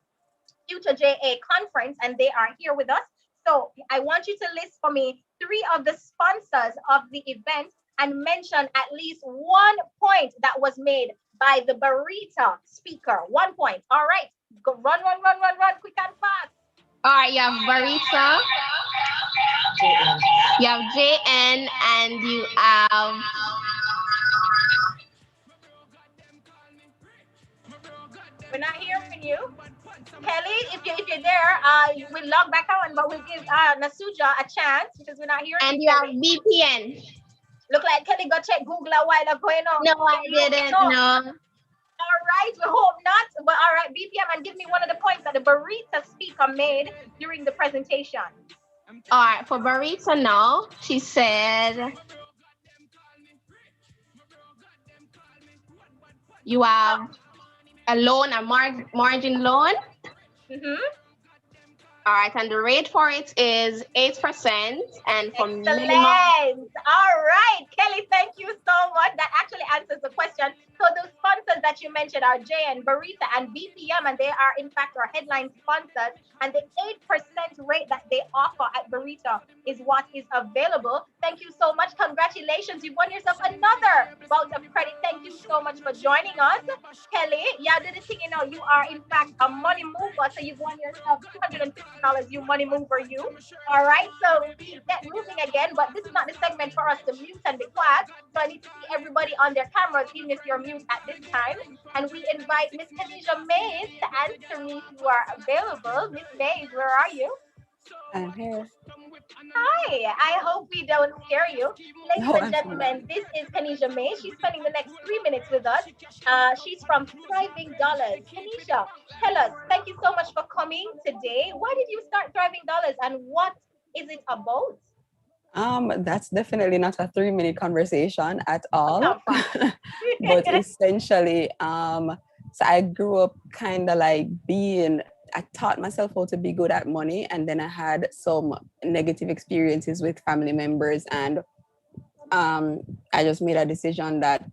Future JA conference, and they are here with us. So I want you to list for me 3 of the sponsors of the event and mention at least 1 point that was made by the Barita speaker. 1 point. All right. Go run, quick and fast. All right, you have Barita, you have JN, and you have... We're not hearing you. Kelly, if you're there, we'll log back on, but we'll give Nasuja a chance because we're not hearing you. And you have VPN. Look like Kelly got check Google a while ago. No, I didn't. No. All right, we hope not. But all right, BPM, and give me one of the points that the Barita speaker made during the presentation. All right, for Barita now, she said, you have a loan, a margin loan. Mm-hmm. All right, and the rate for it is 8%, and for minimum. All right, Kelly, thank you so much. That actually answers the question So those sponsors that you mentioned are JN, Barita, and BPM, and they are in fact our headline sponsors. And the 8% rate that they offer at Barita is what is available. Thank you so much. Congratulations. You've won yourself another bout of credit. Thank you so much for joining us. Kelly, yeah, do the thing, you know, you are in fact a money mover. So you've won yourself $250, you money mover, you. All right, so we get moving again, but this is not the segment for us to mute and be quiet. So I need to see everybody on their cameras, even if you're mute at this time. And we invite Miss Khadija Mays to answer me if you are available. Miss Mays, where are you? I'm here. Hi, I hope we don't scare you. Ladies No, and gentlemen, this is Kanisha May. She's spending the next 3 minutes with us. She's from Thriving Dollars. Kanisha, tell us, thank you so much for coming today. Why did you start Thriving Dollars and what is it about? That's definitely not a 3-minute conversation at all. But essentially, so I grew up kind of like I taught myself how to be good at money, and then I had some negative experiences with family members, and I just made a decision that,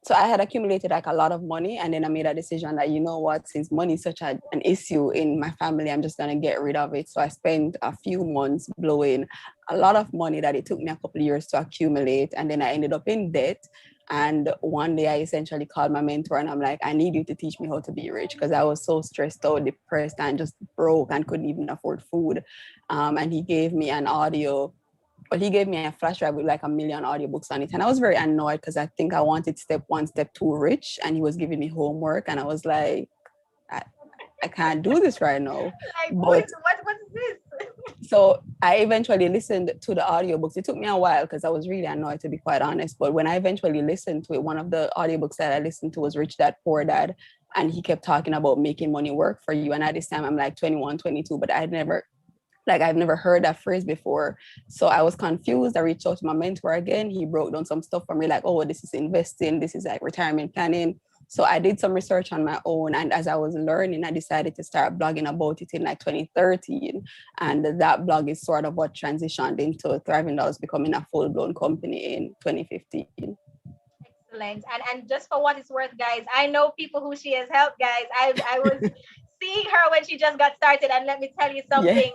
so I had accumulated like a lot of money, and then I made a decision that, you know what, since money is such an issue in my family, I'm just gonna get rid of it. So I spent a few months blowing a lot of money that it took me a couple of years to accumulate, and then I ended up in debt. And one day I essentially called my mentor and I'm like, I need you to teach me how to be rich, because I was so stressed out, depressed, and just broke and couldn't even afford food. And he gave me he gave me a flash drive with like 1 million audiobooks on it. And I was very annoyed because I think I wanted step 1, step 2 rich, and he was giving me homework. And I was like, I can't do this right now. Like, but what's this? So I eventually listened to the audiobooks. It took me a while because I was really annoyed, to be quite honest. But when I eventually listened to it, one of the audiobooks that I listened to was Rich Dad, Poor Dad. And he kept talking about making money work for you. And at this time, I'm like 21, 22, but I've never heard that phrase before. So I was confused. I reached out to my mentor again. He broke down some stuff for me, like, oh, this is investing, this is like retirement planning. So I did some research on my own. And as I was learning, I decided to start blogging about it in like 2013. And that blog is sort of what transitioned into Thriving Dollars becoming a full-blown company in 2015. Excellent. And just for what it's worth, guys, I know people who she has helped, guys. I was seeing her when she just got started, and let me tell you something. Yeah.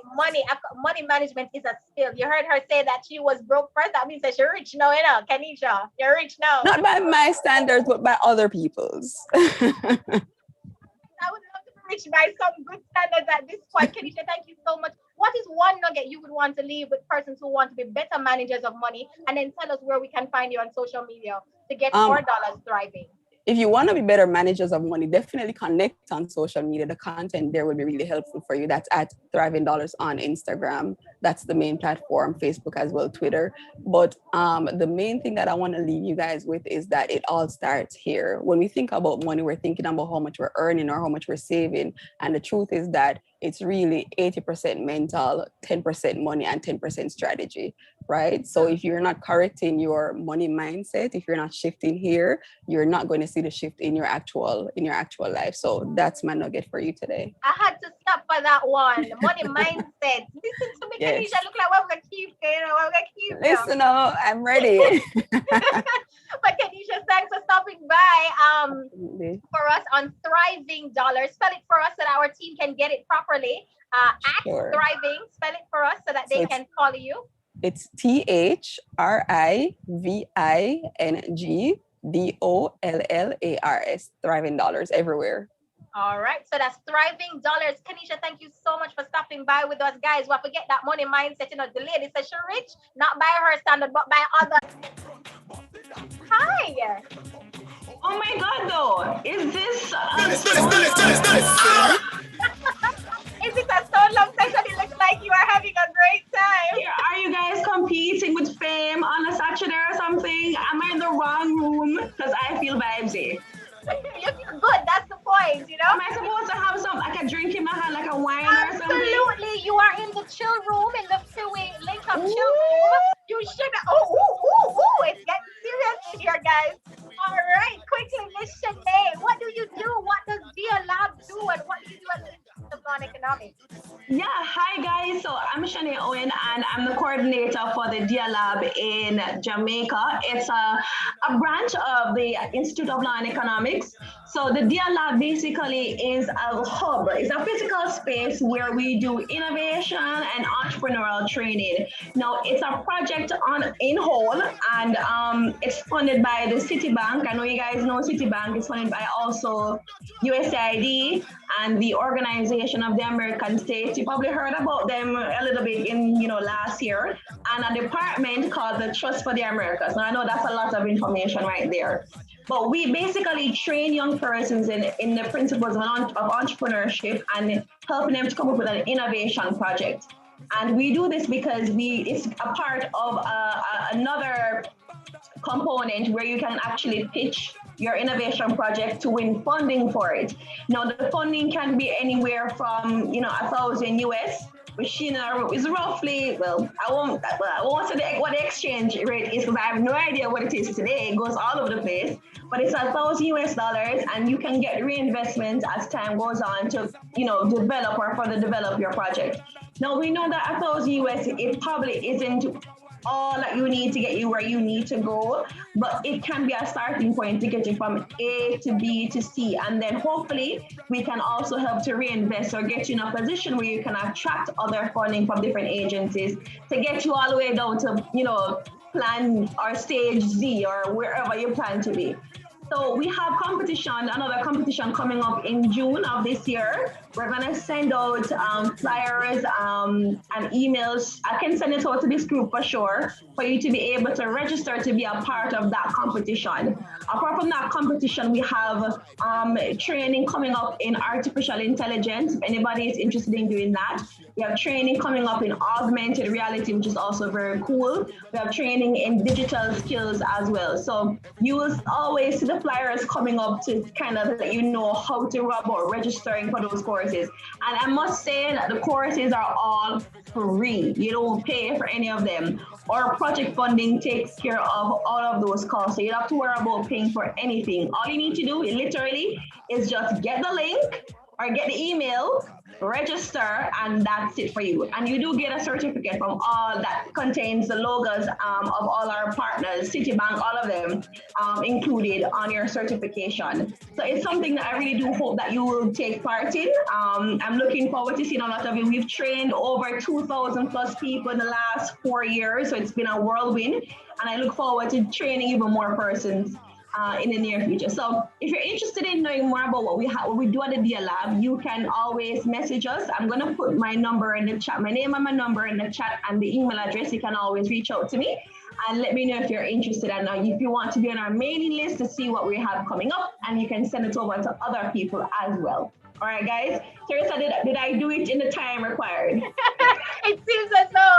Money management is a skill. You heard her say that she was broke first. That means that she's rich now, you know, Kanisha. You're rich now. Not by my standards, but by other people's. I would love to be rich by some good standards at this point. Kanisha, thank you so much. What is one nugget you would want to leave with persons who want to be better managers of money? And then tell us where we can find you on social media to get more dollars thriving. If you want to be better managers of money, definitely connect on social media. The content there will be really helpful for you. That's at Thriving Dollars on Instagram. That's the main platform, Facebook as well, Twitter. But the main thing that I want to leave you guys with is that it all starts here. When we think about money, we're thinking about how much we're earning or how much we're saving. And the truth is that it's really 80% mental, 10% money, and 10% strategy, right? So if you're not correcting your money mindset, if you're not shifting here, you're not going to see the shift in your actual life. So that's my nugget for you today. I had to stop for that one. Money mindset. Listen to me, yes. Kanisha, look like what we're gonna keep, Listen, I'm ready. But Kanisha, thanks for stopping by for us on Thriving Dollars. Spell it for us so that our team can get it properly. At Thriving, spell it for us so that they can follow you. It's THRIVINGDOLLARS. Thriving Dollars everywhere. All right, so that's Thriving Dollars. Kanisha, thank you so much for stopping by with us, guys. Well, forget that money mindset. You know, the lady says she's rich, not by her standard, but by others. Hi. Oh my God, though, is this? Is it a Stone Love session? It looks like you are having a great time. Are you guys competing with fame on a Saturday or something? Am I in the wrong room? Because I feel vibesy. You feel good, that's the point, you know? Am I supposed to have some, like a drink in my hand, like a wine or something? Absolutely, you are in the chill room, in the two-way link-up chill room. You should, it's getting serious in here, guys. All right, quickly, Miss Shanae, what do you do? What does Via Lab do? And what do you do at the on Economics. Yeah, hi guys. So I'm Shanae Owen and I'm the coordinator for the Dia Lab in Jamaica. It's a branch of the Institute of Law and Economics. So the Dia Lab basically is a hub. It's a physical space where we do innovation and entrepreneurial training. Now it's a project in whole and it's funded by the Citibank. I know you guys know Citibank. It's funded by also USAID and the Organization of the American States. You probably heard about them a little bit in last year, and a department called the Trust for the Americas. Now I know that's a lot of information right there, but we basically train young persons in the principles of entrepreneurship and helping them to come up with an innovation project. And we do this because it's a part of another component where you can actually pitch your innovation project to win funding for it. Now the funding can be anywhere from $1,000 US, which is roughly I won't say what the exchange rate is because I have no idea what it is today. It goes all over the place, but it's $1,000 US, and you can get reinvestment as time goes on to develop or further develop your project. Now we know that $1,000 US it probably isn't all that you need to get you where you need to go, but it can be a starting point to get you from A to B to C, and then hopefully we can also help to reinvest or get you in a position where you can attract other funding from different agencies to get you all the way down to plan or stage Z or wherever you plan to be. So we have another competition coming up in June of this year. We're gonna send out flyers and emails. I can send it out to this group for sure, for you to be able to register to be a part of that competition. Apart from that competition, we have training coming up in artificial intelligence. If anybody is interested in doing that. We have training coming up in augmented reality, which is also very cool. We have training in digital skills as well. So you will always see the flyers coming up to kind of let you know how to go about registering for those courses. And I must say that the courses are all free. You don't pay for any of them. Our project funding takes care of all of those costs. So you don't have to worry about paying for anything. All you need to do literally is just get the link or get the email, register, and that's it for you. And you do get a certificate from all that contains the logos of all our partners, Citibank, all of them included on your certification. So it's something that I really do hope that you will take part in. I'm looking forward to seeing a lot of you. We've trained over 2,000 plus people in the last 4 years, so it's been a whirlwind. And I look forward to training even more persons in the near future. So if you're interested in knowing more about what we do at the Dia Lab, you can always message us. I'm going to put my number in the chat, my name and my number in the chat, and the email address. You can always reach out to me and let me know if you're interested, and if you want to be on our mailing list to see what we have coming up, and you can send it over to other people as well. All right, guys. Teresa, did I do it in the time required? It seems as though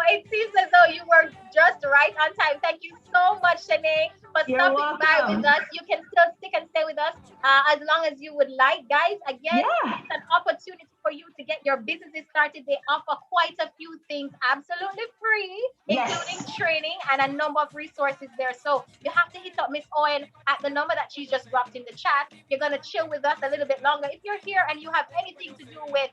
you were just right on time. Thank you so much, Shanae, for stopping by with us. You can still stick and stay with us as long as you would like. Guys, again, it's an opportunity for you to get your businesses started. They offer quite a few things absolutely free, including training and a number of resources there. So you have to hit up Miss Owen at the number that she's just dropped in the chat. You're going to chill with us a little bit longer. If you're here and you have anything to do with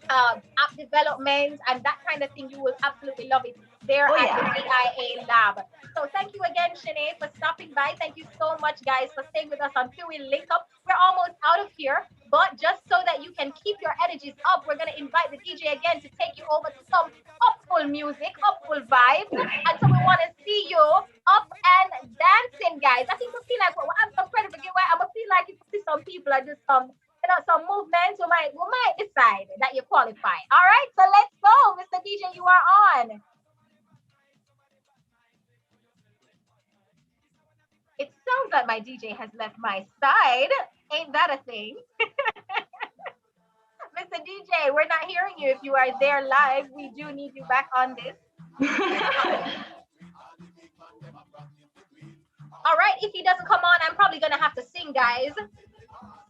app development and that kind of thing, you will absolutely love it there at the DIA Lab. So thank you again, Shanae, for stopping by. Thank you so much, guys, for staying with us until we link up. We're almost out of here, but just so that you can keep your energies up, we're going to invite the DJ again to take you over to some upful music, upful vibes. And so we want to see you up and dancing, guys. I think we feel like, I'm so credit for I'm going to feel like if you see some people are just some movements, we might decide that you qualify. All right, so let's go. Mr. DJ, you are on. It sounds like my DJ has left my side. Ain't that a thing? Mr. DJ, we're not hearing you. If you are there live, we do need you back on this. All right, if he doesn't come on, I'm probably going to have to sing, guys.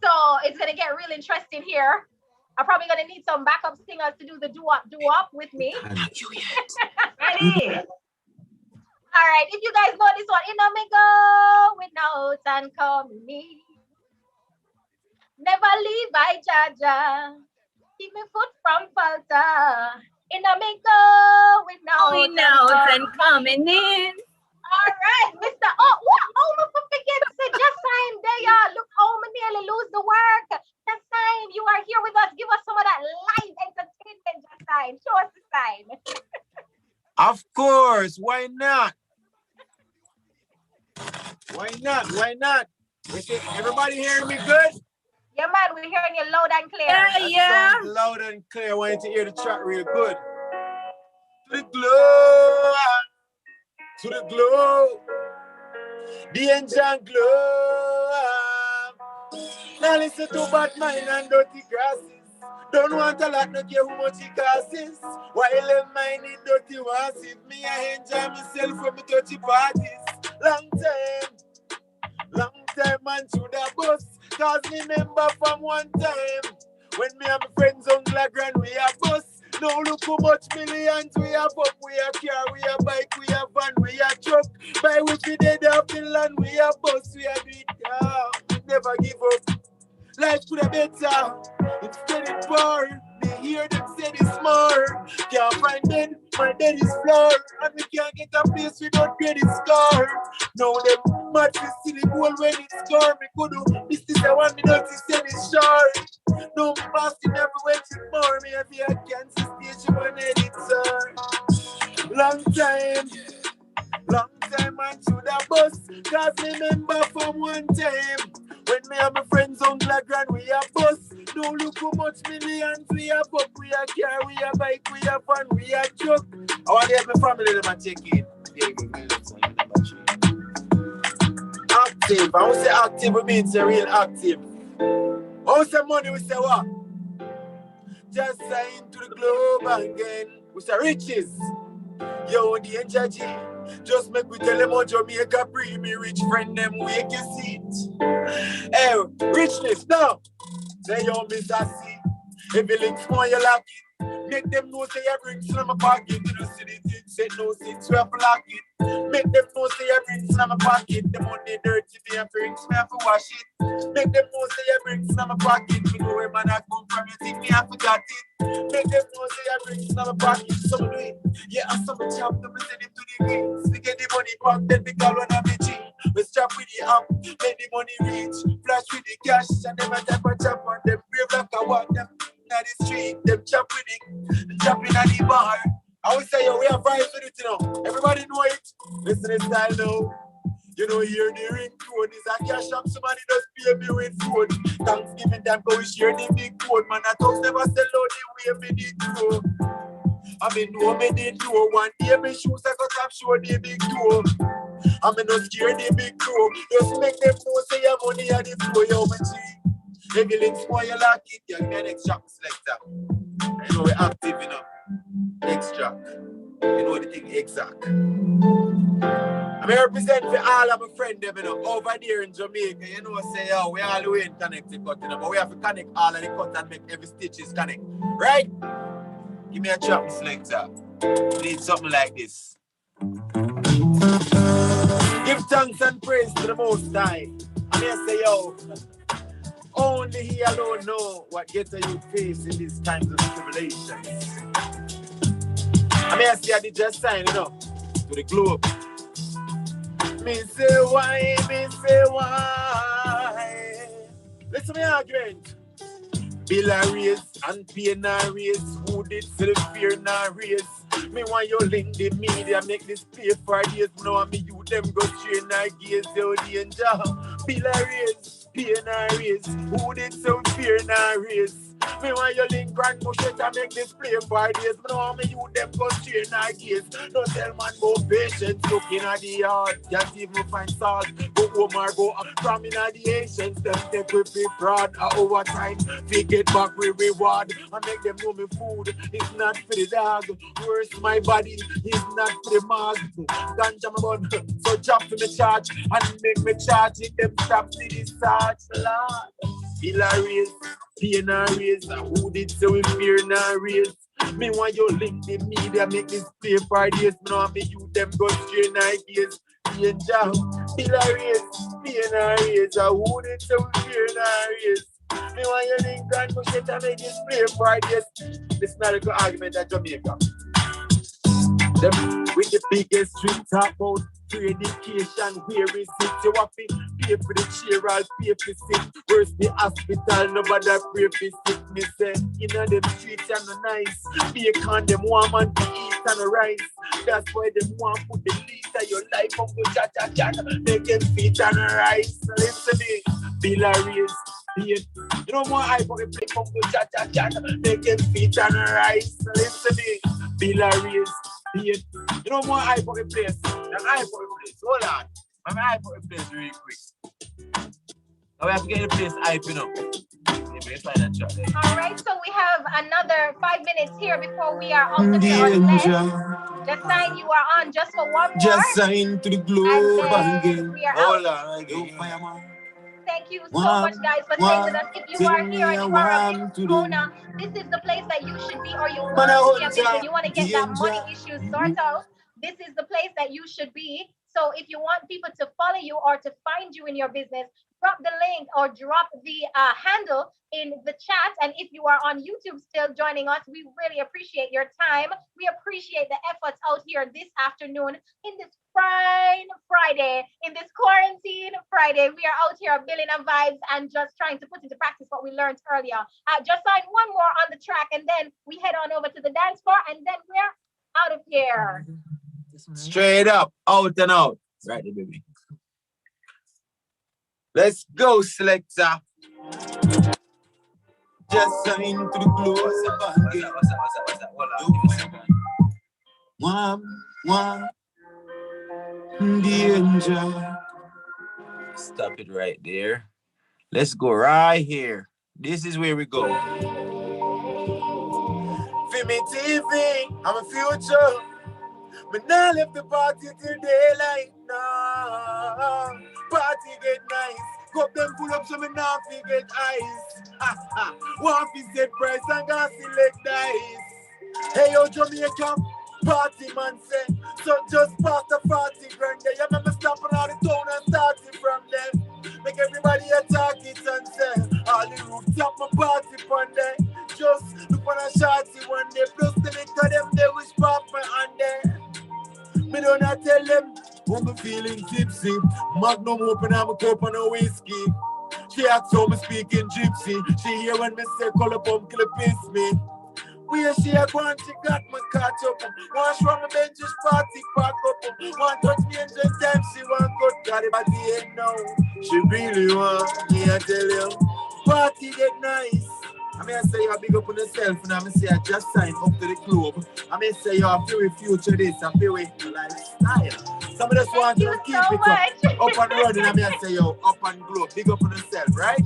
So it's going to get real interesting here. I'm probably going to need some backup singers to do the doo-wop with me. Ready? All right, if you guys know this one, me go with notes and call me. Never leave by Jaja. Keep me foot from falter. In a me going out and coming in. All right, Mr. Oh, what? Oh, my forget to say just sign there. Look, oh, me nearly lose the work. Just sign, you are here with us. Give us some of that live entertainment. Just sign. Show us the sign. Of course, why not? Why not? Why not? Everybody hearing me good? Yeah, man, we're hearing you loud and clear. That sounds loud and clear. I want you to hear the track real good. To the glow, to the glow, the engine glow. Now listen to bad mind and dirty grasses. Don't want a lot, no care how much it costs. While them mind in dirty ones, if me I enjoy myself when me touchy parties. Long time man through the bus. Cause me remember from one time when me and my friends on Grand we a bus. Now look how much millions we have up. We a car, we a bike, we a van, we a truck. By we be dead up in land, we a bus, we a do it down. We never give up. Life could have better. Instead it's poor. They hear them say it's more. Can't find them, my dead is floor. And we can't get a place without credit score. Now them mad to see the goal when it score. Me could do this is the one me not to say it's short. No me passing everywhere to more. Me have a Kansas station one editor. Long time man through the bus. Cause me remember from one time when me and my friends on Grand we a bus. Now look how much millions we have up. We a car, we a bike, we a van, we a truck. I want to have my family them and check in. Active. I won't say active, we mean say real active. I won't say money, we say what? Just sign to the globe again. We say riches. Yo, the NJG. Just make we tell them how Jamaica bring me rich friend them wake your seat. Hey, richness now. Say yo, Mr. C. If you link small, you lock it. Make them know say you bring some of my pocket. You know, see the thing, say no since we have to lock it. Make them know say you bring some of my pocket. The money dirty, me have to rinse, me have to wash it. Make them know say you bring some of my pocket. You know where man I come from, you think me have to got it. Make them know say you bring some of my pocket. Some do it. Yeah, I saw me chop them and send it to the gates. We get the money back, then we call one of the G. We strap with the app, make the money reach. Flash with the cash, and them a type of chop on them. Brave like I want them in the street. Them chop with it, chopping at the bar. I would say, yo, we have vibes with it, you know. Everybody know it. Listen to this style now. You know, hear the ringtone. Is a cash up, somebody does pay me with food. Thanksgiving time, go we share the big code. Man, I talk never sell out the way me did go. I mean, no, me did do. One day, my shoes I got up, show the big toe. I mean, not scare the big toe. Just make them know, say your money at the flow, yo, my G. If you link small, you lock it, you get an extra selector. You know, we're active, you know. Extract. You know the thing exact. I'm represent for all of my friends, you know, over there in Jamaica. You know, say, yo, we all the way in connected cut, you know, but we have to connect all of the cut and make every stitch is connect. Right? Give me a chop selector. Need something like this. Give thanks and praise to the Most High. I may say, yo, only He alone know what gets you face in these times of tribulations. I may say I did just sign, you know, to the globe. Me say why? Listen to me argument. Bill a raise and pain a raise. Who did say the fear na raise? Me want you link the media, make this pay for days. Now me you them go train a gaze, yo danger. Bill a raise, pain a raise. Who did say fear na raise? Me want you link and push it and make this play for days. Now me you them go train a gaze. Don't tell man go patience, looking at the yard. Can't even find salt. Go home or go up from in the Asians. Them take with me fraud over time. We get back with reward. I make them know me food is not for the dog. Worse my body is not for the mug. Ganja my bun, so chop for me charge and make me charge it. Them stop to the search, Lord. Hilarious, pain and raise. Who did say we fear na raise? Me want you link the media, make this play for days. Me know me you them go straight night days. Danger, hilarious, pain and raise. Who did say we fear na raise? Me want you link and push it and make it play for this. This is not a good argument at Jamaica. Them with the biggest street talk about free education, where is it? You want to pay for the chair, I'll pay for sick. Where's the hospital? Nobody pray for sick. Me say, you know them streets are no nice. Bacon, them want man to eat and rice. That's why them want put the least of your life on go cha-cha-cha. Make them feet and rice. Listen to me, Bill Arias. You know more I for the play from go cha-cha-cha. Make them feet and rice. Listen to me, Bill Arias. You know more I for the place. I'm I for the place. Hold on. I'm I for the place really quick. Now we have to get the place hype, you know. All right, so we have another 5 minutes here before we are out of here. Just sign, you are on just for one more. Just sign to the globe again. We are Hold out. on again. Thank you so much, guys, for staying with us. If you are here and you are a business owner, this is the place that you should be, or you want to be a business, you want to get that money issue sorted out. This is the place that you should be. So if you want people to follow you or to find you in your business, drop the link or drop the handle in the chat. And if you are on YouTube still joining us, we really appreciate your time. We appreciate the efforts out here this afternoon in this fine Friday, in this quarantine Friday. We are out here building our vibes and just trying to put into practice what we learned earlier. Just sign one more on the track and then we head on over to the dance floor and then we're out of here. Straight up, out and out. Right, baby. Let's go, selector. Just sign to the close. One, danger. Stop it right there. Let's go right here. This is where we go. Fimi TV, I'm a future. But now left the party till daylight. No, party get nice. Cup them pull up so me now get ice. One piece set price and gas select dice. Hey yo Jamaica, party man say. So just pass the 40 grand there. You remember stopping out the town and starting from them. Make everybody attack it and say, all the rooftop my party from there. Just look on a shorty one day. Plus the liquor them they wish pop my hand there. Me don't not tell them when I'm feeling tipsy. Magnum open I'm a cup and a whiskey. She asks how me speaking gypsy. She hear when me say color pump kill piss me. Where she a gone, she got me catch up. One from the bench, just party pack up. One touch me and just time she want cut. Got it by the end now. She really want me, I tell you. Party get nice. I mean, I say you big up on yourself, and I mean, say I just signed up to the club. I mean, say you feel with future this, I feel with lifestyle. Some of us want to keep it up and running. I mean, I say you up and glow, big up on yourself, right?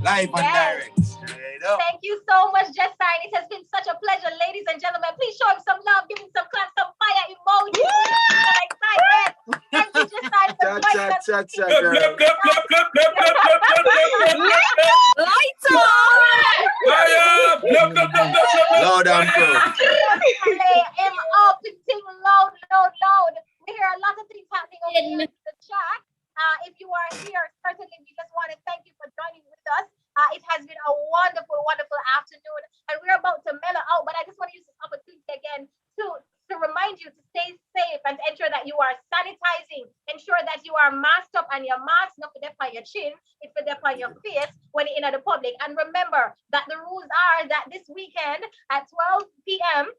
Live and direct. Straight up. Thank you so much, Just Sign. It has been such a pleasure, ladies and gentlemen. Please show him some love, give him some clap, some fire emojis. Excitement. Thank you, Just Sign, for joining us. Lights on! Loud and proud. Loud. We hear a lot of things happening over here in the chat. If you are here, certainly we just want to thank you for joining with us. It has been a wonderful, wonderful afternoon, and we're about to mellow out, but I just want to use this opportunity again to remind you to stay safe and ensure that you are sanitizing, ensure that you are masked up and your mask not for on your chin, it's for on your face when you're in the public. And remember that the rules are that this weekend at 12 p.m.,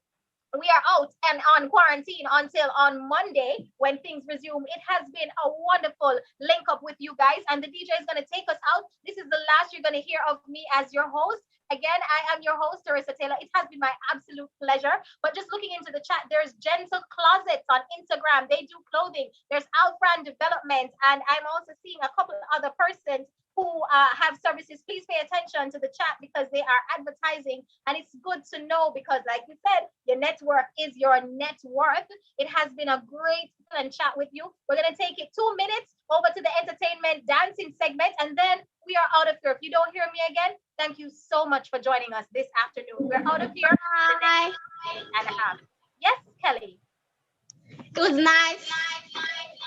we are out and on quarantine until on Monday when things resume. It has been a wonderful link up with you guys, and the DJ is going to take us out. This is the last you're going to hear of me as your host. Again, I am your host, Teresa Taylor. It has been my absolute pleasure. But just looking into the chat, there's Gentle Closets on Instagram. They do clothing. There's Alfran Development, and I'm also seeing a couple of other persons who have services. Please pay attention to the chat because they are advertising, and it's good to know because, like we said, your network is your net worth. It has been a great chat with you. We're going to take it 2 minutes over to the entertainment dancing segment, and then we are out of here. If you don't hear me again, thank you so much for joining us this afternoon. We're out of here. Bye. And a half. Yes, Kelly. It was nice.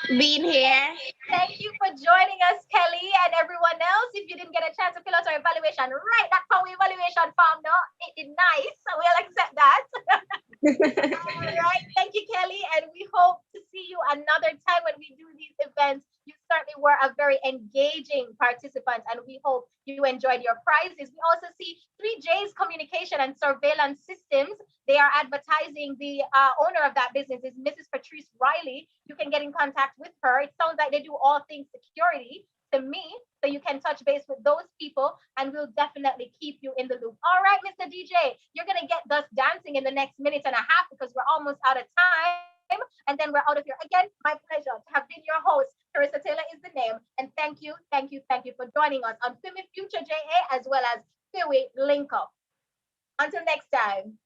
being here. Thank you for joining us, Kelly, and everyone else. If you didn't get a chance to fill out our evaluation, right, that power evaluation form, no, it is nice. So we'll accept that. All right. Thank you, Kelly. And we hope to see you another time when we do these events. You certainly were a very engaging participant, and we hope you enjoyed your prizes. We also see 3J's Communication and Surveillance Systems. They are advertising. The owner of that business is Mrs. Patrice Riley. You can get in contact with her. It sounds like they do all things security to me. So you can touch base with those people, and we'll definitely keep you in the loop. All right, Mr. DJ, you're going to get us dancing in the next minute and a half because we're almost out of time. And then we're out of here. Again, my pleasure to have been your host. Carissa Taylor is the name. And thank you for joining us on Fimi Future JA as well as Fiwi Link Up. Until next time.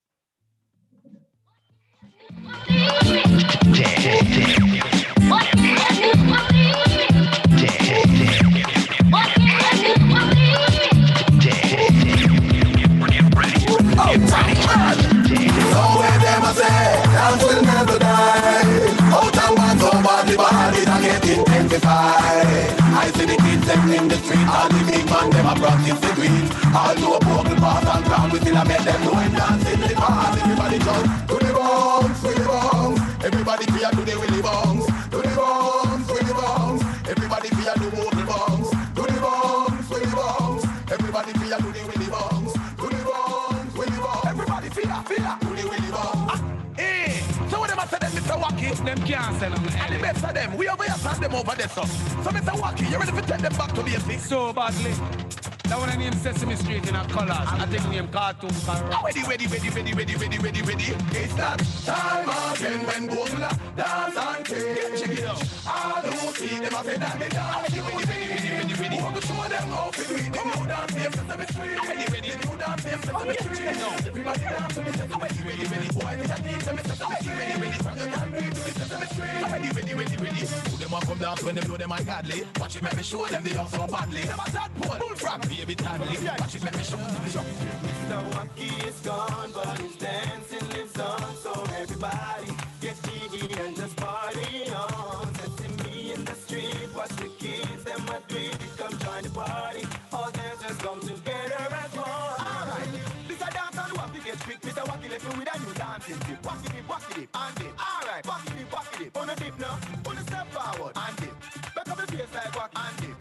So where them a say, dance will never die. Out and back, so body that get intensified. I see the kids them in the street, all the big man them a practice the beat. All do a broken pass and crown, we still a make them know and dance in the past. Everybody jump to the bounce, to the bounce. Everybody fear to the willy bounce, to the bounce, to the bounce. Everybody fear to the bounce, to the bounce, to the bounce. Everybody fear to the willy bounce, to the bounce, willy bounce. Everybody fear to the willy bounce. So when them a say them Mr. Wacky, them can't sell them. And the best of them, we over here send them over there, so Mr. Wacky, you ready to take them back to basics? So badly. That one I name Sesame Street in a colors. I think name cartoon. Ready. It's that time again when both dance and change. I don't see them as a damn ready. Want to show them how to do it. They know dance them Sesame Street. Ready. They know dance them Sesame Street. Everybody dance to me Sesame Street. Ready. Boy, they just need them Sesame Street. Ready. From the time we do it Sesame Street. Ready. Who them want come dance when them know them are godly. Watch it, make me show them they are so badly. Them a sad boy. Bull frog. Baby timely, watch it, let me show you. Mr. Wacky is gone, but his dancing lives on. So everybody get jiggy and just party on. Setting me in the street, watch the kids, them a drink. Come join the party, all dancers come together as one. Alright, this a dance on Wacky get quick. Mr. Wacky let me with a new dancing tip. Wacky dip, and dip. Alright, wacky dip. On a dip now, on a step forward, and dip. Back up the face like Wacky, and dip.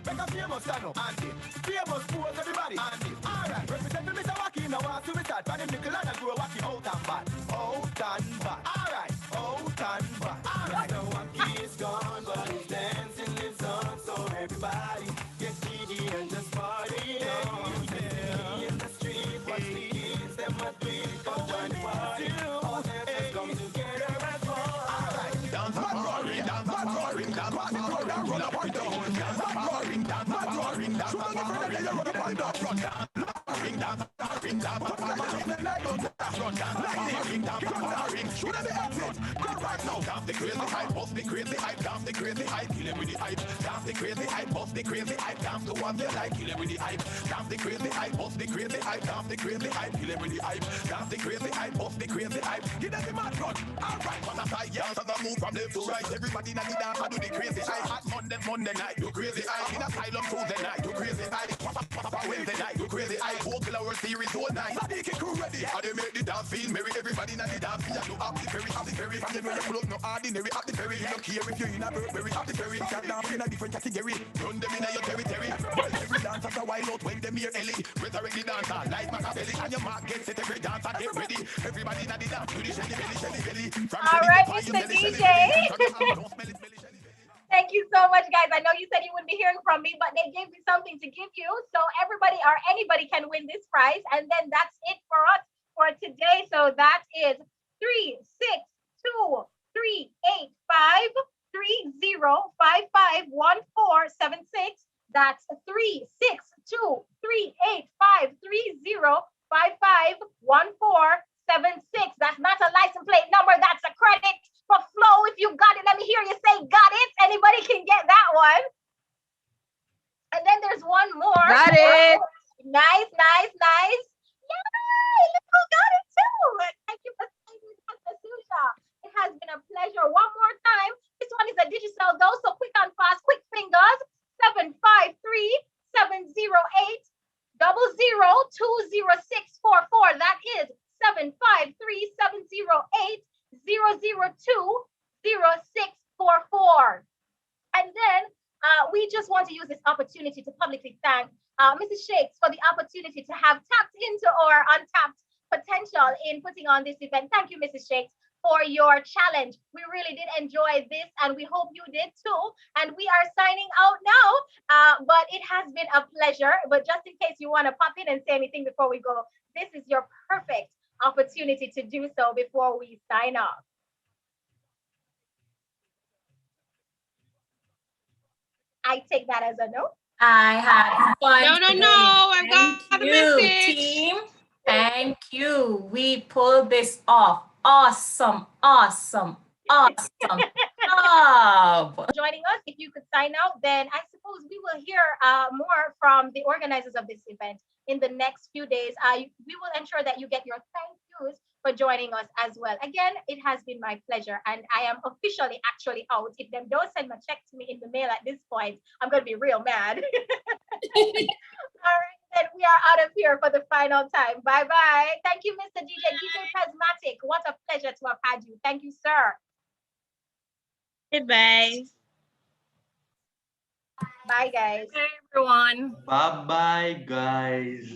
Make a famous stand up, and dip. Famous pose everybody, and dip. Alright, represent me Mr. Wacky now, want to me start. But him nickel and I grow Wacky out and bad. Out and bad. Alright, out and bad. Alright, Mr. Wacky is gone, but his dancing lives on. So everybody get giddy and just party on. Me in the street, watch the kids, them a drink. Come join the party, all dancers come together as one. Alright, dance mad roaring, dance mad roaring, dance mad roaring, run up and down. Dance mad roaring, dance mad roaring, dance mad roaring, run up and down. Run down, roaring, dance roaring, dance mad roaring, then I don't run down, roaring, dance roaring. Should I be exit? Go right now. Dance the crazy hype, bust the crazy hype, dance the crazy hype, kill it with the hype. Dance the crazy hype, bust the crazy hype, dance the one they like, kill it with the hype. Dance the crazy hype, bust the crazy hype, dance the crazy hype, kill it with the hype. Dance the crazy hype, bust the crazy hype. Give them the mad run. Alright, on the side, yeah, as I move from left to right. Everybody in the dance, I do the crazy hype. Hot Monday night, do crazy hype. In asylum Tuesday night, do crazy hype. Pop Wednesday night, do crazy hype. Vocal Hour series all night. Sadiq crew ready. How they make the dance feel merry. Everybody in the dance, yeah, do up the ferry. From the know you pull up no ordinary. Up the ferry, you don't care if you're in a Burberry. Up the ferry, you can dance in a different category. Run them in your territory. Every dancer a while out when them hear Ellie. Resurrect the dancer like Machiavelli. And your mark gets it, every dancer get ready. Everybody in the dance, do the shelly belly. All right, Mr. DJ. Thank you so much, guys. I know you said you wouldn't be hearing from me, but they gave me something to give you. So everybody or anybody can win this prize. And then that's it for us for today. So that is 362-385-3055-1476. That's 362-385-3055-1476. That's not a license plate number. That's a credit for flow. If you got it, let me hear you say got it. Anybody can get that one. And then there's one more. Got it. Nice. Yay! Look who got it too. Thank you for saying opportunity to publicly thank Mrs. Shakes for the opportunity to have tapped into our untapped potential in putting on this event. Thank you, Mrs. Shakes, for your challenge. We really did enjoy this, and we hope you did too. And we are signing out now, but it has been a pleasure. But just in case you want to pop in and say anything before we go, this is your perfect opportunity to do so before we sign off. I take that as a no. I had fun. No, I got Thank a you, message. team. Thank you. We pulled this off. Awesome, awesome, awesome. Joining us. If you could sign out, then I suppose we will hear more from the organizers of this event in the next few days. We will ensure that you get your thank yous for joining us as well. Again, it has been my pleasure, and I am officially actually out. If them don't send my check to me in the mail at this point, I'm going to be real mad. All right, then we are out of here for the final time. Bye-bye. Thank you, Mr. DJ Prismatic. What a pleasure to have had you. Thank you, sir. Goodbye. Bye, guys. Bye, everyone. Bye-bye, guys.